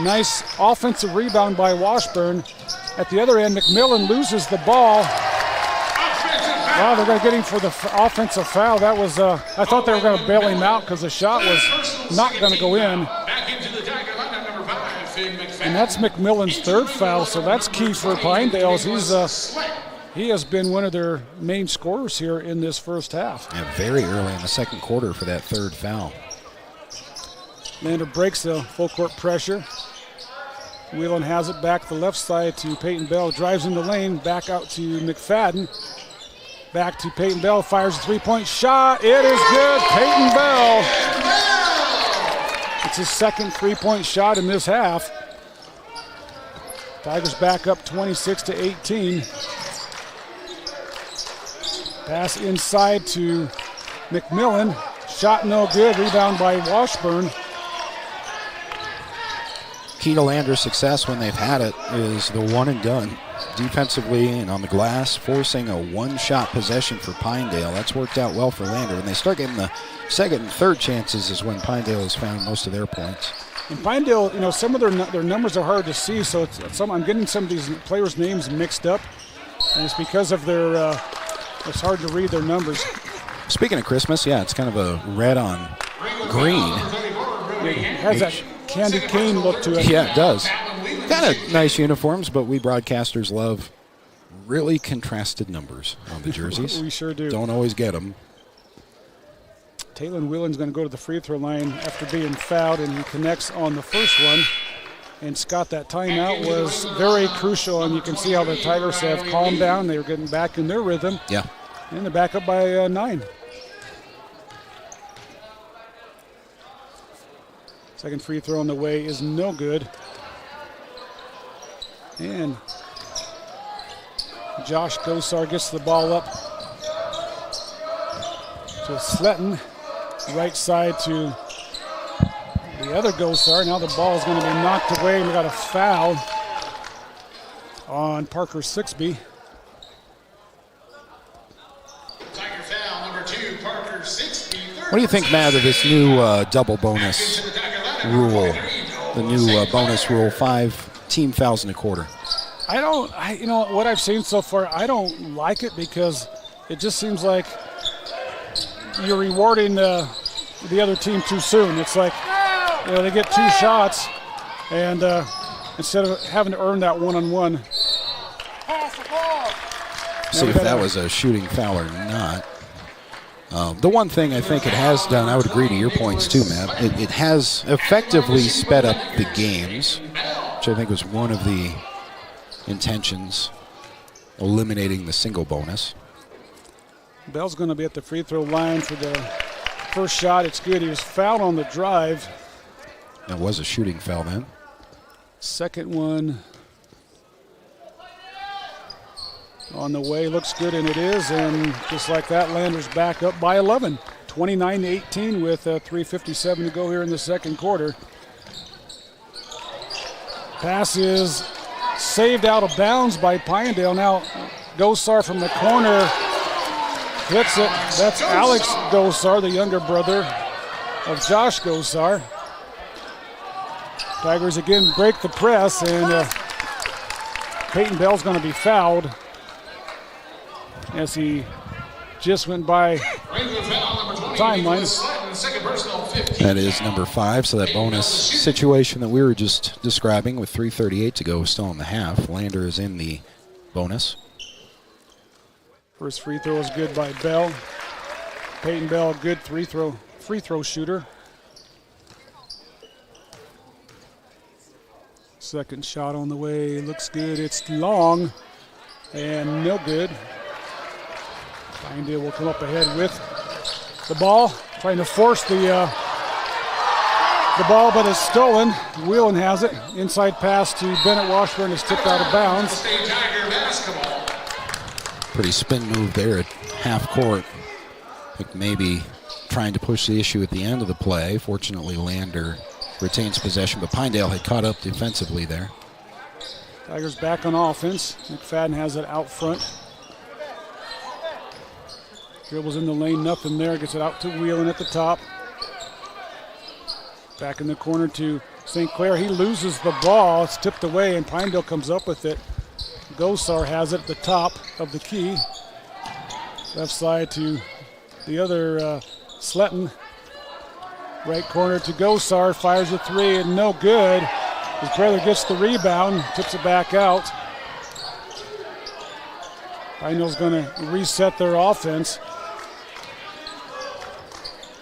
Nice offensive rebound by Washburn. At the other end, McMillan loses the ball. Wow, they're going to get him for the offensive foul. That was, I thought they were going to bail him out because the shot was not going to go in. And that's McMillan's third foul, so that's key for Pinedale. He has been one of their main scorers here in this first half. Yeah, very early in the second quarter for that third foul. Lander breaks the full court pressure. Whelan has it back the left side to Peyton Bell. Drives in the lane, back out to McFadden. Back to Peyton Bell, fires a three-point shot. It is good, Peyton Bell. It's his second three-point shot in this half. Tigers back up 26-18. Pass inside to McMillan. Shot no good. Rebound by Washburn. Key to Lander's success when they've had it is the one and done. Defensively and on the glass, forcing a one-shot possession for Pinedale. That's worked out well for Lander. When they start getting the second and third chances is when Pinedale has found most of their points. And Pinedale, some of their numbers are hard to see, so I'm getting some of these players' names mixed up, and it's because of their. It's hard to read their numbers. Speaking of Christmas, yeah, it's kind of a red on green. It has that candy cane look to it. Yeah, it does. Kind of nice uniforms, but we broadcasters love really contrasted numbers on the jerseys. We sure do. Don't always get them. Taylon Whelan's going to go to the free throw line after being fouled, and he connects on the first one. And Scott, that timeout was very crucial, and you can see how the Tigers have calmed down. They were getting back in their rhythm. Yeah. And they're back up by 9. Second free throw on the way is no good. And Josh Gosar gets the ball up to Sletton. Right side to the other Gosar. Now the ball is going to be knocked away, and we got a foul on Parker Sixby. Tiger foul number 2, Parker Sixby. What do you think, Matt, of this new double bonus rule? The new bonus rule, 5 team fouls in a quarter. What I've seen so far, I don't like it because it just seems like you're rewarding the other team too soon. It's like, they get 2 shots, and instead of having to earn that one-on-one. See if that was a shooting foul or not. The one thing I think it has done, I would agree to your points too, Matt, it has effectively sped up the games, which I think was one of the intentions, eliminating the single bonus. Bell's going to be at the free throw line for the first shot. It's good. He was fouled on the drive. That was a shooting foul then. Second one on the way. Looks good, and it is. And just like that, Lander's back up by 11. 29-18 with 3:57 to go here in the second quarter. Pass is saved out of bounds by Pinedale. Now Gosar from the corner hits it. That's Alex Gosar, the younger brother of Josh Gosar. Tigers again break the press, and Peyton Bell's going to be fouled as he just went by timeline. That is number 5, so that bonus situation that we were just describing with 3:38 to go still in the half. Lander is in the bonus. First free throw is good by Bell. Peyton Bell, a good free throw shooter. Second shot on the way, looks good. It's long and no good. Pinedale will come up ahead with the ball, trying to force the ball, but it's stolen. Whelan has it. Inside pass to Bennett Washburn is tipped out of bounds. Pretty spin move there at half court. I think maybe trying to push the issue at the end of the play. Fortunately, Lander retains possession, but Pinedale had caught up defensively there. Tigers back on offense. McFadden has it out front. Dribbles in the lane, nothing there. Gets it out to Whelan at the top. Back in the corner to St. Clair. He loses the ball. It's tipped away, and Pinedale comes up with it. Gosar has it at the top of the key. Left side to the other Sletton. Right corner to Gosar. Fires a three, and no good. His brother gets the rebound, tips it back out. Pinedale's going to reset their offense.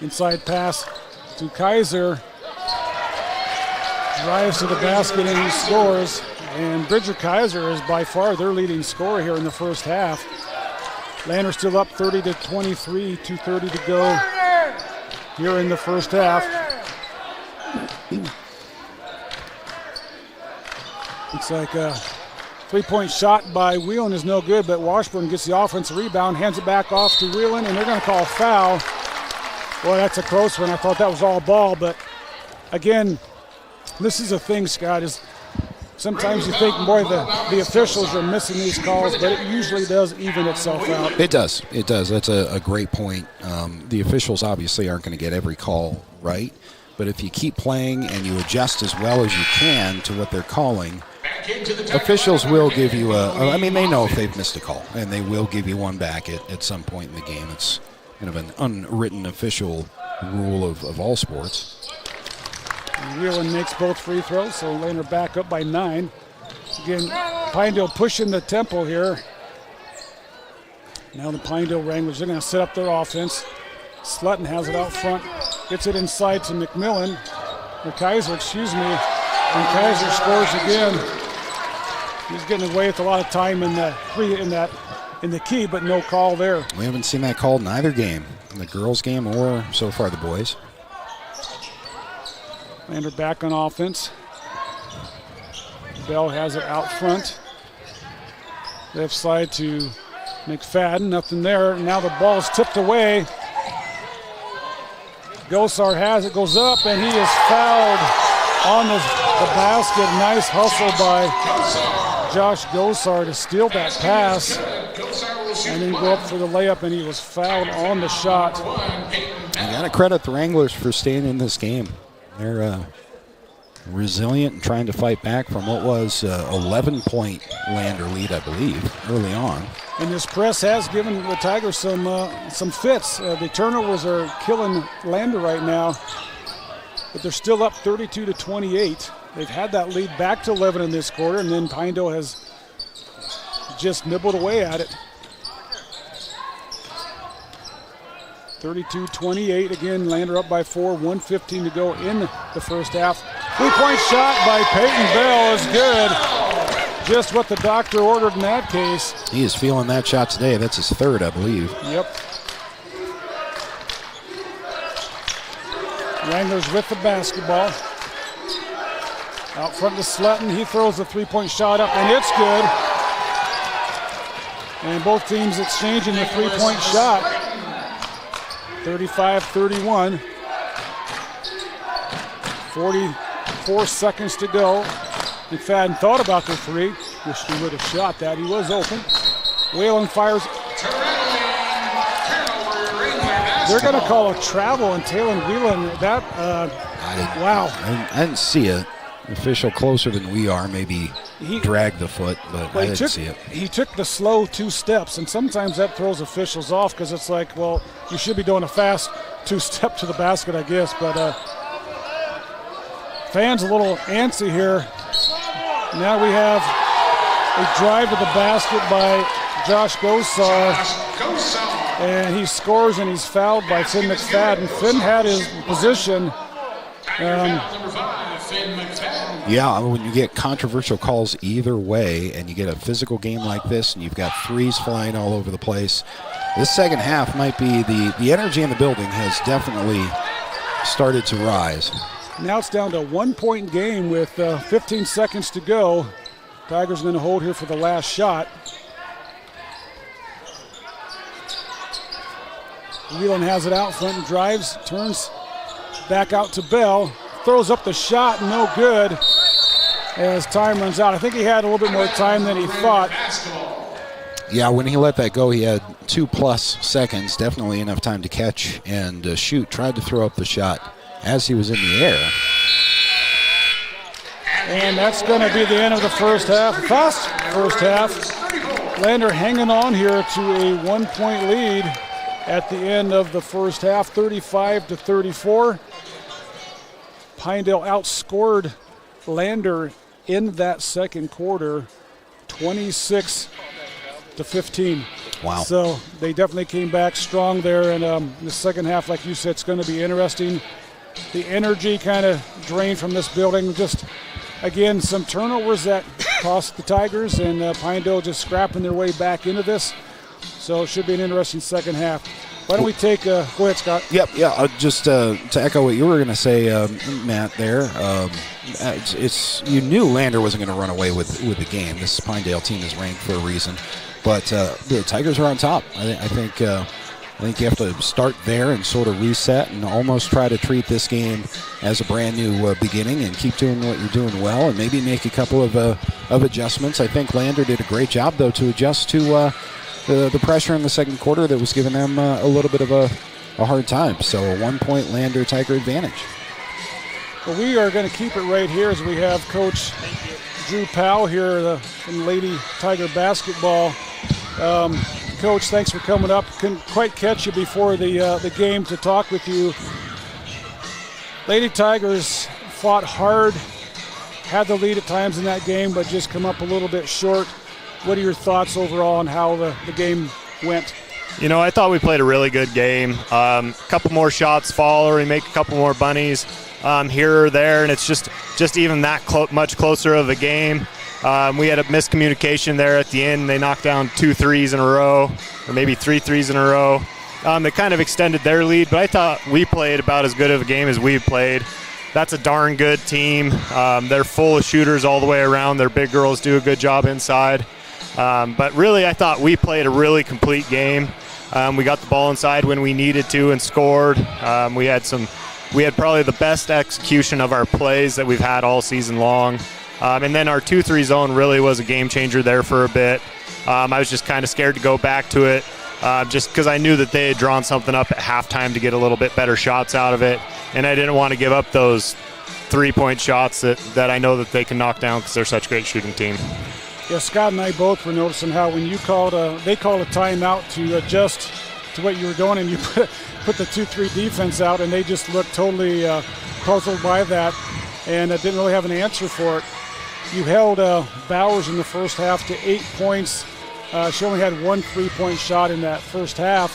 Inside pass to Kaiser. Drives to the basket and he scores. And Bridger Kaiser is by far their leading scorer here in the first half. Lander still up 30-23, 2:30 to go here in the first half. Looks like a three-point shot by Whelan is no good, but Washburn gets the offensive rebound, hands it back off to Whelan, and they're going to call a foul. Boy, that's a close one. I thought that was all ball, but again, this is a thing, Scott, is sometimes you think, boy, the officials are missing these calls, but it usually does even itself out. It does. It does. That's a great point. The officials obviously aren't going to get every call right, but if you keep playing and you adjust as well as you can to what they're calling, officials will give you they know if they've missed a call, and they will give you one back at some point in the game. It's kind of an unwritten official rule of all sports. Whelan makes both free throws, so Lander back up by 9. Again, Pinedale pushing the tempo here. Now the Pinedale Wranglers are going to set up their offense. Slutton has it out front, gets it inside to McMillan, or Kaiser, excuse me, and Kaiser scores again. He's getting away with a lot of time in the key, but no call there. We haven't seen that called in either game, in the girls' game or so far the boys. Lander back on offense. Bell has it out front. Left side to McFadden, nothing there. Now the ball's tipped away. Gosar has it, goes up, and he is fouled on the basket. Nice hustle by Josh Gosar to steal that pass and then go up for the layup, and he was fouled on the shot. I got to credit the Wranglers for staying in this game. They're resilient and trying to fight back from what was 11-point Lander lead, I believe, early on. And this press has given the Tigers some fits. The turnovers are killing Lander right now, but they're still up 32-28. They've had that lead back to 11 in this quarter, and then Pinedale has just nibbled away at it. 32-28, again, Lander up by 4, 1:15 to go in the first half. Three-point shot by Peyton Bell is good. Just what the doctor ordered in that case. He is feeling that shot today. That's his third, I believe. Yep. Wranglers with the basketball. Out front to Sletton. He throws the three-point shot up, and it's good. And both teams exchanging the three-point shot. McFadden thought about the three. Wish he would have shot that. He was open. Whalen fires. They're going to call a travel on Taylor Whelan. That, wow. I didn't see it. Official closer than we are maybe dragged the foot, but I didn't see it. He took the slow 2 steps, and sometimes that throws officials off because it's like, well, you should be doing a fast 2-step to the basket, I guess. But fans a little antsy here. Now we have a drive to the basket by Josh Gosar. And he scores, and he's fouled by Finn McFadden. Finn had his position. Yeah, when you get controversial calls either way and you get a physical game like this and you've got threes flying all over the place, this second half might be the energy in the building has definitely started to rise. Now it's down to a 1-point game with 15 seconds to go. Tigers going to hold here for the last shot. Whelan has it out front and drives, turns back out to Bell, throws up the shot, no good as time runs out. I think he had a little bit more time than he thought. Yeah, when he let that go, he had 2+ seconds, definitely enough time to catch and shoot. Tried to throw up the shot as he was in the air. And that's going to be the end of the first half. Fast first half. Lander hanging on here to a 1-point lead at the end of the first half, 35-34. Pinedale outscored Lander in that second quarter, 26-15. Wow. So they definitely came back strong there. And the second half, like you said, it's going to be interesting. The energy kind of drained from this building. Just, again, some turnovers that cost the Tigers, and Pinedale just scrapping their way back into this. So it should be an interesting second half. Why don't we take go ahead, Scott. Yep, yeah, just to echo what you were going to say, Matt, there. It's you knew Lander wasn't going to run away with the game. This Pinedale team is ranked for a reason. But the Tigers are on top. I think you have to start there and sort of reset and almost try to treat this game as a brand new beginning and keep doing what you're doing well and maybe make a couple of adjustments. I think Lander did a great job, though, to adjust to the pressure in the second quarter that was giving them a little bit of a hard time. So a 1-point Lander Tiger advantage. Well, we are going to keep it right here as we have Coach Drew Powell here from Lady Tiger basketball. Coach, thanks for coming up. Couldn't quite catch you before the game to talk with you. Lady Tigers fought hard, had the lead at times in that game, but just come up a little bit short. What are your thoughts overall on how the game went? You know, I thought we played a really good game. A couple more shots fall or we make a couple more bunnies here or there, and it's just even that much closer of a game. We had a miscommunication there at the end. They knocked down 2 threes in a row, or maybe 3 threes in a row. They kind of extended their lead, but I thought we played about as good of a game as we've played. That's a darn good team. They're full of shooters all the way around. Their big girls do a good job inside. But really, I thought we played a really complete game. We got the ball inside when we needed to and scored. We had probably the best execution of our plays that we've had all season long. And then our 2-3 zone really was a game changer there for a bit. I was just kind of scared to go back to it just because I knew that they had drawn something up at halftime to get a little bit better shots out of it. And I didn't want to give up those 3-point shots that I know that they can knock down because they're such a great shooting team. Yeah, Scott and I both were noticing how when you they called a timeout to adjust to what you were doing, and you put the 2-3 defense out, and they just looked totally puzzled by that and didn't really have an answer for it. You held Bowers in the first half to 8 points. She only had 1 3-point shot in that first half,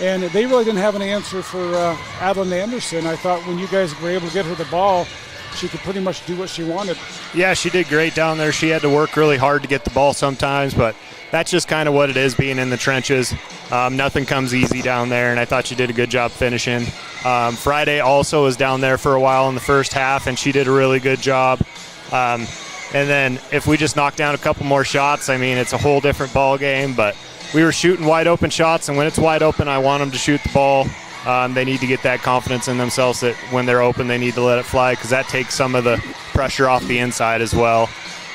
and they really didn't have an answer for Adeline Anderson. I thought when you guys were able to get her the ball, she could pretty much do what she wanted. Yeah, she did great down there. She had to work really hard to get the ball sometimes, but that's just kind of what it is being in the trenches. Nothing comes easy down there, and I thought she did a good job finishing. Friday also was down there for a while in the first half, and she did a really good job. And then if we just knock down a couple more shots, I mean, it's a whole different ball game, but we were shooting wide open shots, and when it's wide open, I want them to shoot the ball. They need to get that confidence in themselves that when they're open, they need to let it fly because that takes some of the pressure off the inside as well.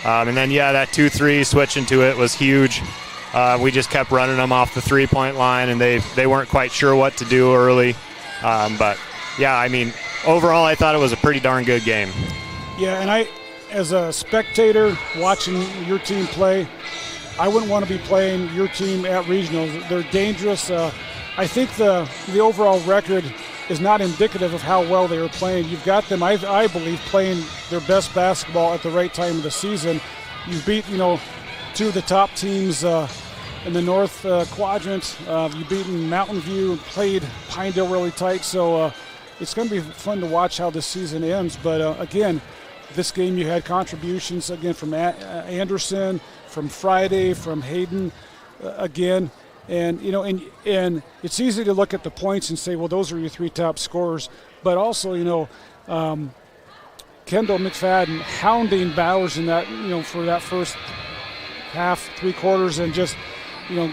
And then, that 2-3 switch into it was huge. We just kept running them off the three-point line, and they weren't quite sure what to do early. But, overall I thought it was a pretty darn good game. Yeah, and I, as a spectator watching your team play, I wouldn't want to be playing your team at regionals. They're dangerous. I think the overall record is not indicative of how well they were playing. You've got them, I believe, playing their best basketball at the right time of the season. You've beat, two of the top teams in the North Quadrant. You've beaten Mountain View, played Pinedale really tight. So it's going to be fun to watch how this season ends. But again, this game you had contributions again from Anderson, from Friday, from Hayden again. And, and it's easy to look at the points and say, well, those are your three top scorers. But also, Kendall McFadden hounding Bowers in that, for that first half, 3 quarters, and just,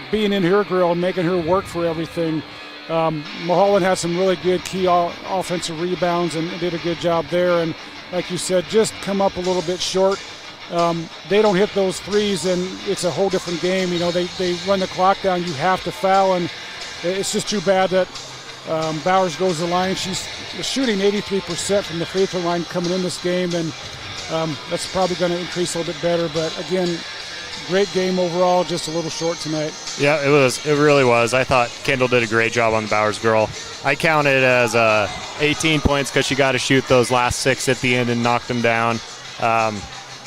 being in her grill and making her work for everything. Mulholland had some really good key offensive rebounds and did a good job there. And like you said, just come up a little bit short. They don't hit those threes, and it's a whole different game. They run the clock down. You have to foul, and it's just too bad that Bowers goes to the line. She's shooting 83% from the free throw line coming in this game, and that's probably going to increase a little bit better. But again, great game overall, just a little short tonight. Yeah, it was. It really was. I thought Kendall did a great job on the Bowers girl. I counted as 18 points because she got to shoot those last 6 at the end and knocked them down.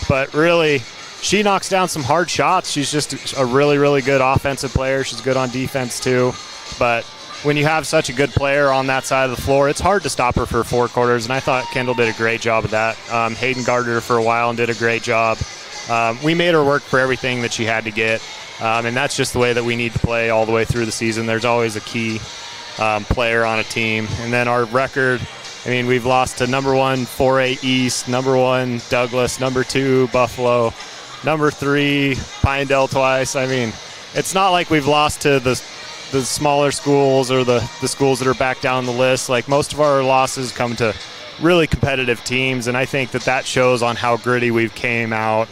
But really, she knocks down some hard shots. She's just a really, really good offensive player. She's good on defense too. But when you have such a good player on that side of the floor, it's hard to stop her for 4 quarters, and I thought Kendall did a great job of that. Hayden guarded her for a while and did a great job. We made her work for everything that she had to get, and that's just the way that we need to play all the way through the season. There's always a key player on a team. And then our record, we've lost to number 1 4A East, number 1 Douglas, number 2 Buffalo, number 3 Pinedale twice. It's not like we've lost to the smaller schools or the schools that are back down the list. Like, most of our losses come to really competitive teams, and I think that shows on how gritty we've came out,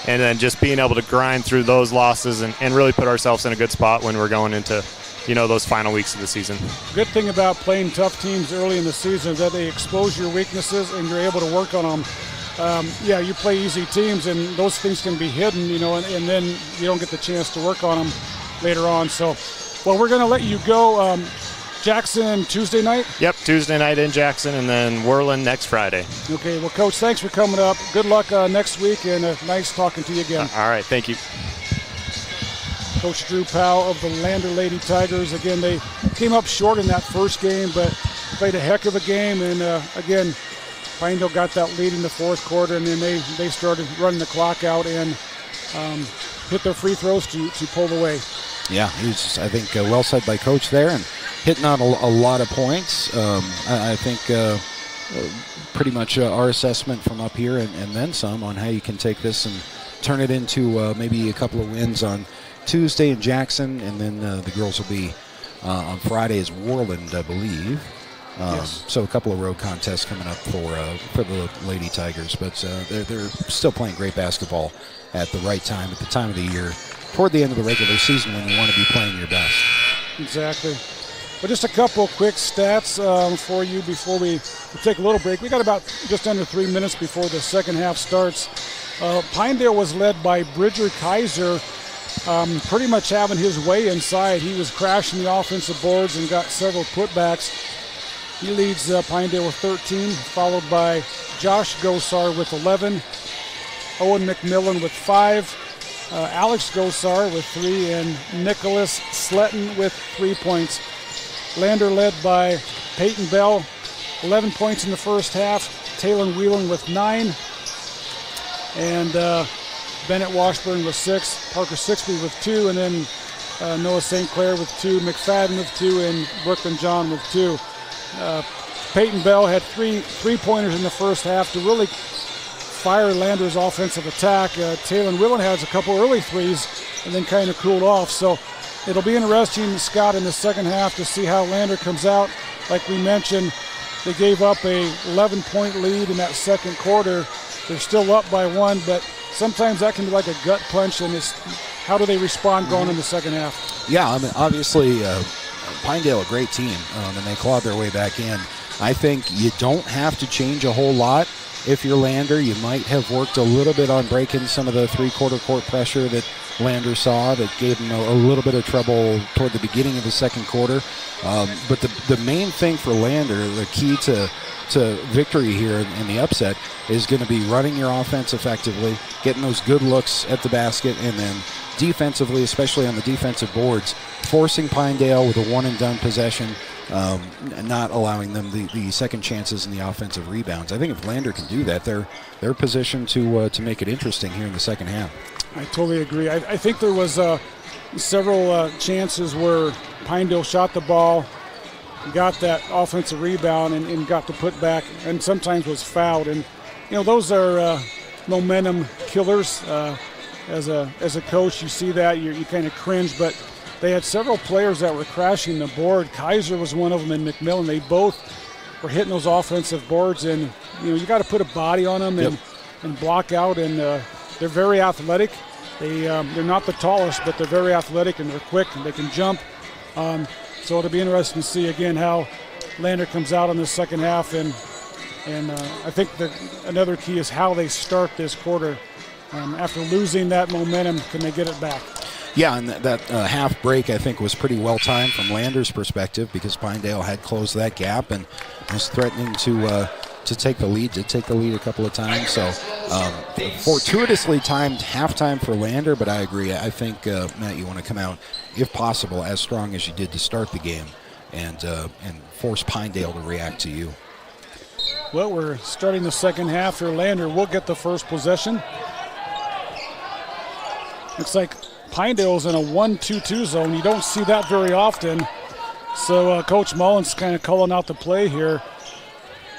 and then just being able to grind through those losses and really put ourselves in a good spot when we're going into those final weeks of the season. Good thing about playing tough teams early in the season is that they expose your weaknesses and you're able to work on them. You play easy teams and those things can be hidden, and then you don't get the chance to work on them later on. So, well, we're going to let you go. Jackson Tuesday night? Yep, Tuesday night in Jackson, and then Whirling next Friday. Okay, well, Coach, thanks for coming up. Good luck next week, and nice talking to you again. All right, thank you. Coach Drew Powell of the Lander Lady Tigers. Again, they came up short in that first game, but played a heck of a game, and again, Pinedale got that lead in the 4th quarter, and then they started running the clock out and hit their free throws to pull away. Yeah, he was, I think, well said by Coach there, and hitting on a lot of points. I think pretty much our assessment from up here and then some on how you can take this and turn it into maybe a couple of wins on Tuesday in Jackson, and then the girls will be on Friday as Worland, I believe. Yes. So a couple of road contests coming up for the Lady Tigers, but they're still playing great basketball at the right time, at the time of the year, toward the end of the regular season when you want to be playing your best. Exactly. Well, just a couple quick stats for you before we take a little break. We got about just under 3 minutes before the second half starts. Pinedale was led by Bridger Kaiser, pretty much having his way inside. He was crashing the offensive boards and got several putbacks. He leads Pinedale with 13, followed by Josh Gosar with 11, Owen McMillan with 5, Alex Gosar with 3, and Nicholas Sletton with 3 points. Lander led by Peyton Bell, 11 points in the first half, Taylor Whelan with 9, and Bennett Washburn with 6, Parker Sixby with 2, and then Noah St. Clair with 2, McFadden with 2, and Brooklyn John with 2. Peyton Bell had three-pointers in the first half to really fire Lander's offensive attack. Taylor Whelan has a couple early threes and then kind of cooled off. So it'll be interesting, Scott, in the second half to see how Lander comes out. Like we mentioned, they gave up a 11-point lead in that second quarter. They're still up by 1, but sometimes that can be like a gut punch, and it's how do they respond going in the second half? Yeah, I mean, obviously, Pinedale, a great team, and they clawed their way back in. I think you don't have to change a whole lot. If you're Lander, you might have worked a little bit on breaking some of the three-quarter court pressure that Lander saw that gave him a little bit of trouble toward the beginning of the second quarter. But the main thing for Lander, the key to victory here in the upset, is going to be running your offense effectively, getting those good looks at the basket, and then defensively, especially on the defensive boards, forcing Pinedale with a one-and-done possession, not allowing them the second chances in the offensive rebounds. I think if Lander can do that, they're positioned to make it interesting here in the second half. I totally agree. I think there was several chances where Pinedale shot the ball, got that offensive rebound, and got the putback, and sometimes was fouled. And those are momentum killers. As a coach, you see that, you kind of cringe, but they had several players that were crashing the board. Kaiser was one of them, and McMillan. They both were hitting those offensive boards, and you got to put a body on them and block out. And they're very athletic. They're not the tallest, but they're very athletic, and they're quick, and they can jump. So it'll be interesting to see again how Lander comes out in the second half, and I think that another key is how they start this quarter. After losing that momentum, can they get it back? Yeah, and that half break, I think, was pretty well timed from Lander's perspective, because Pinedale had closed that gap and was threatening to take the lead. Did take the lead a couple of times. So fortuitously timed halftime for Lander, but I agree. I think, Matt, you want to come out, if possible, as strong as you did to start the game and force Pinedale to react to you. Well, we're starting the second half here. Lander will get the first possession. Looks like Pinedale's in a 1-2-2 zone. You don't see that very often. So Coach Mullins kind of calling out the play here.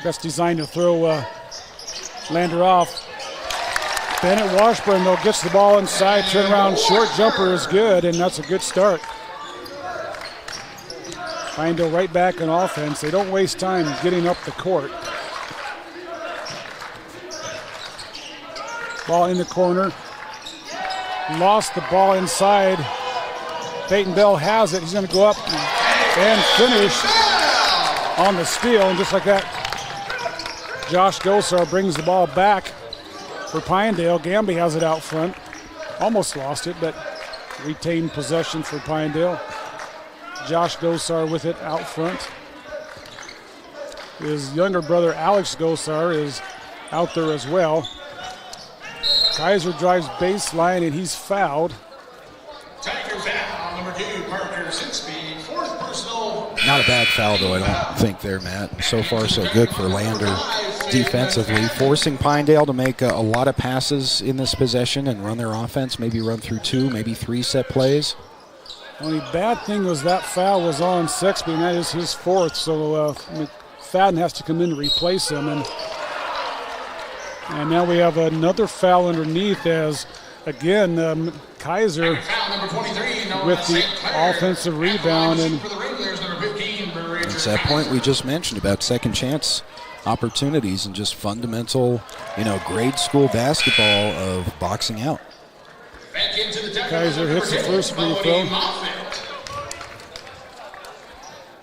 That's designed to throw Lander off. Bennett Washburn, though, gets the ball inside. Turnaround short jumper is good, and that's a good start. Pinedale right back in offense. They don't waste time getting up the court. Ball in the corner. Lost the ball inside. Peyton Bell has it. He's going to go up and finish on the steal. And just like that, Josh Gosar brings the ball back for Pinedale. Gamby has it out front. Almost lost it, but retained possession for Pinedale. Josh Gosar with it out front. His younger brother, Alex Gosar, is out there as well. Kaiser drives baseline, and he's fouled. Tiger foul, number 2, Parker Sinsby, fourth personal. Not a bad foul, though, I don't think there, Matt. So far, so good for Lander defensively, forcing Pinedale to make a lot of passes in this possession and run their offense, maybe run through 2, maybe 3 set plays. The only bad thing was that foul was on Sexby, and that is his fourth, so McFadden has to come in to replace him. And now we have another foul underneath as, again, Kaiser with the offensive rebound. And it's that point we just mentioned about second chance opportunities and just fundamental, grade school basketball of boxing out. Kaiser hits the first free throw.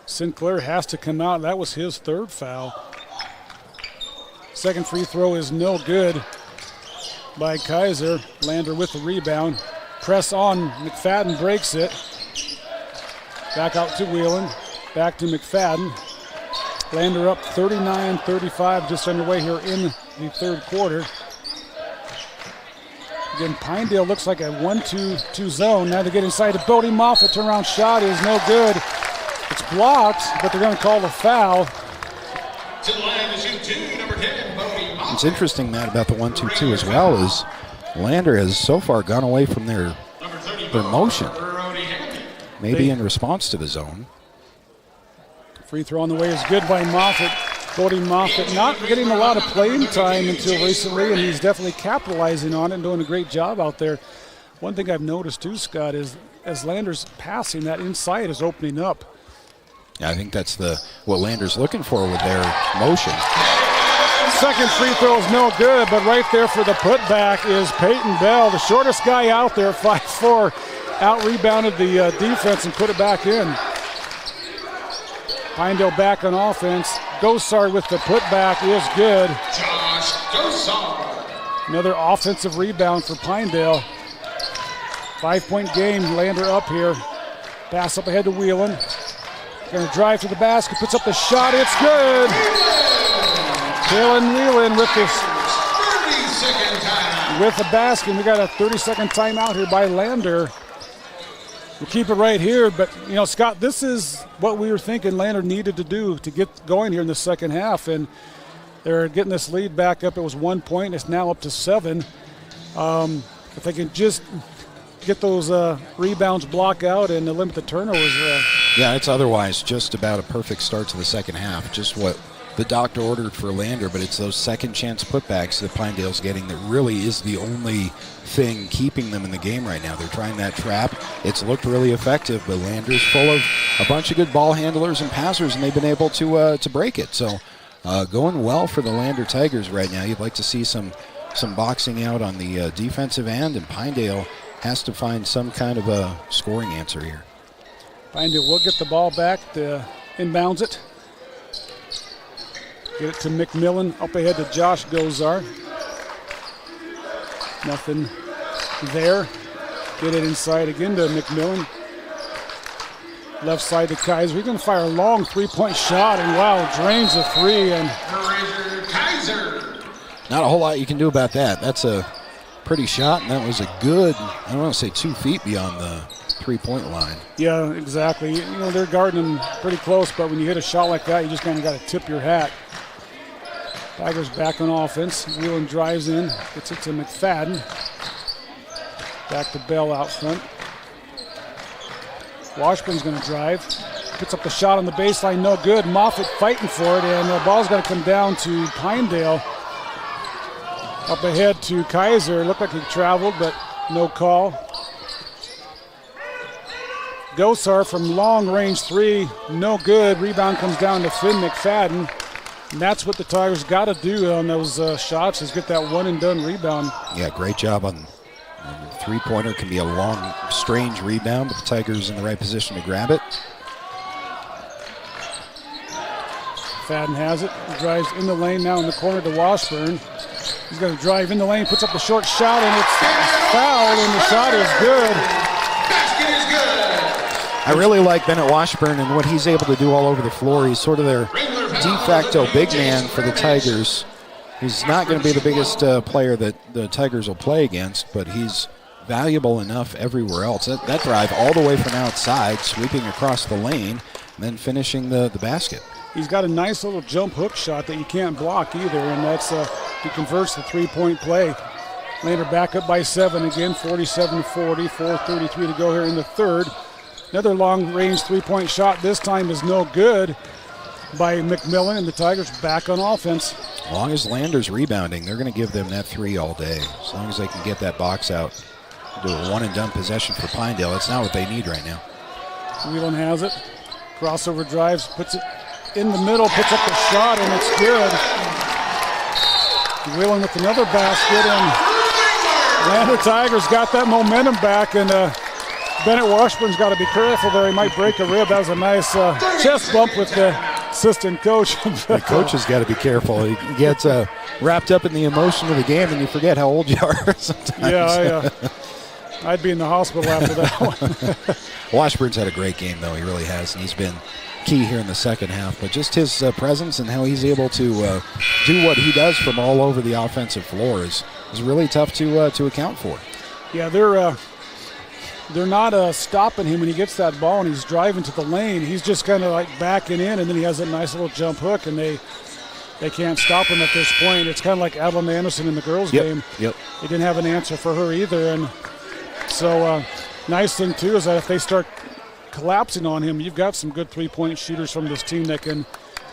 Sinclair has to come out. That was his third foul. Second free throw is no good by Kaiser. Lander with the rebound. Press on. McFadden breaks it. Back out to Whelan. Back to McFadden. Lander up 39-35, just underway here in the third quarter. Again, Pinedale looks like a 1-2-2 zone. Now they get inside to Bodie Moffitt. Turnaround shot is no good. It's blocked, but they're going to call the foul. To the line to shoot 2, number 10, Bodie Moffitt. What's interesting, Matt, about the 1-2-2 as well is Lander has so far gone away from their motion, maybe in response to the zone. Free throw on the way is good by Moffitt. Bodie Moffitt not getting a lot of playing time until recently, and he's definitely capitalizing on it and doing a great job out there. One thing I've noticed too, Scott, is as Lander's passing, that inside is opening up. Yeah, I think that's what Lander's looking for with their motion. second free throw is no good, but right there for the putback is Peyton Bell, the shortest guy out there, 5'4", out-rebounded the defense and put it back in. Pinedale back on offense. Gosar with the putback is good. Josh Gosar. Another offensive rebound for Pinedale. 5-point game, Lander up here. Pass up ahead to Whelan. Going to drive to the basket, puts up the shot, it's good. Kalen Whelan with this 30-second time. with the basket. We got a 30-second timeout here by Lander. We'll keep it right here, but Scott, this is what we were thinking Lander needed to do to get going here in the second half, and they're getting this lead back up. It was 1 point, it's now up to 7. If they can just get those rebounds block out and limit the turnovers. Yeah, it's otherwise just about a perfect start to the second half. Just what the doctor ordered for Lander, but it's those second chance putbacks that Pinedale's getting that really is the only thing keeping them in the game right now. They're trying that trap. It's looked really effective, but Lander's full of a bunch of good ball handlers and passers, and they've been able to break it. So going well for the Lander Tigers right now. You'd like to see some boxing out on the defensive end, and Pinedale has to find some kind of a scoring answer here. Pinedale will get the ball back, inbounds it. Get it to McMillan, up ahead to Josh Gosar. Nothing there. Get it inside again to McMillan. Left side to Kaiser. He's going to fire a long three-point shot, and wow, drains the three. And Kaiser. Not a whole lot you can do about that. That's a pretty shot, and that was a good, I don't want to say 2 feet beyond the three-point line. Yeah, exactly. They're guarding him pretty close, but when you hit a shot like that, you just kind of got to tip your hat. Tigers back on offense. Whelan drives in, gets it to McFadden. Back to Bell out front. Washburn's going to drive. Puts up the shot on the baseline, no good. Moffitt fighting for it, and the ball's going to come down to Pinedale. Up ahead to Kaiser. Looked like he traveled, but no call. Gosar from long range three, no good. Rebound comes down to Finn McFadden. And that's what the Tigers got to do on those shots, is get that one and done rebound. Yeah, great job on the three-pointer. Can be a long, strange rebound, but the Tigers in the right position to grab it. Fadden has it. He drives in the lane now in the corner to Washburn. He's going to drive in the lane, puts up the short shot, and it's fouled, and the shot is good. Basket is good. I really like Bennett Washburn and what he's able to do all over the floor. He's sort of their de facto big man for the Tigers. He's not going to be the biggest player that the Tigers will play against, but he's valuable enough everywhere else. That drive all the way from outside, sweeping across the lane, and then finishing the basket. He's got a nice little jump hook shot that you can't block either, and that's he converts the three-point play. Lander back up by 7 again, 47-40, 4:33 to go here in the third. Another long-range three-point shot. This time is no good by McMillan, and the Tigers back on offense. As long as Lander's rebounding, they're going to give them that three all day. As long as they can get that box out, do a one-and-done possession for Pinedale. That's not what they need right now. Whelan has it. Crossover drives, puts it in the middle, puts up the shot, and it's good. Whelan with another basket, and Lander Tigers got that momentum back, and Bennett Washburn's got to be careful there. He might break a rib. That was a nice chest bump with the assistant coach. The coach has got to be careful. He gets wrapped up in the emotion of the game, and you forget how old you are sometimes. Yeah, I'd be in the hospital after that one. Washburn's had a great game, though. He really has, and he's been key here in the second half. But just his presence and how he's able to do what he does from all over the offensive floor is really tough to account for. Yeah, they're not stopping him when he gets that ball and he's driving to the lane. He's just kind of like backing in, and then he has that nice little jump hook, and they can't stop him at this point. It's kind of like Adeline Anderson in the girls' game. Yep. They didn't have an answer for her either, and so nice thing too is that if they start collapsing on him, you've got some good three-point shooters from this team that can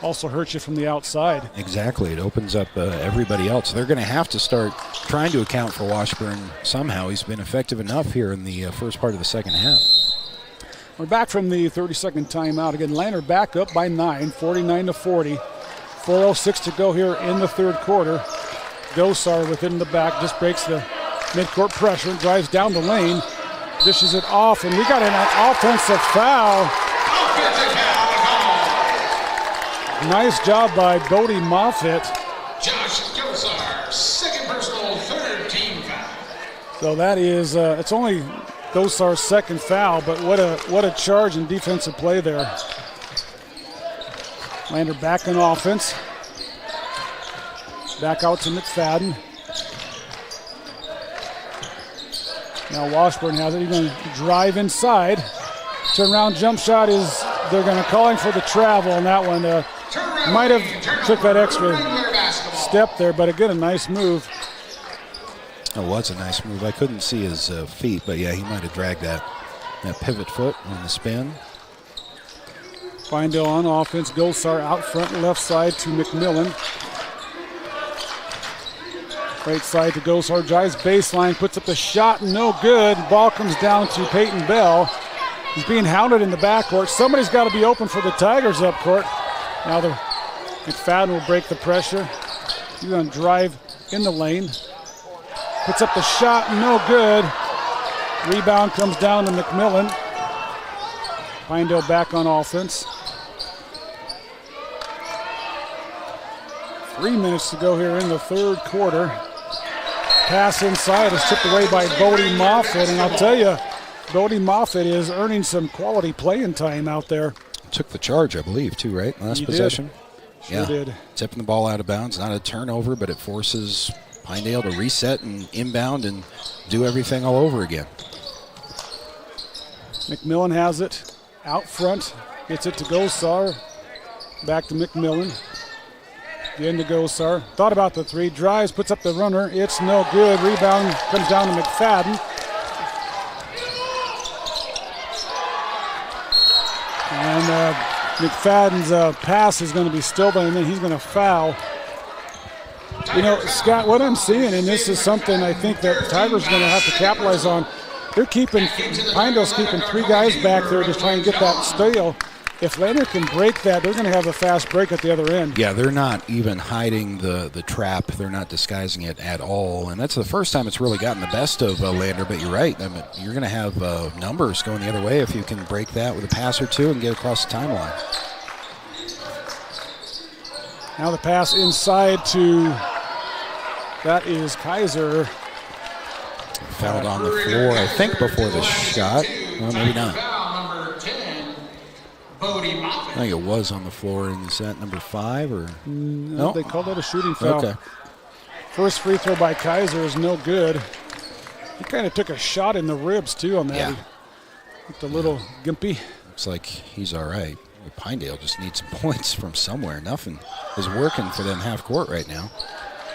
also hurt you from the outside. Exactly. It opens up everybody else. They're going to have to start trying to account for Washburn somehow. He's been effective enough here in the first part of the second half. We're back from the 30-second timeout. Again, Lander back up by 9, 49-40. 4:06 to go here in the third quarter. Gosar within the back, just breaks the midcourt pressure and drives down the lane. Dishes it off, and we got an offensive foul. Nice job by Bodie Moffitt. Josh Gosar, second personal, third team foul. So that is, it's only Gosar's second foul, but what a charge and defensive play there. Lander back in offense. Back out to McFadden. Now Washburn has it. He's going to drive inside. Turnaround jump shot is, they're going to call him for the travel on that one. Might have took that extra step there, but again, a nice move. It was a nice move. I couldn't see his feet, but yeah, he might have dragged that pivot foot on the spin. Pinedale on offense. Gosar out front, left side to McMillan. Right side to Gosar, drives baseline, puts up the shot, no good. Ball comes down to Peyton Bell. He's being hounded in the backcourt. Somebody's got to be open for the Tigers up court. Now McFadden will break the pressure. He's going to drive in the lane. Puts up the shot, no good. Rebound comes down to McMillan. Pinedale back on offense. 3 minutes to go here in the third quarter. Pass inside is tipped away by Bodie Moffitt, and I'll tell you, Bodie Moffitt is earning some quality playing time out there. Took the charge, I believe, too, right? Last possession. Sure did. Tipping the ball out of bounds. Not a turnover, but it forces Pinedale to reset and inbound and do everything all over again. McMillan has it out front. Gets it to Gosar. Back to McMillan. Again to Gosar. Thought about the three. Drives, puts up the runner. It's no good. Rebound comes down to McFadden. And McFadden's pass is going to be stolen, and then he's going to foul. You know, Scott, what I'm seeing, and this is something I think that Tigers are going to have to capitalize on, Pinedale's keeping three guys back there just trying to get that steal. If Lander can break that, they're going to have a fast break at the other end. Yeah, they're not even hiding the trap. They're not disguising it at all. And that's the first time it's really gotten the best of Lander, but you're right. I mean, you're going to have numbers going the other way if you can break that with a pass or two and get across the timeline. Now the pass inside to, that is Kaiser. Fouled on the floor, I think, before the shot. Well, maybe not. I think it was on the floor. And is that number 5 or? No, they called that a shooting foul. Okay. First free throw by Kaiser is no good. He kind of took a shot in the ribs too on that. Yeah. With the little gimpy. Looks like he's all right. Pinedale just needs some points from somewhere. Nothing is working for them half court right now.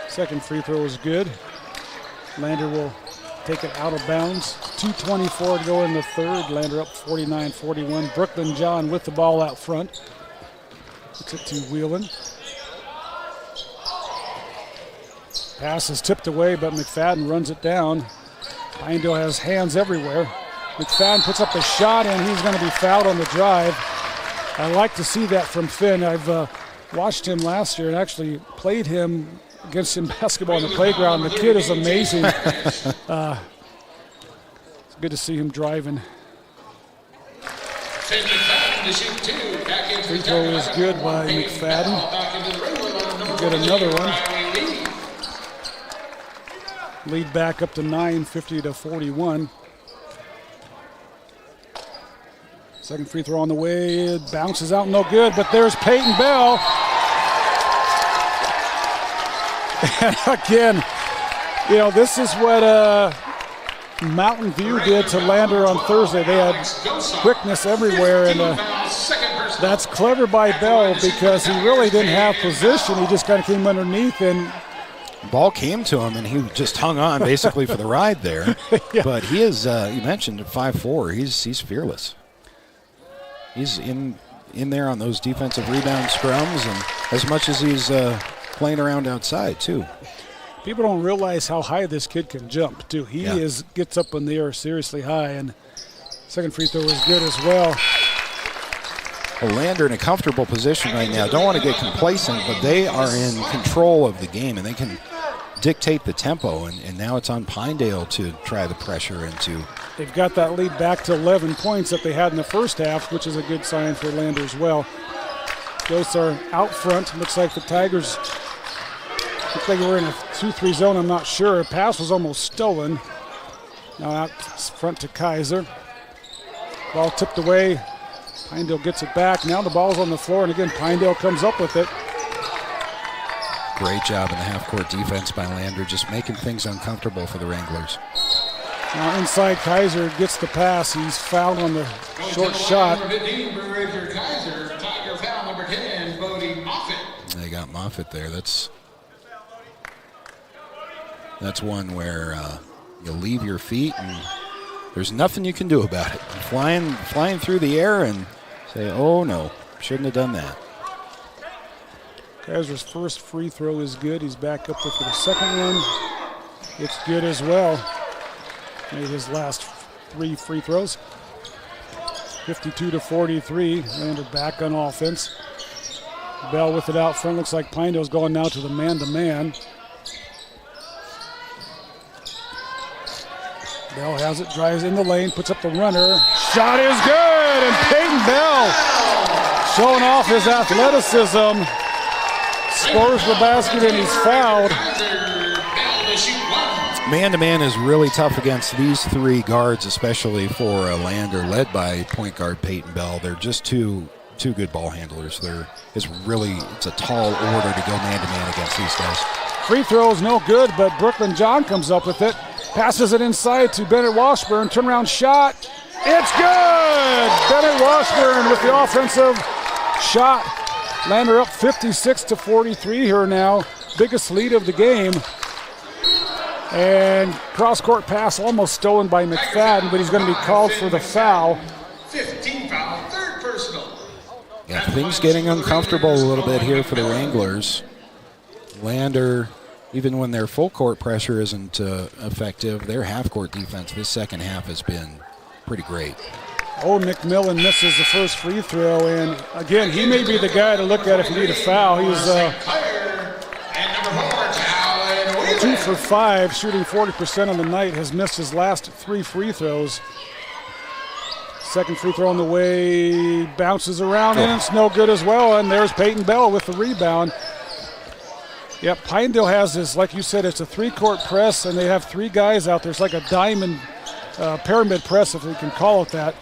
Second free throw is good. Lander will take it out of bounds. 2:24 to go in the third. Lander up 49-41. Brooklyn John with the ball out front. Puts it to Whelan. Pass is tipped away, but McFadden runs it down. Pinedale has hands everywhere. McFadden puts up a shot, and he's going to be fouled on the drive. I like to see that from Finn. I've watched him last year and actually played him against him basketball on the playground. The kid is amazing. It's good to see him driving. Free throw is good by McFadden. We'll get another one. Lead back up to 9, 50-41. Second free throw on the way. It bounces out, no good, but there's Peyton Bell. And again, you know, this is what Mountain View did to Lander on Thursday. They had quickness everywhere, and that's clever by Bell because he really didn't have position. He just kind of came underneath, and ball came to him, and he just hung on basically for the ride there. Yeah. But he is, you mentioned at 5'4", he's fearless. He's in there on those defensive rebound scrums, and as much as he's playing around outside too. People don't realize how high this kid can jump too. He gets up in the air seriously high, and second free throw is good as well. Well, Lander in a comfortable position right now. Don't want to get complacent, but they are in control of the game, and they can dictate the tempo, and now it's on Pinedale to try the pressure into. They've got that lead back to 11 points that they had in the first half, which is a good sign for Lander as well. Ghosts are out front. Looks like the Tigers, looks like we're in a 2-3 zone, I'm not sure. Pass was almost stolen. Now out front to Kaiser. Ball tipped away. Pinedale gets it back. Now the ball's on the floor, and again, Pinedale comes up with it. Great job in the half-court defense by Lander, just making things uncomfortable for the Wranglers. Now inside, Kaiser gets the pass. He's fouled on the short shot. Number 15, Richard Kaiser. Tiger foul number 10, Bodie Moffitt. They got Moffitt there. That's one where you leave your feet and there's nothing you can do about it. Flying through the air and say, oh no, shouldn't have done that. Kaiser's first free throw is good. He's back up there for the second one. It's good as well. Made his last 3 free throws. 52-43. Lander back on offense. Bell with it out front. Looks like Pinedale's going now to the man-to-man. Bell has it, drives in the lane, puts up the runner. Shot is good, and Peyton Bell showing off his athleticism. Scores the basket, and he's fouled. Man-to-man is really tough against these 3 guards, especially for Lander, led by point guard Peyton Bell. They're just two good ball handlers. It's a tall order to go man-to-man against these guys. Free throw is no good, but Brooklyn John comes up with it. Passes it inside to Bennett Washburn. Turnaround shot. It's good! Bennett Washburn with the offensive shot. Lander up 56-43 here now. Biggest lead of the game. And cross-court pass almost stolen by McFadden, but he's going to be called for the foul. 15 foul, third personal. Yeah, things getting uncomfortable a little bit here for the Wranglers. Lander, even when their full court pressure isn't effective, their half-court defense this second half has been pretty great. Oh, Nick Millen misses the first free throw, and again, he may be the guy to look at if you need a foul. He's 2 for 5, shooting 40% on the night, has missed his last 3 free throws. Second free throw on the way, bounces around, and it's no good as well, and there's Peyton Bell with the rebound. Yep, Pinedale has this, like you said, it's a 3-court press, and they have 3 guys out there. It's like a diamond pyramid press, if we can call it that.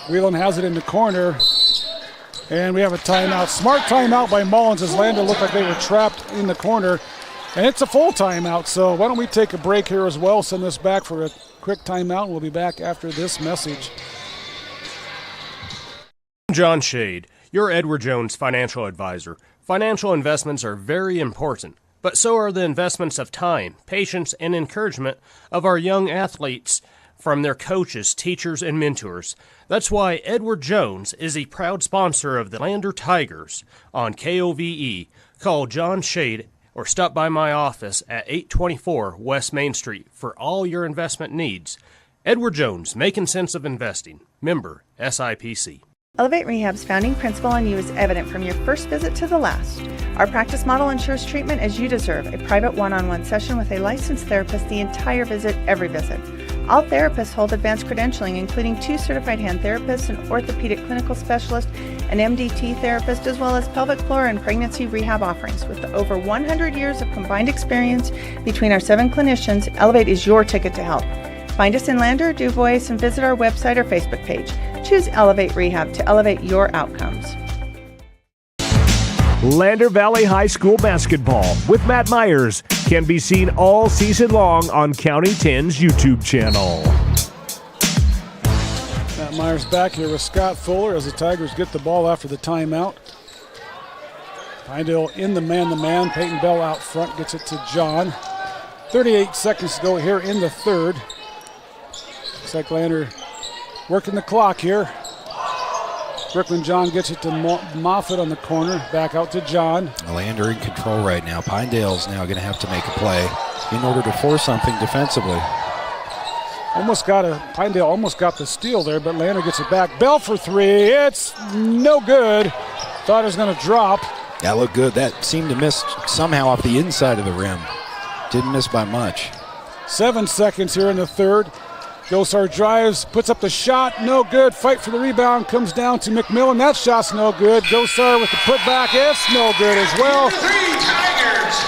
Whelan has it in the corner, and we have a timeout. Smart timeout by Mullins as Lander looked like they were trapped in the corner, and it's a full timeout. So why don't we take a break here as well, send this back for a quick timeout. We'll be back after this message. John Shade, your Edward Jones financial advisor. Financial investments are very important, but so are the investments of time, patience, and encouragement of our young athletes from their coaches, teachers, and mentors. That's why Edward Jones is a proud sponsor of the Lander Tigers on KOVE. Call John Shade or stop by my office at 824 West Main Street for all your investment needs. Edward Jones, making sense of investing. Member SIPC. Elevate Rehab's founding principle on you is evident from your first visit to the last. Our practice model ensures treatment as you deserve, a private one-on-one session with a licensed therapist the entire visit, every visit. All therapists hold advanced credentialing, including 2 certified hand therapists, an orthopedic clinical specialist, an MDT therapist, as well as pelvic floor and pregnancy rehab offerings. With over 100 years of combined experience between our 7 clinicians, Elevate is your ticket to health. Find us in Lander, DuBois, and visit our website or Facebook page. Choose Elevate Rehab to elevate your outcomes. Lander Valley High School basketball with Matt Myers can be seen all season long on County 10's YouTube channel. Matt Myers back here with Scott Fuller as the Tigers get the ball after the timeout. Pinedale in the man-to-man. Peyton Bell out front gets it to John. 38 seconds to go here in the third. Looks like Lander working the clock here. Brooklyn John gets it to Moffitt on the corner. Back out to John. Lander in control right now. Pinedale's now going to have to make a play in order to force something defensively. Pinedale almost got the steal there, but Lander gets it back. Bell for three. It's no good. Thought it was going to drop. That looked good. That seemed to miss somehow off the inside of the rim. Didn't miss by much. 7 seconds here in the third. Gosar drives, puts up the shot, no good. Fight for the rebound, comes down to McMillan. That shot's no good. Gosar with the putback, it's no good as well.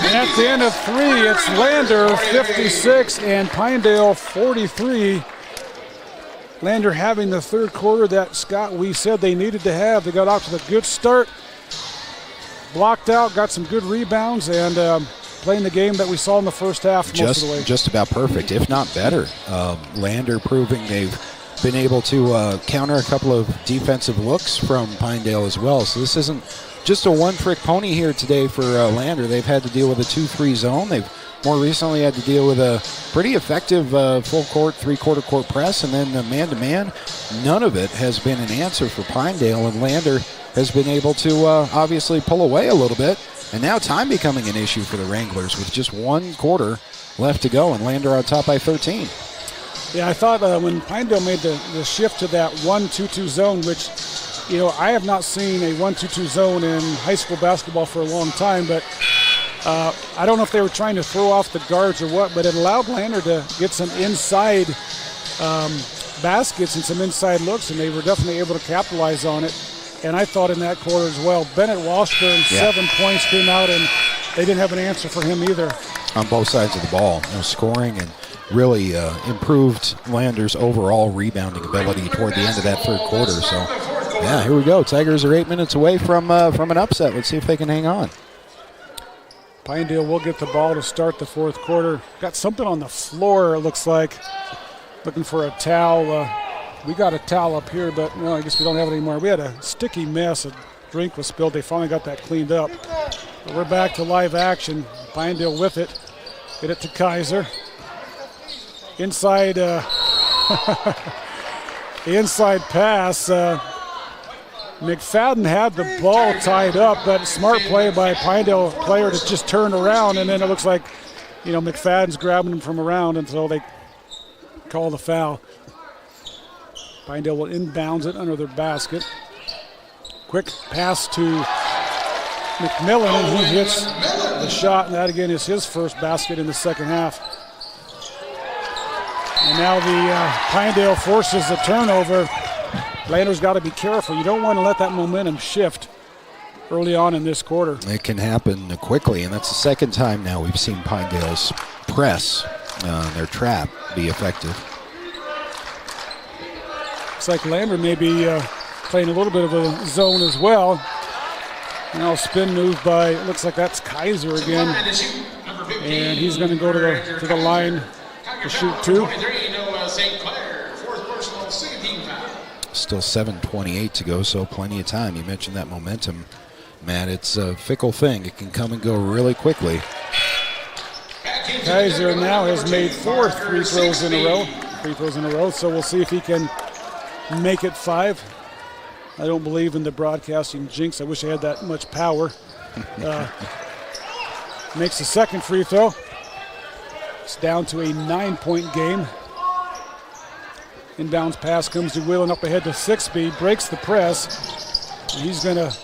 And at the end of three, it's Lander 56 and Pinedale 43. Lander having the third quarter that, Scott, we said they needed to have. They got off to a good start, blocked out, got some good rebounds, and playing the game that we saw in the first half most of the way. Just about perfect, if not better. Lander proving they've been able to counter a couple of defensive looks from Pinedale as well. So this isn't just a one-trick pony here today for Lander. They've had to deal with a 2-3 zone. They've more recently had to deal with a pretty effective full-court, three-quarter court press, and then man-to-man. None of it has been an answer for Pinedale, and Lander has been able to obviously pull away a little bit. And now time becoming an issue for the Wranglers with just 1 quarter left to go, and Lander on top by 13. Yeah, I thought when Pinedale made the shift to that 1-2-2 zone, which, I have not seen a 1-2-2 zone in high school basketball for a long time, but I don't know if they were trying to throw off the guards or what, but it allowed Lander to get some inside baskets and some inside looks, and they were definitely able to capitalize on it. And I thought in that quarter as well, Bennett Washburn, 7 points came out, and they didn't have an answer for him either. On both sides of the ball, scoring and really improved Lander's overall rebounding ability toward the end of that third quarter. So, yeah, here we go. Tigers are 8 minutes away from an upset. Let's see if they can hang on. Pinedale will get the ball to start the fourth quarter. Got something on the floor, it looks like. Looking for a towel. We got a towel up here, but no, I guess we don't have it anymore. We had a sticky mess. A drink was spilled. They finally got that cleaned up. But we're back to live action. Pinedale with it. Get it to Kaiser. Inside, the inside pass. McFadden had the ball tied up, but smart play by a Pinedale player to just turn around, and then it looks like, McFadden's grabbing him from around until they call the foul. Pinedale will inbounds it under their basket. Quick pass to McMillan, and he hits the shot, and that again is his first basket in the second half. And now the Pinedale forces the turnover. Lander's got to be careful. You don't want to let that momentum shift early on in this quarter. It can happen quickly, and that's the second time now we've seen Pinedale's press, their trap, be effective. Looks like Lander may be playing a little bit of a zone as well. Now spin move by, looks like that's Kaiser again. And he's going to go to the line to shoot two. Still 7:28 to go, so plenty of time. You mentioned that momentum, Matt. It's a fickle thing. It can come and go really quickly. Kaiser now has made 4 free throws in a row. So we'll see if he can make it 5. I don't believe in the broadcasting jinx. I wish I had that much power. Makes the second free throw. It's down to a 9-point game. Inbounds pass comes to Whelan up ahead to 6-speed, breaks the press. And he's going to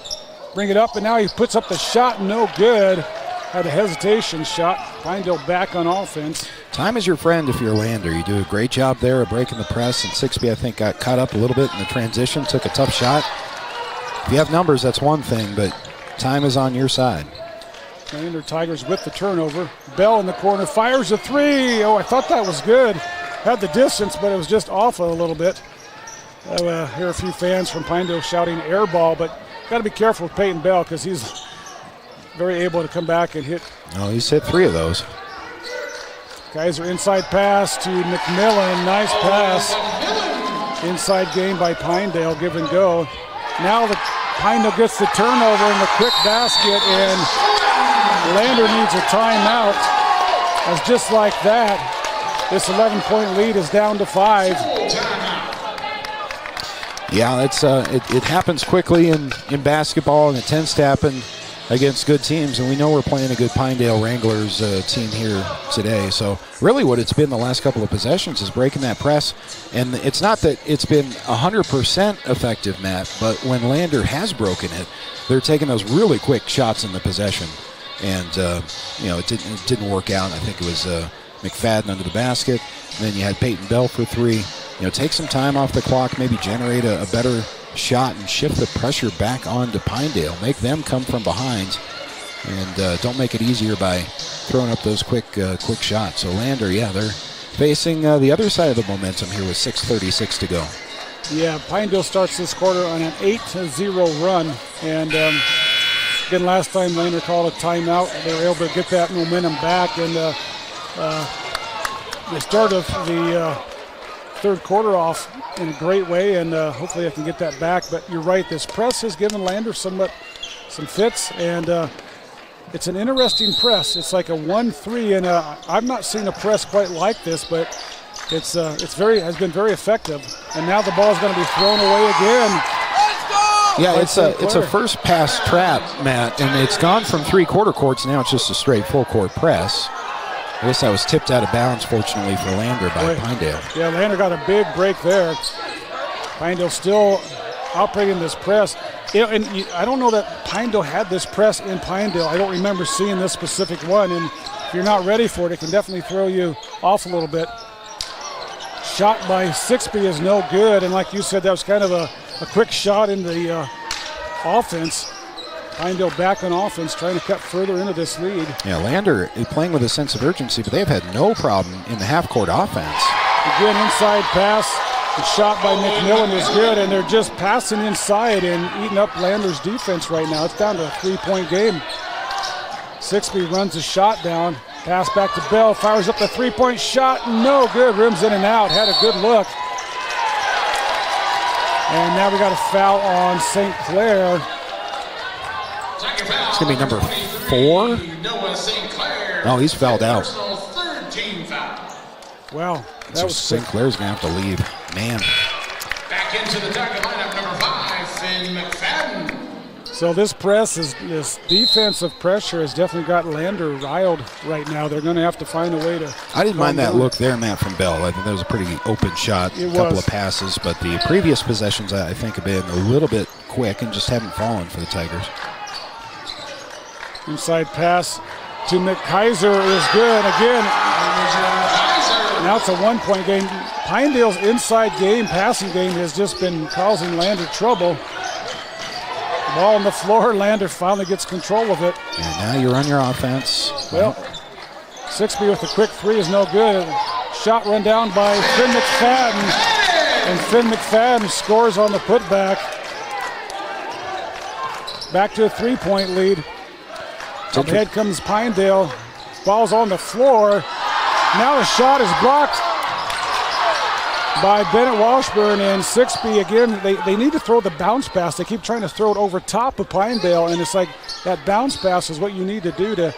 bring it up, and now he puts up the shot, no good. Had a hesitation shot. Pinedale back on offense. Time is your friend if you're Lander. You do a great job there of breaking the press, and 6B, I think, got caught up a little bit in the transition, took a tough shot. If you have numbers, that's one thing, but time is on your side. Lander Tigers with the turnover. Bell in the corner, fires a 3. Oh, I thought that was good. Had the distance, but it was just off a little bit. I hear a few fans from Pinedale shouting air ball, but got to be careful with Peyton Bell because he's very able to come back and hit. Oh, he's hit 3 of those. Kaiser inside pass to McMillan. Nice pass. Inside game by Pinedale, give and go. Now the Pinedale gets the turnover and the quick basket, and Lander needs a timeout. As just like that, this 11-point lead is down to 5. Yeah, it's it happens quickly in basketball, and it tends to happen against good teams, and we know we're playing a good Pinedale Wranglers team here today. So really what it's been the last couple of possessions is breaking that press, and it's not that it's been 100% effective, Matt, but when Lander has broken it, they're taking those really quick shots in the possession, and it didn't work out. I think it was McFadden under the basket, and then you had Peyton Bell for three. Take some time off the clock, maybe generate a better shot and shift the pressure back onto Pinedale. Make them come from behind, and don't make it easier by throwing up those quick shots. So Lander, they're facing the other side of the momentum here with 6:36 to go. Yeah, Pinedale starts this quarter on an 8-0 run, and again, last time Lander called a timeout. They were able to get that momentum back, and the start of the third quarter off in a great way, and hopefully I can get that back. But you're right, this press has given Lander some fits, and it's an interesting press. It's like a 1-3, and I've not seen a press quite like this, but has been very effective. And now the ball is going to be thrown away again. Yeah, it's a first pass trap, Matt, and it's gone from three-quarter courts. Now it's just a straight full-court press. I guess that was tipped out of bounds, fortunately, for Lander by Pinedale. Yeah, Lander got a big break there. Pinedale still operating this press. I don't know that Pinedale had this press in Pinedale. I don't remember seeing this specific one, and if you're not ready for it, it can definitely throw you off a little bit. Shot by Sixby is no good, and like you said, that was kind of a quick shot in the offense. Pinedale back on offense, trying to cut further into this lead. Yeah, Lander is playing with a sense of urgency, but they've had no problem in the half-court offense. Again, inside pass. The shot by McMillan is good, and they're just passing inside and eating up Lander's defense right now. It's down to a three-point game. Sixby runs a shot down. Pass back to Bell, fires up the three-point shot. No good, rims in and out. Had a good look. And now we got a foul on St. Clair. It's going to be number 4. Oh, he's fouled out. Wow. That was St. Clair's going to have to leave. Man. Back into the target lineup, number 5, Finn McFadden. So this this defensive pressure has definitely got Lander riled right now. They're going to have to find a way to. I didn't mind that look there, Matt, from Bell. I think that was a pretty open shot, a couple of passes, but the previous possessions I think have been a little bit quick and just haven't fallen for the Tigers. Inside pass to McKaiser is good again. Now it's a one-point game. Pinedale's inside game, passing game, has just been causing Lander trouble. Ball on the floor, Lander finally gets control of it. And now you run your offense. Well, Sixby with a quick three is no good. Shot run down by Finn McFadden. And Finn McFadden scores on the putback. Back to a three-point lead. Up ahead comes Pinedale. Ball's on the floor. Now the shot is blocked by Bennett Washburn, and Sixby again. They need to throw the bounce pass. They keep trying to throw it over top of Pinedale, and it's like that bounce pass is what you need to do to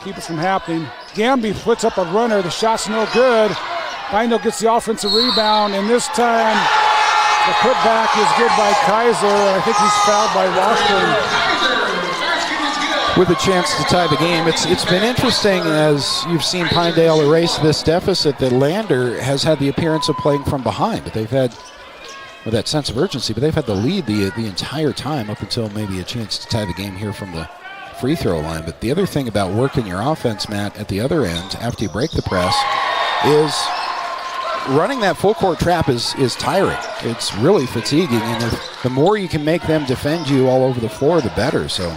keep it from happening. Gamby puts up a runner. The shot's no good. Pinedale gets the offensive rebound, and this time the putback is good by Kaiser. I think he's fouled by Washburn. With a chance to tie the game. It's been interesting as you've seen Pinedale erase this deficit that Lander has had the appearance of playing from behind, but they've had with that sense of urgency, but they've had the lead the entire time up until maybe a chance to tie the game here from the free throw line. But the other thing about working your offense, Matt, at the other end after you break the press is running that full court trap is tiring. It's really fatiguing, and the more you can make them defend you all over the floor, the better. So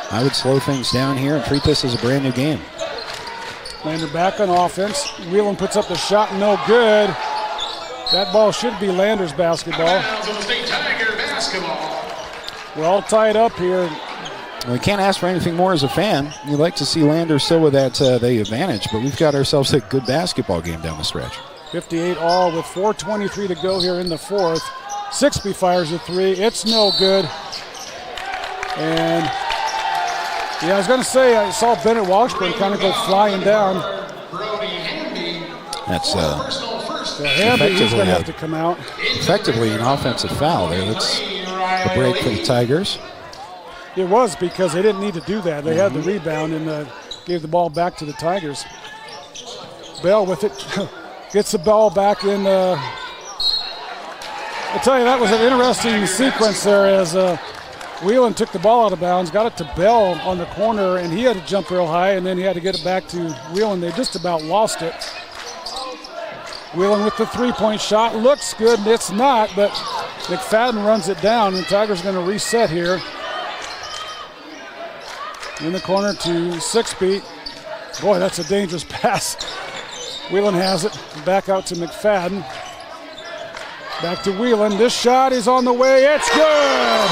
I would slow things down here and treat this as a brand new game. Lander back on offense. Whelan puts up the shot, no good. That ball should be Lander's basketball. We're all tied up here. Well, we can't ask for anything more as a fan. You'd like to see Lander still with that the advantage, but we've got ourselves a good basketball game down the stretch. 58 all with 4:23 to go here in the fourth. Sixby fires a three. It's no good. And yeah, I was going to say, I saw Bennett Washburn kind of go flying down. That's Hamby, he's going to have to come out. Effectively an offensive foul there. That's a break for the Tigers. It was because they didn't need to do that. They had the rebound and gave the ball back to the Tigers. Bell with it, gets the ball back in. I tell you, that was an interesting sequence there as Whelan took the ball out of bounds, got it to Bell on the corner, and he had to jump real high, and then he had to get it back to Whelan. They just about lost it. Whelan with the three-point shot. Looks good, and it's not, but McFadden runs it down, and Tigers going to reset here. In the corner to Sixby. Boy, that's a dangerous pass. Whelan has it. Back out to McFadden. Back to Whelan. This shot is on the way. It's good!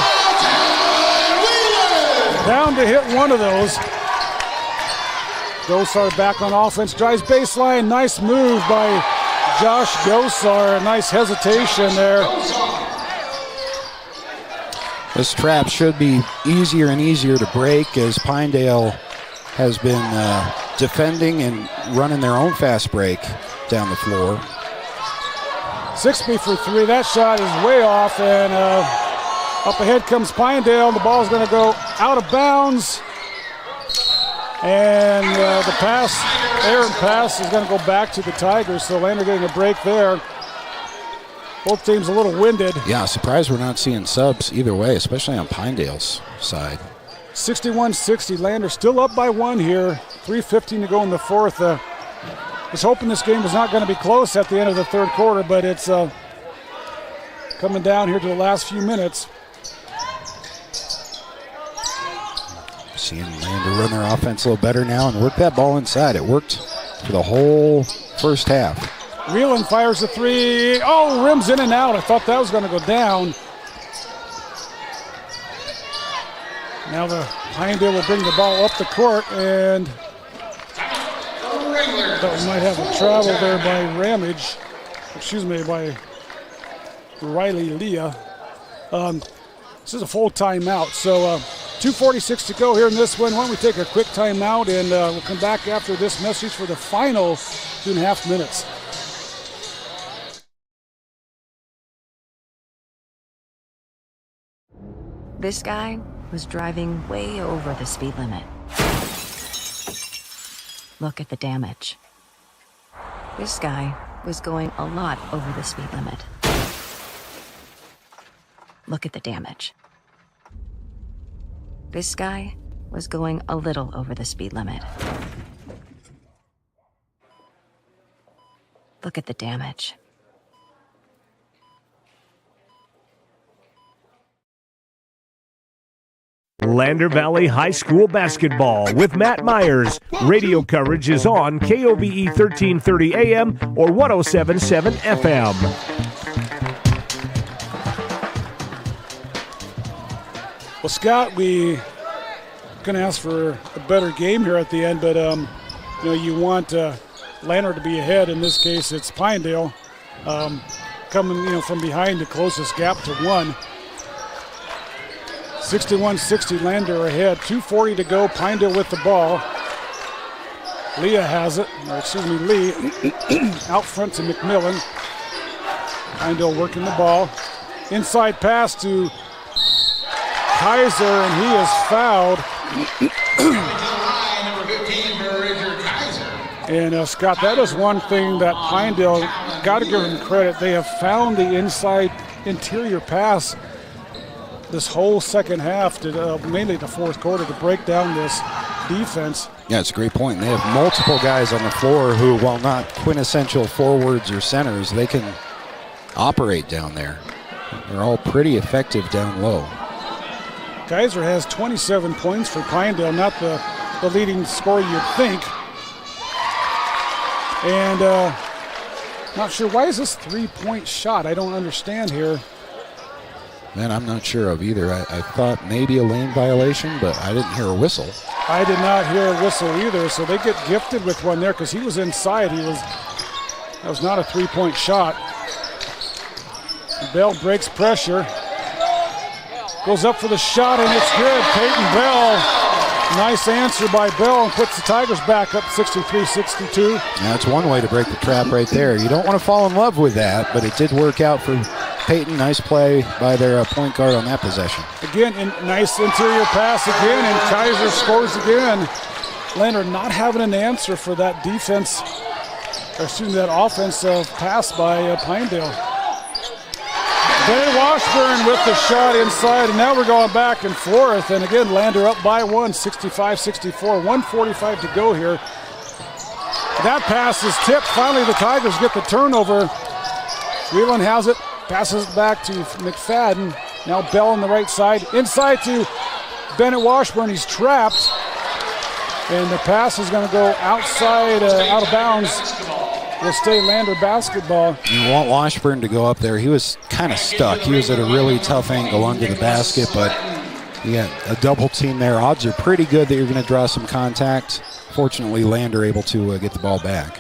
Down to hit one of those. Gosar back on offense. Drives baseline. Nice move by Josh Gosar. A nice hesitation there. This trap should be easier and easier to break as Pinedale has been defending and running their own fast break down the floor. Sixby for three. That shot is way off, and up ahead comes Pinedale. The ball is going to go out of bounds, and the errant pass is going to go back to the Tigers. So Lander getting a break there. Both teams a little winded. Yeah, surprised we're not seeing subs either way, especially on Pinedale's side. 61-60. Lander still up by one here. 3:15 to go in the fourth. Was hoping this game was not going to be close at the end of the third quarter, but it's coming down here to the last few minutes. Seeing Lander run their offense a little better now and work that ball inside. It worked for the whole first half. Whelan fires a three. Oh, rims in and out. I thought that was going to go down. Now the Pinedale will bring the ball up the court, and thought we might have a travel there by by Riley Leah. This is a full timeout, so 2:46 to go here in this one. Why don't we take a quick timeout, and we'll come back after this message for the final 2.5 minutes. This guy was driving way over the speed limit. Look at the damage. This guy was going a lot over the speed limit. Look at the damage. This guy was going a little over the speed limit. Look at the damage. Lander Valley High School basketball with Matt Myers. Radio coverage is on KOVE 1330 AM or 107.7 FM. Well, Scott, we going to ask for a better game here at the end, but you want Lander to be ahead. In this case, it's Pinedale coming from behind to close this gap to one. 61-60, Lander ahead. 2:40 to go. Pinedale with the ball. Lee out front to McMillan. Pinedale working the ball. Inside pass to Kaiser, and he is fouled. And Scott, that is one thing that Pinedale, got to give them credit. They have found the inside interior pass this whole second half, mainly the fourth quarter, to break down this defense. Yeah, it's a great point. They have multiple guys on the floor who, while not quintessential forwards or centers, they can operate down there. They're all pretty effective down low. Kaiser has 27 points for Pinedale, not the leading scorer you'd think. And not sure, why is this three-point shot? I don't understand here. Man, I'm not sure of either. I thought maybe a lane violation, but I didn't hear a whistle. I did not hear a whistle either, so they get gifted with one there because he was inside. That was not a three-point shot. Bell breaks pressure. Goes up for the shot, and it's good. Peyton Bell, nice answer by Bell, and puts the Tigers back up 63-62. That's one way to break the trap right there. You don't want to fall in love with that, but it did work out for Peyton, nice play by their point guard on that possession. Again, nice interior pass again, and Kaiser scores again. Lander not having an answer for that defense, or excuse me, that offensive pass by Pinedale. Benny Washburn with the shot inside, and now we're going back and forth. And again, Lander up by 1, 65-64, 1:45 to go here. That pass is tipped. Finally, the Tigers get the turnover. Whelan has it, passes it back to McFadden. Now Bell on the right side, inside to Bennett Washburn. He's trapped, and the pass is going to go outside, out of bounds. Will stay Lander basketball. You want Washburn to go up there. He was kind of stuck. He was at a really tough angle under the basket, but you got a double team there. Odds are pretty good that you're going to draw some contact. Fortunately, Lander able to get the ball back.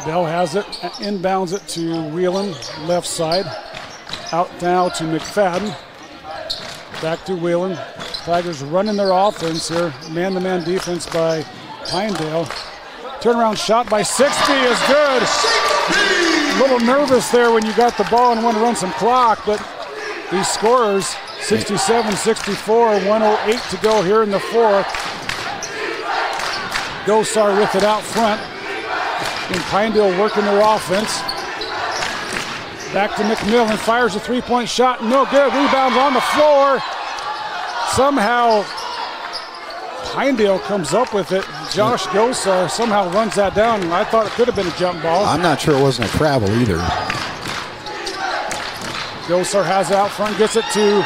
Bell has it, inbounds it to Whelan, left side. Out now to McFadden. Back to Whelan. Tigers running their offense here. Man-to-man defense by Pinedale. Turnaround shot by Sixby is good. A little nervous there when you got the ball and want to run some clock, but he scores 67-64, 1:08 to go here in the fourth. Gosar with it out front. And Pinedale working their offense. Back to McMillan, fires a three-point shot, no good. Rebound on the floor. Somehow Pinedale comes up with it. Josh Gosar somehow runs that down. I thought it could have been a jump ball. I'm not sure it wasn't a travel either. Gosar has it out front, gets it to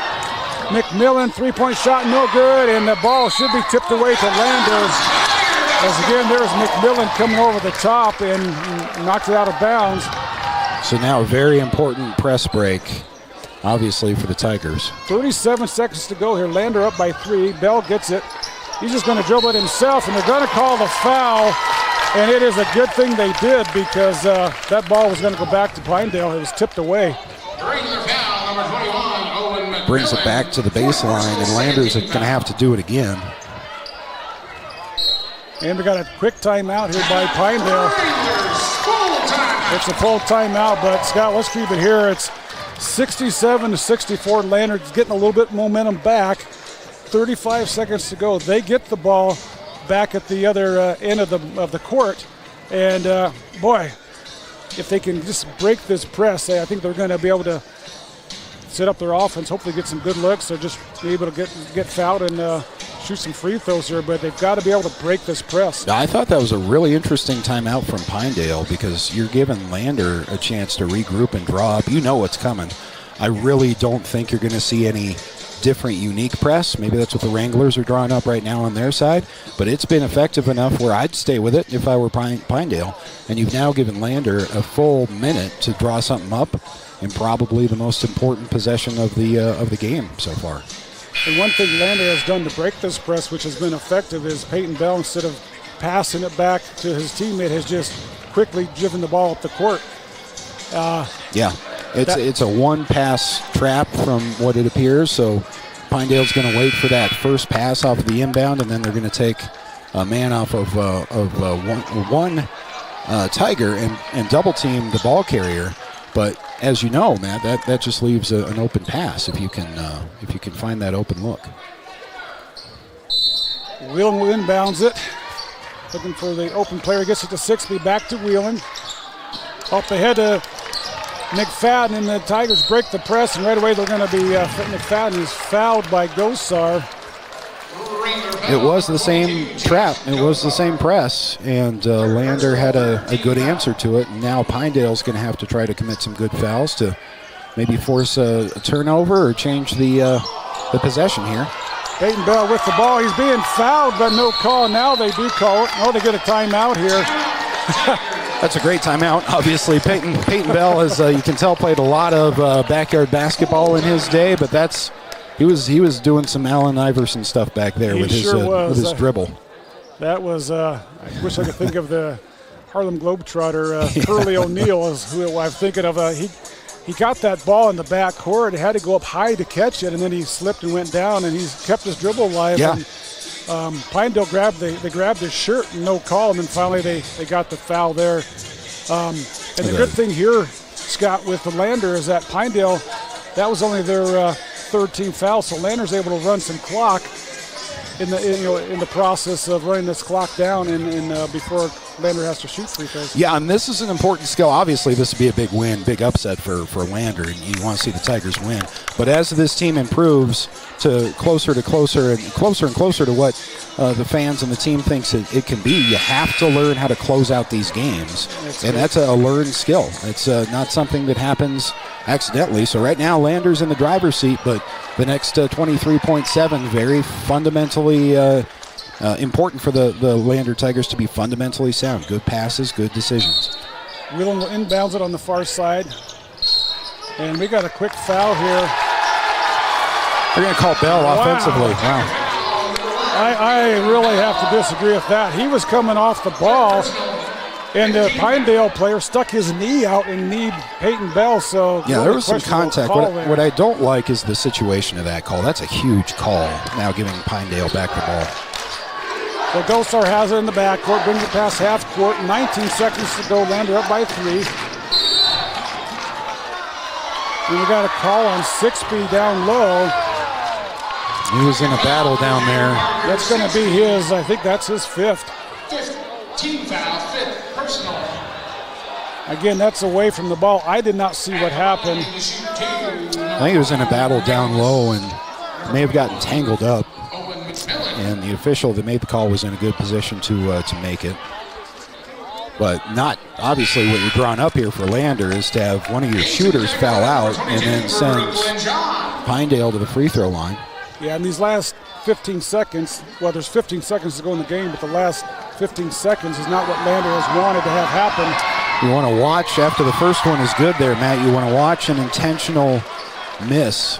McMillan. Three-point shot, no good, and the ball should be tipped away to Lander. As again, there's McMillan coming over the top and knocks it out of bounds. So now a very important press break, obviously, for the Tigers. 37 seconds to go here. Lander up by 3. Bell gets it. He's just going to dribble it himself, and they're going to call the foul. And it is a good thing they did, because that ball was going to go back to Pinedale. It was tipped away. Brings it back to the baseline, and Lander's going to have to do it again. And we got a quick timeout here by Pinedale. It's a full timeout, but Scott, let's keep it here. It's 67-64. Landers getting a little bit momentum back. 35 seconds to go. They get the ball back at the other end of the court, and boy, if they can just break this press, I think they're going to be able to set up their offense. Hopefully, get some good looks. They're just be able to get fouled and shoot some free throws here, but they've got to be able to break this press. I thought that was a really interesting timeout from Pinedale, because you're giving Lander a chance to regroup and draw up. You know what's coming. I really don't think you're going to see any different, unique press. Maybe that's what the Wranglers are drawing up right now on their side, but it's been effective enough where I'd stay with it if I were Pinedale. And you've now given Lander a full minute to draw something up, and probably the most important possession of the game so far. And one thing Lander has done to break this press, which has been effective, is Peyton Bell, instead of passing it back to his teammate, has just quickly driven the ball up the court. It's a one-pass trap from what it appears, so Pinedale's going to wait for that first pass off of the inbound, and then they're going to take a man off of one Tiger and double-team the ball carrier. But as you know, Matt, that just leaves an open pass if you can find that open look. Whelan inbounds it, looking for the open player. Gets it to Sixby, back to Whelan. Up ahead to McFadden, and the Tigers break the press, and right away they're going to be McFadden is fouled by Gosar. It was the same trap. It was the same press, and Lander had a good answer to it. And now Pinedale's going to have to try to commit some good fouls to maybe force a turnover or change the possession here. Peyton Bell with the ball. He's being fouled, but no call. Now they do call it. Oh, they get a timeout here. That's a great timeout. Obviously, Peyton Bell, as you can tell, played a lot of backyard basketball in his day, but he was doing some Allen Iverson stuff back there with his dribble. That was I wish I could think of the Harlem Globetrotter, Curly O'Neal is who I'm thinking of. He got that ball in the back court. He had to go up high to catch it, and then he slipped and went down, and he's kept his dribble alive. Yeah. And, Pinedale grabbed his shirt and no call, and then finally they got the foul there. And the good thing here Scott, with the Lander is that Pinedale, that was only their third team foul, so Lander's able to run some clock in the process of running this clock down and before Lander has to shoot free throws. Yeah, and this is an important skill. Obviously, this would be a big win, big upset for Lander, and you want to see the Tigers win. But as this team improves to closer and closer to what the fans and the team thinks it can be, you have to learn how to close out these games. That's a learned skill. It's not something that happens accidentally. So right now, Lander's in the driver's seat, but the next 23.7, very fundamentally important for the Lander Tigers to be fundamentally sound. Good passes, good decisions. Whelan will inbounds it on the far side. And we got a quick foul here. They're going to call Bell offensively. Wow. I really have to disagree with that. He was coming off the ball, and the Pinedale player stuck his knee out and kneed Peyton Bell. So yeah, there was some contact. What I don't like is the situation of that call. That's a huge call, now giving Pinedale back the ball. So Gosar has it in the backcourt, brings it past half court. 19 seconds to go. Lander up by 3. And we got a call on 6B down low. He was in a battle down there. That's going to be his, I think that's his 5th. 5th team foul, 5th personal. Again, that's away from the ball. I did not see what happened. I think he was in a battle down low and may have gotten tangled up. And the official that made the call was in a good position to make it. But not, obviously, what you're drawing up here for Lander is to have one of your shooters foul out and then sends Pinedale to the free throw line. Yeah, in these last 15 seconds, well, there's 15 seconds to go in the game, but the last 15 seconds is not what Lander has wanted to have happen. You want to watch, after the first one is good there, Matt, you want to watch an intentional miss,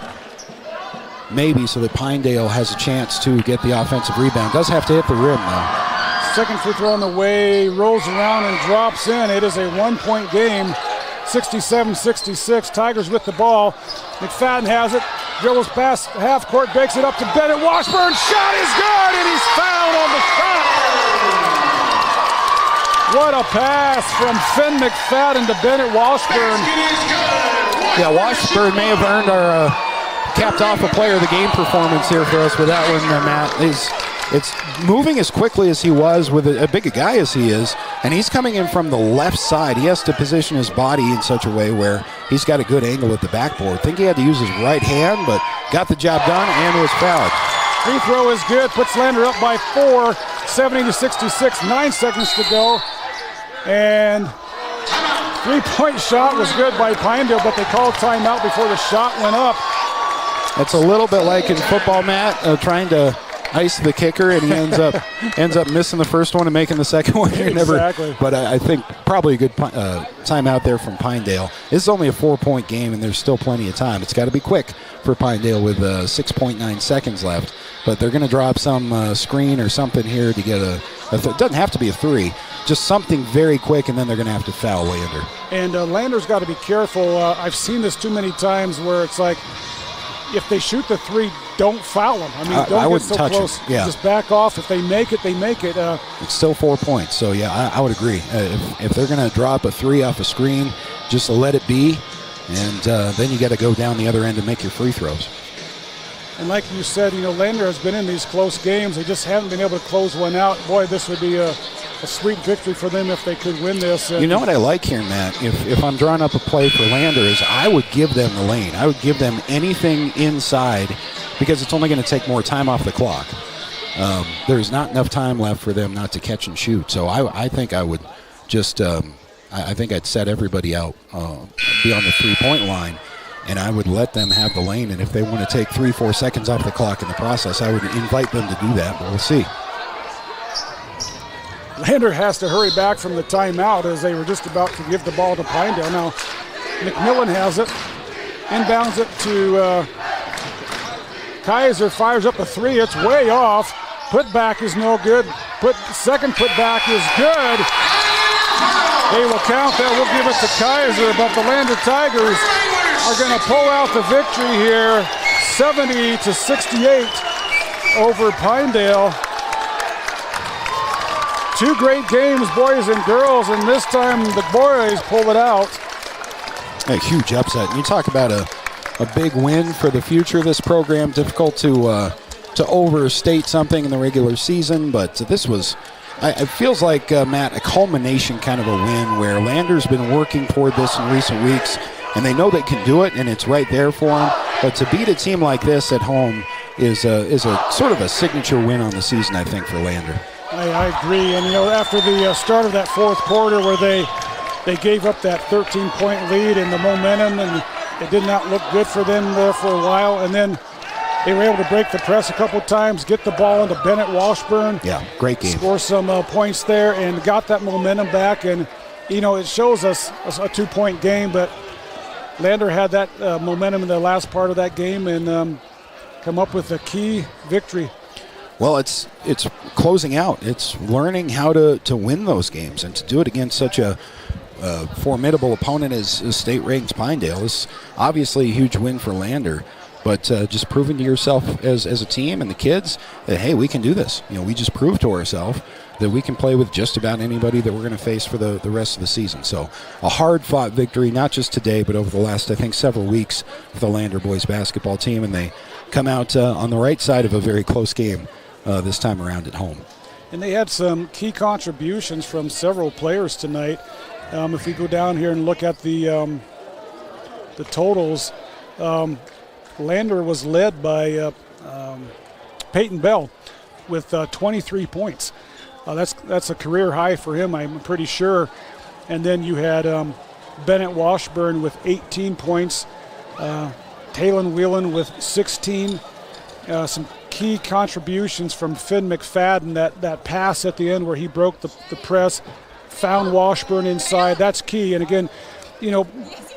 maybe, so that Pinedale has a chance to get the offensive rebound. Does have to hit the rim, though. Second free throw on the way, rolls around and drops in. It is a 1-point game, 67-66. Tigers with the ball. McFadden has it. Dribbles past half court, bakes it up to Bennett Washburn. Shot is good, and he's fouled on the shot. What a pass from Finn McFadden to Bennett Washburn. Yeah, Washburn may have earned our capped off a player of the game performance here for us with that one, Matt. It's moving as quickly as he was with a big a guy as he is, and he's coming in from the left side. He has to position his body in such a way where he's got a good angle at the backboard. I think he had to use his right hand, but got the job done and was fouled. Free throw is good, puts Lander up by 4, 70-66, 9 seconds to go. And three-point shot was good by Pinedale, but they called timeout before the shot went up. It's a little bit like in football, Matt, trying to ice the kicker, and he ends up missing the first one and making the second one. Exactly. But I think probably a good timeout there from Pinedale. This is only a 4-point game, and there's still plenty of time. It's got to be quick for Pinedale with 6.9 seconds left. But they're going to drop some screen or something here to get it doesn't have to be a 3, just something very quick, and then they're going to have to foul Lander. And Lander's got to be careful. I've seen this too many times where it's like, if they shoot the 3, don't foul them. I mean, don't get so close. Yeah. Just back off. If they make it, they make it. It's still 4 points. So, yeah, I would agree. If they're going to drop a 3 off a screen, just let it be. And then you got to go down the other end and make your free throws. And like you said, Lander has been in these close games. They just haven't been able to close one out. Boy, this would be a sweet victory for them if they could win this. You know what I like here, Matt? If I'm drawing up a play for Lander is I would give them the lane. I would give them anything inside because it's only going to take more time off the clock. There's not enough time left for them not to catch and shoot. So I think I would just I think I'd set everybody out, be on the 3-point line, and I would let them have the lane. And if they want to take 3-4 seconds off the clock in the process, I would invite them to do that, but we'll see. Lander has to hurry back from the timeout as they were just about to give the ball to Pinedale. Now, McMillan has it, inbounds it to Kaiser, fires up a 3. It's way off. Putback is no good. Second putback is good. They will count that. We'll give it to Kaiser, but the Lander Tigers are going to pull out the victory here, 70-68 over Pinedale. 2 great games, boys and girls, and this time the boys pull it out. A huge upset. You talk about a big win for the future of this program. Difficult to overstate something in the regular season, but this was, it feels like, Matt, a culmination kind of a win where Lander's been working toward this in recent weeks, and they know they can do it, and it's right there for them. But to beat a team like this at home is a sort of a signature win on the season, I think, for Lander. I agree. And, after the start of that fourth quarter where they gave up that 13-point lead and the momentum, and it did not look good for them there for a while. And then they were able to break the press a couple times, get the ball into Bennett Washburn. Yeah, great game. Score some points there and got that momentum back. And, it shows us a 2-point game, but Lander had that momentum in the last part of that game and come up with a key victory. Well, it's closing out. It's learning how to win those games, and to do it against such a formidable opponent as state-ranked Pinedale is obviously a huge win for Lander. But just proving to yourself as a team and the kids that, hey, we can do this. We just proved to ourselves that we can play with just about anybody that we're going to face for the rest of the season. So a hard-fought victory, not just today, but over the last, I think, several weeks for the Lander boys basketball team, and they come out on the right side of a very close game this time around at home. And they had some key contributions from several players tonight. If we go down here and look at the totals, Lander was led by Peyton Bell with 23 points. That's a career high for him, I'm pretty sure. And then you had Bennett Washburn with 18 points, Talon Whelan with 16. Some key contributions from Finn McFadden, that pass at the end where he broke the press, found Washburn inside. That's key. And again,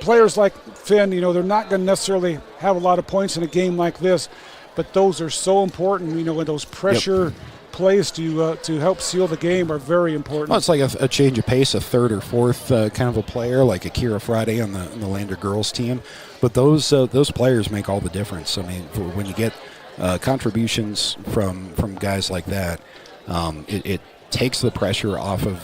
players like Finn, they're not going to necessarily have a lot of points in a game like this, but those are so important, when those pressure plays to help seal the game are very important. Well, it's like a change of pace, a third or fourth kind of a player, like Akira Friday on the Lander girls team. But those players make all the difference. I mean, when you get contributions from guys like that, it takes the pressure off of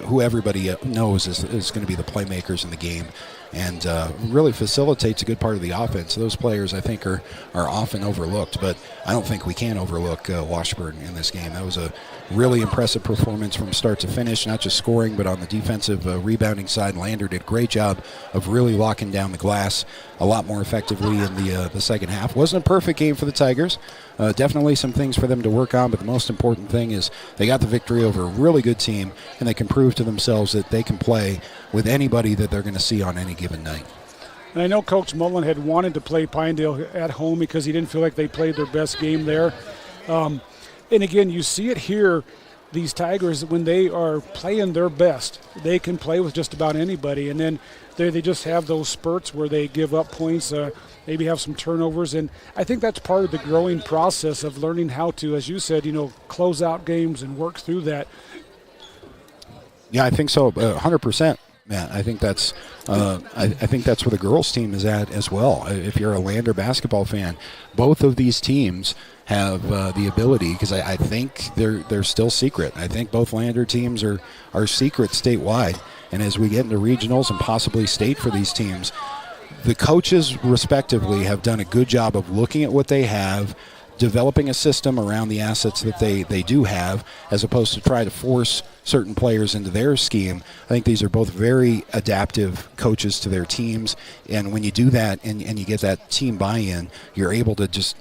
who everybody knows is going to be the playmakers in the game, and really facilitates a good part of the offense. Those players, I think, are often overlooked, but I don't think we can overlook Washburn in this game. That was a really impressive performance from start to finish, not just scoring, but on the defensive rebounding side. Lander did a great job of really locking down the glass a lot more effectively in the second half. Wasn't a perfect game for the Tigers. Definitely some things for them to work on, but the most important thing is they got the victory over a really good team, and they can prove to themselves that they can play with anybody that they're going to see on any given night. And I know Coach Mullen had wanted to play Pinedale at home because he didn't feel like they played their best game there. And again, you see it here, these Tigers, when they are playing their best, they can play with just about anybody. And then they just have those spurts where they give up points, maybe have some turnovers. And I think that's part of the growing process of learning how to, as you said, close out games and work through that. Yeah, I think so, 100%. Matt, I think that's I think that's where the girls' team is at as well. If you're a Lander basketball fan, both of these teams have the ability, because I think they're still secret. I think both Lander teams are secret statewide, and as we get into regionals and possibly state for these teams, the coaches respectively have done a good job of looking at what they have, developing a system around the assets that they do have, as opposed to try to force certain players into their scheme. I think these are both very adaptive coaches to their teams, and when you do that and you get that team buy-in, you're able to just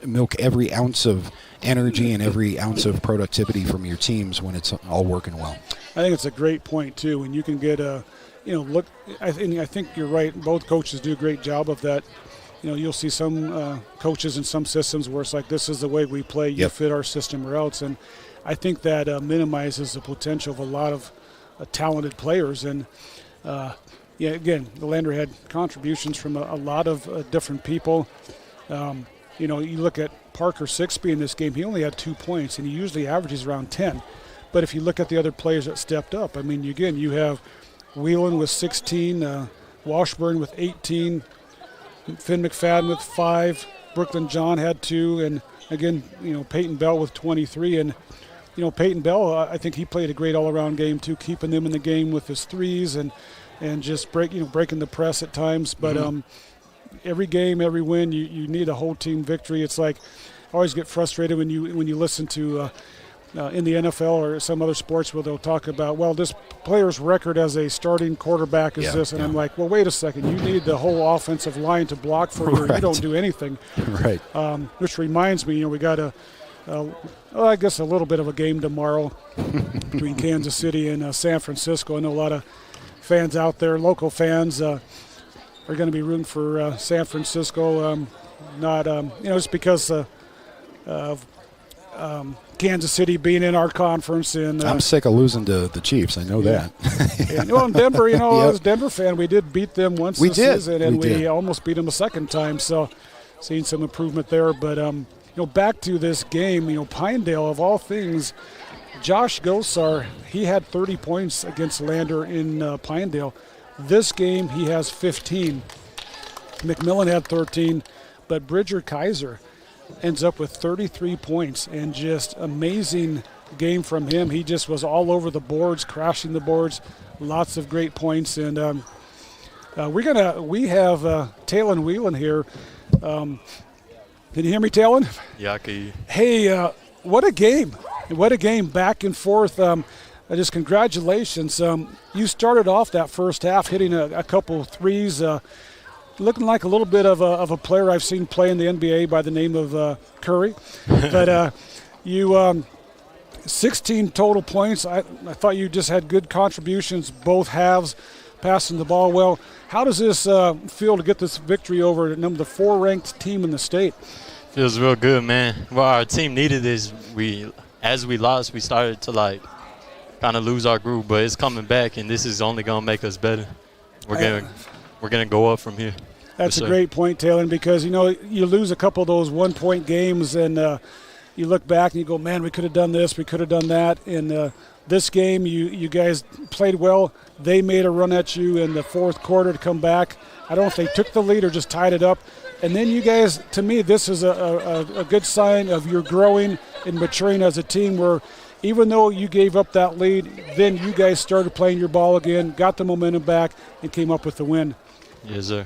milk every ounce of energy and every ounce of productivity from your teams when it's all working well. I think it's a great point too, when you can get look. I think you're right. Both coaches do a great job of that. You'll see some coaches in some systems where it's like, this is the way we play. You fit our system or else, and I think that minimizes the potential of a lot of talented players. And again, the Lander had contributions from a lot of different people. You look at Parker Sixby in this game, he only had 2 points, and he usually averages around 10. But if you look at the other players that stepped up, I mean, again, you have Whelan with 16, Washburn with 18, Finn McFadden with 5, Brooklyn John had 2, and again, Peyton Bell with 23. And, Peyton Bell, I think he played a great all-around game too, keeping them in the game with his threes and and just breaking the press at times. But every game, every win, you need a whole team victory. It's like I always get frustrated when you listen to in the NFL or some other sports where they'll talk about, well, this player's record as a starting quarterback is this, and I'm like, well, wait a second, you need the whole offensive line to block for you. Or you don't do anything. Right. Which reminds me, we got I guess a little bit of a game tomorrow between Kansas City and San Francisco. I know a lot of fans out there, local fans, are going to be rooting for San Francisco. Not just because of Kansas City being in our conference. And I'm sick of losing to the Chiefs. I know that. In Denver, as a Denver fan, we did beat them once this season, and we almost beat them a second time. So, seeing some improvement there. But back to this game, Pinedale, of all things, Josh Gosar, he had 30 points against Lander in Pinedale. This game, he has 15. McMillan had 13, but Bridger Kaiser ends up with 33 points, and just amazing game from him. He just was all over the boards, crashing the boards, lots of great points. And we have Talon Whelan here. Can you hear me, Talon? Yeah, I can hear you. Hey, what a game. What a game, back and forth. Just congratulations. You started off that first half hitting a couple threes, looking like a little bit of a player I've seen play in the NBA by the name of Curry. But you 16 total points. I thought you just had good contributions, both halves, passing the ball well. How does this feel to get this victory over the 4-ranked team in the state? Feels real good, man. Well, our team needed this. As we lost, we started to kind of lose our groove, but it's coming back, and this is only going to make us better. We're gonna go up from here. That's a great point, Taylor, because you lose a couple of those 1-point games, and you look back and you go, man, we could have done this, we could have done that. In this game, you guys played well. They made a run at you in the fourth quarter to come back. I don't know if they took the lead or just tied it up. And then you guys, to me, this is a good sign of your growing and maturing as a team, where even though you gave up that lead, then you guys started playing your ball again, got the momentum back, and came up with the win. Yes, sir.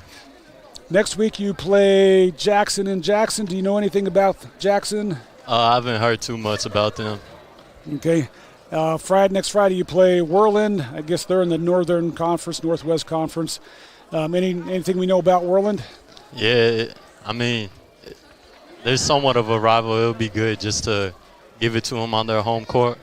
Next week you play Jackson in Jackson. Do you know anything about Jackson? I haven't heard too much about them. Okay. Next Friday you play Worland. I guess they're in the Northern Conference, Northwest Conference. Anything we know about Worland? Yeah, I mean, there's somewhat of a rival. It'll be good just to give it to them on their home court,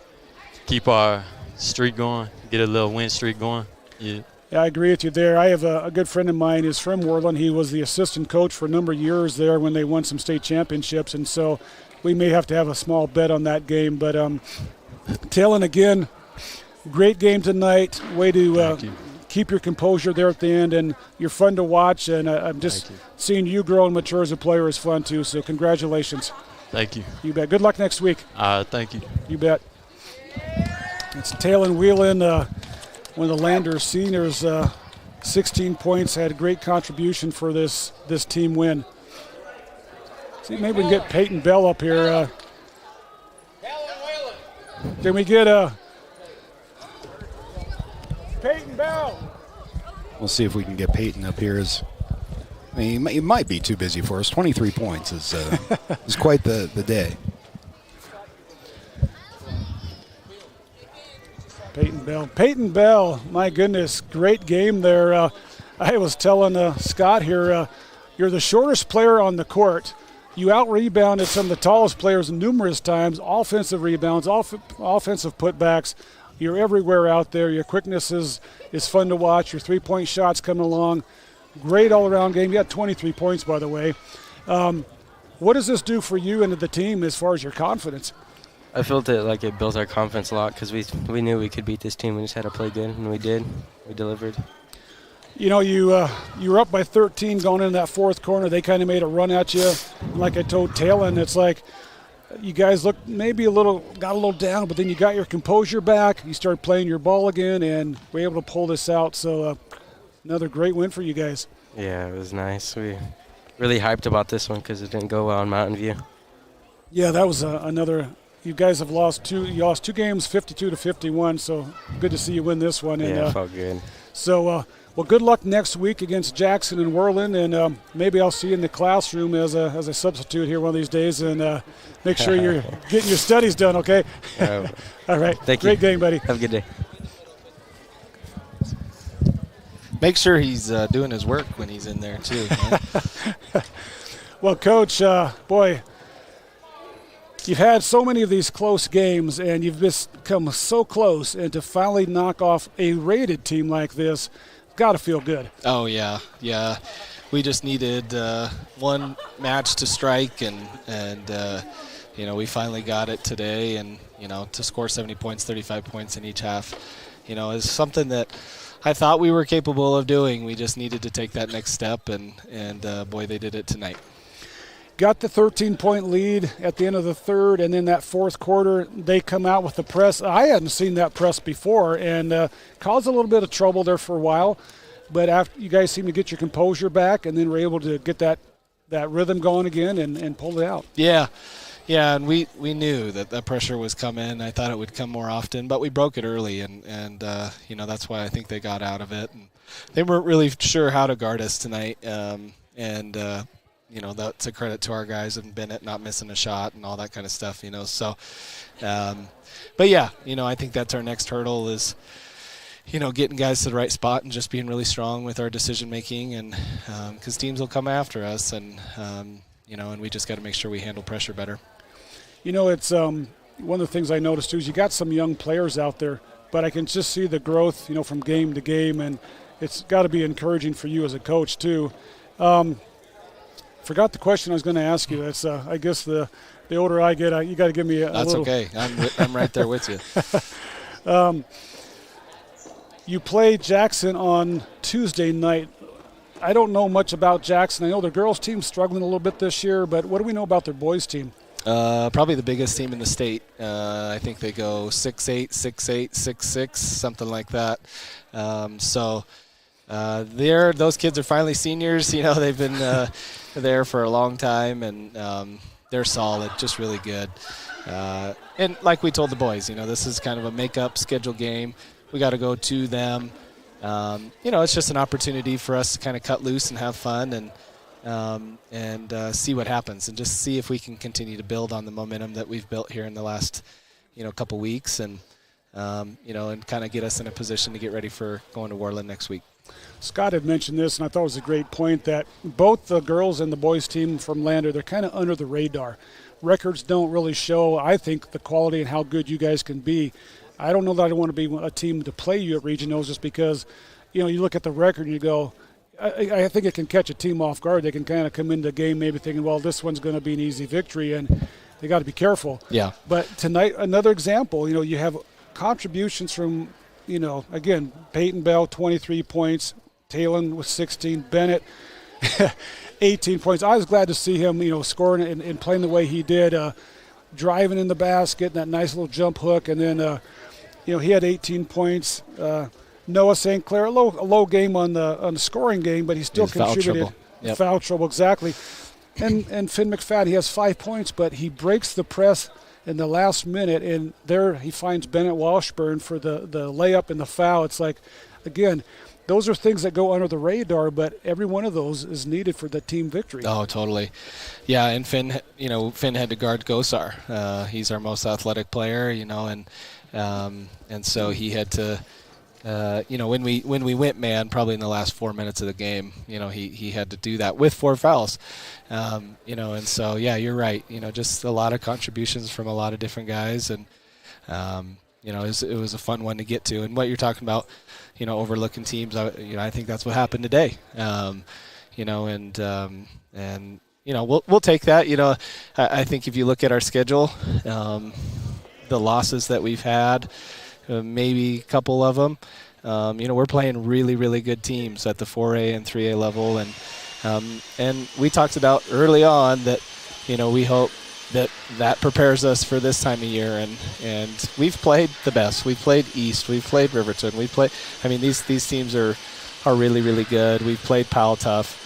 keep our streak going, get a little win streak going. Yeah, I agree with you there. I have a good friend of mine who's from Worland. He was the assistant coach for a number of years there when they won some state championships, and so we may have to have a small bet on that game. But Talon, again, great game tonight. Way to keep your composure there at the end, and you're fun to watch, and I'm just seeing you grow and mature as a player is fun too, so congratulations. Thank you. You bet. Good luck next week. Thank you. You bet. It's Talon Whelan, one of the Lander seniors, 16 points, had a great contribution for this team win. See, maybe we can get Peyton Bell up here. Can we get Peyton Bell? We'll see if we can get Peyton up here. He might be too busy for us. 23 points is quite the day. Peyton Bell, my goodness, great game there. I was telling Scott here, you're the shortest player on the court. You out-rebounded some of the tallest players numerous times, offensive rebounds, offensive putbacks. You're everywhere out there. Your quickness is fun to watch. Your three-point shots coming along. Great all-around game. You had 23 points, by the way. What does this do for you and the team as far as your confidence? I felt like it built our confidence a lot because we knew we could beat this team. We just had to play good, and we did. We delivered. You were up by 13 going into that fourth corner. They kind of made a run at you. Like I told Talon, it's like you guys got a little down, but then you got your composure back. You started playing your ball again, and were able to pull this out. So another great win for you guys. Yeah, it was nice. We really hyped about this one because it didn't go well in Mountain View. Yeah, that was another. You guys have lost two games, 52-51. So good to see you win this one. Yeah, it felt good. So Well, good luck next week against Jackson and Worland, and maybe I'll see you in the classroom as a substitute here one of these days, and make sure you're getting your studies done, okay? All right. Thank you. Great game, buddy. Have a good day. Make sure he's doing his work when he's in there, too. Well, Coach, boy, you've had so many of these close games, and you've just come so close, and to finally knock off a rated team like this, got to feel good. Oh, yeah. We just needed one match to strike, and we finally got it today, and, to score 70 points, 35 points in each half, is something that I thought we were capable of doing. We just needed to take that next step, and boy, they did it tonight. Got the 13-point lead at the end of the third, and then that fourth quarter, they come out with the press. I hadn't seen that press before, and caused a little bit of trouble there for a while. But after you guys seem to get your composure back, and then were able to get that rhythm going again and pull it out. Yeah, and we knew that pressure was coming. I thought it would come more often, but we broke it early, and that's why I think they got out of it. And they weren't really sure how to guard us tonight, that's a credit to our guys and Bennett not missing a shot and all that kind of stuff, So, but yeah, I think that's our next hurdle is, getting guys to the right spot and just being really strong with our decision making, and because teams will come after us, and and we just got to make sure we handle pressure better. It's one of the things I noticed too is you got some young players out there, but I can just see the growth, from game to game, and it's got to be encouraging for you as a coach too. Forgot the question I was going to ask you. That's I guess the older I get, you got to give me a That's little. Okay. I'm right there with you. You played Jackson on Tuesday night. I don't know much about Jackson. I know their girls' team's struggling a little bit this year, but what do we know about their boys' team? Probably the biggest team in the state. I think they go 6'8", 6'8", 6'6", something like that. Those kids are finally seniors. They've been there for a long time, and they're solid, just really good. And like we told the boys, this is kind of a make-up schedule game. We got to go to them. It's just an opportunity for us to kind of cut loose and have fun and see what happens, and just see if we can continue to build on the momentum that we've built here in the last couple weeks, and and kind of get us in a position to get ready for going to Worland next week. Scott had mentioned this, and I thought it was a great point, that both the girls and the boys team from Lander, they're kind of under the radar. Records don't really show, I think, the quality and how good you guys can be. I don't know that I want to be a team to play you at regionals, just because, you look at the record and you go, I think it can catch a team off guard. They can kind of come into the game maybe thinking, well, this one's going to be an easy victory, and they got to be careful. Yeah. But tonight, another example, you have contributions from, again, Peyton Bell, 23 points, Talon with 16, Bennett, 18 points. I was glad to see him, scoring and playing the way he did, driving in the basket, that nice little jump hook, and then, he had 18 points. Noah St. Clair, a low game on the scoring game, but he still contributed. Foul trouble. Yep. Foul trouble, exactly. And Finn McFadden, he has 5 points, but he breaks the press in the last minute, and there he finds Bennett Washburn for the layup and the foul. It's like, again, those are things that go under the radar, but every one of those is needed for the team victory. Oh, totally. Yeah, and Finn had to guard Gosar. He's our most athletic player, and so he had to, when we went man, probably in the last 4 minutes of the game, he had to do that with 4 fouls, and so, yeah, you're right. Just a lot of contributions from a lot of different guys, and, it was a fun one to get to. And what you're talking about, overlooking teams, I think that's what happened today, and we'll take that. I think if you look at our schedule, the losses that we've had, maybe a couple of them, we're playing really, really good teams at the 4A and 3A level, and we talked about early on that, we hope that prepares us for this time of year, and we've played the best. We've played East, we've played Riverton, these teams are really, really good. We've played Powell tough.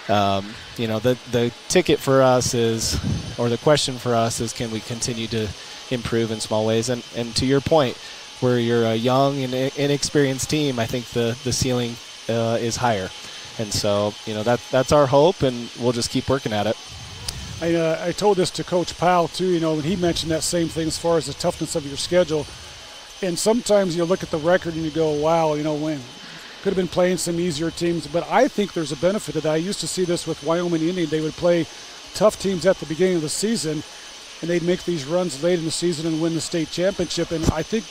The ticket for us is, or the question for us is, can we continue to improve in small ways? And to your point, where you're a young and inexperienced team, I think the ceiling is higher. And so, that's our hope, and we'll just keep working at it. I told this to Coach Powell, too, when he mentioned that same thing as far as the toughness of your schedule. And sometimes you look at the record and you go, wow, when could have been playing some easier teams. But I think there's a benefit to that. I used to see this with Wyoming Indian. They would play tough teams at the beginning of the season, and they'd make these runs late in the season and win the state championship. And I think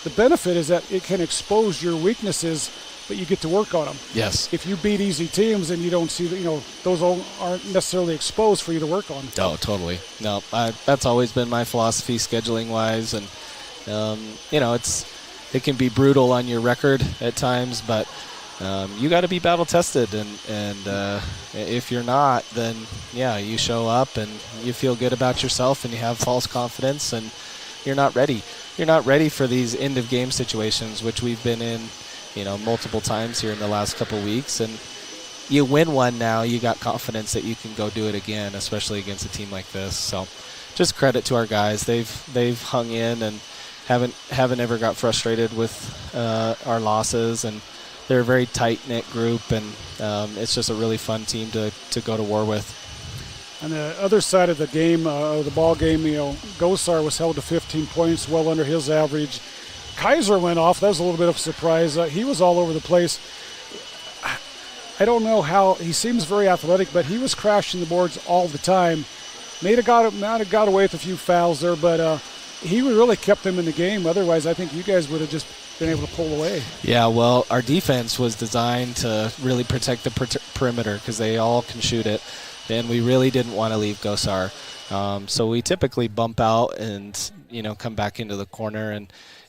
the benefit is that it can expose your weaknesses, but you get to work on them. Yes. If you beat easy teams and you don't see, those aren't necessarily exposed for you to work on. Oh, totally. No, that's always been my philosophy, scheduling-wise. And, it can be brutal on your record at times, but you got to be battle-tested. And if you're not, then, you show up and you feel good about yourself and you have false confidence and you're not ready. You're not ready for these end-of-game situations, which we've been in, multiple times here in the last couple weeks. And you win one now, you got confidence that you can go do it again, especially against a team like this. So just credit to our guys. They've hung in and haven't ever got frustrated with our losses, and they're a very tight-knit group, and it's just a really fun team to go to war with. On the other side of the game, the ball game, Gosar was held to 15 points, well under his average. Kaiser went off. That was a little bit of a surprise. He was all over the place. I don't know how. He seems very athletic, but he was crashing the boards all the time. Might have got away with a few fouls there, but he really kept them in the game. Otherwise, I think you guys would have just been able to pull away. Yeah, well, our defense was designed to really protect the perimeter because they all can shoot it, and we really didn't want to leave Gosar. So we typically bump out and, come back into the corner,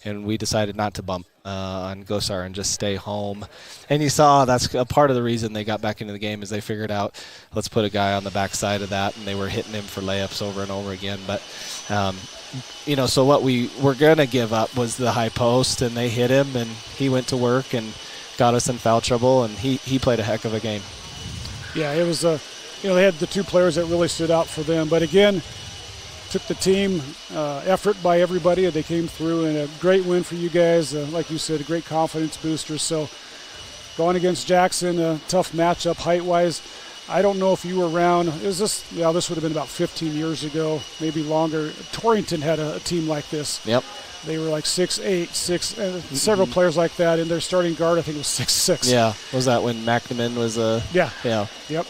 and we decided not to bump on Gosar and just stay home. And you saw that's a part of the reason they got back into the game is they figured out, let's put a guy on the backside of that, and they were hitting him for layups over and over again. But, so what we were going to give up was the high post, and they hit him, and he went to work and got us in foul trouble, and he played a heck of a game. Yeah, it was they had the two players that really stood out for them. But again, took the team effort by everybody. They came through, and a great win for you guys. Like you said, a great confidence booster. So going against Jackson, a tough matchup height-wise. I don't know if you were around. This would have been about 15 years ago, maybe longer. Torrington had a team like this. Yep. They were like 6'8", several players like that, and their starting guard, I think, was 6'6". Yeah. Was that when McNamara was Yeah. Yeah. Yep.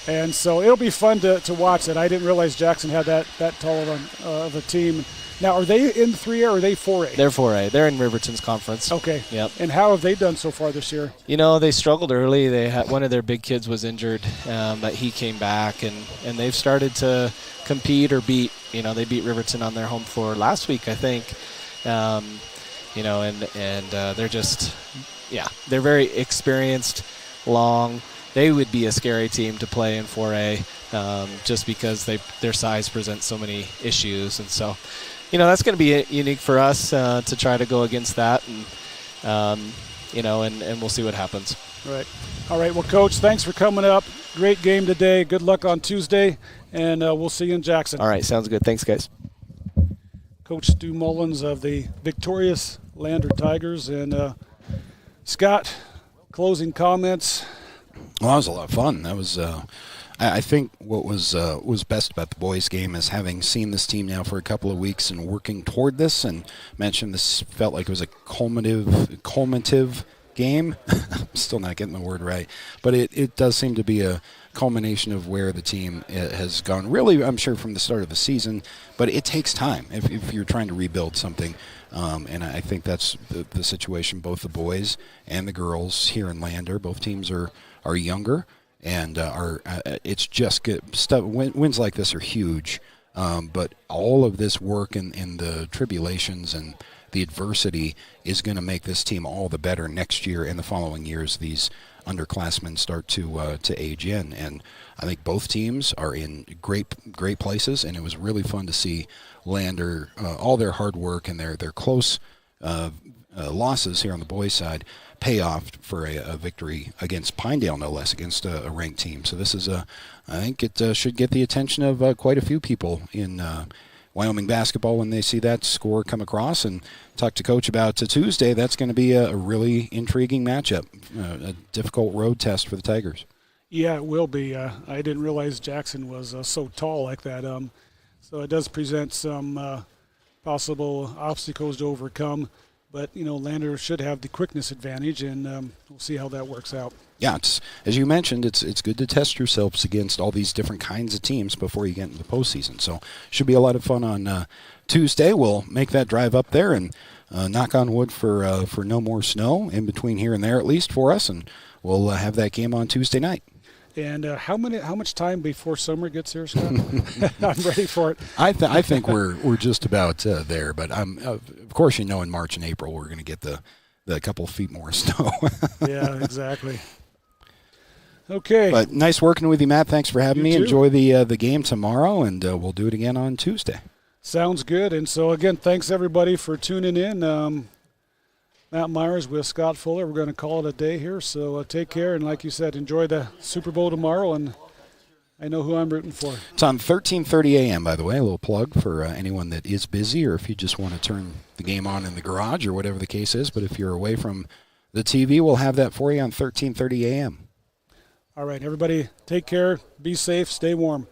And so it'll be fun to watch that. I didn't realize Jackson had that tall of a team. Now, are they in 3A or are they 4A? They're 4A. They're in Riverton's conference. Okay. Yep. And how have they done so far this year? They struggled early. They had one of their big kids was injured, but he came back, and they've started to compete or beat. They beat Riverton on their home floor last week, I think. And they're just, they're very experienced, long. They would be a scary team to play in 4A just because their size presents so many issues. And so, that's going to be unique for us to try to go against that. And, and we'll see what happens. Right. All right. Well, Coach, thanks for coming up. Great game today. Good luck on Tuesday. And we'll see you in Jackson. All right. Sounds good. Thanks, guys. Coach Stu Mullins of the victorious Lander Tigers. And Scott, closing comments. Well, that was a lot of fun. That was, I think, what was best about the boys' game is having seen this team now for a couple of weeks and working toward this. And mentioned this felt like it was a culminative game. I'm still not getting the word right, but it does seem to be a culmination of where the team has gone. Really, I'm sure from the start of the season, but it takes time if you're trying to rebuild something. And I think that's the situation. Both the boys and the girls here in Lander, both teams are younger, and it's just good stuff. Wins like this are huge, but all of this work and the tribulations and the adversity is going to make this team all the better next year and the following years. These underclassmen start to age in, and I think both teams are in great places. And it was really fun to see Lander, all their hard work and their close losses here on the boys' side pay off for a victory against Pinedale, no less, against a ranked team. So this is I think it should get the attention of quite a few people in Wyoming basketball when they see that score come across, and talk to Coach about Tuesday. That's going to be a really intriguing matchup, a difficult road test for the Tigers. Yeah, it will be. I didn't realize Jackson was so tall like that. So it does present some possible obstacles to overcome. But, Lander should have the quickness advantage, and we'll see how that works out. Yeah, it's, as you mentioned, it's good to test yourselves against all these different kinds of teams before you get into the postseason. So should be a lot of fun on Tuesday. We'll make that drive up there and knock on wood for no more snow in between here and there, at least for us, and we'll have that game on Tuesday night. And how much time before summer gets here, Scott? I'm ready for it. I think we're just about there, but of course, in March and April we're going to get the couple feet more snow. Yeah, exactly. Okay. But nice working with you, Matt. Thanks for having me. Too. Enjoy the game tomorrow, and we'll do it again on Tuesday. Sounds good. And so again, thanks everybody for tuning in. Matt Myers with Scott Fuller. We're going to call it a day here, so take care. And like you said, enjoy the Super Bowl tomorrow, and I know who I'm rooting for. It's on 13:30 a.m., by the way. A little plug for anyone that is busy, or if you just want to turn the game on in the garage or whatever the case is. But if you're away from the TV, we'll have that for you on 13:30 a.m. All right, everybody, take care, be safe, stay warm.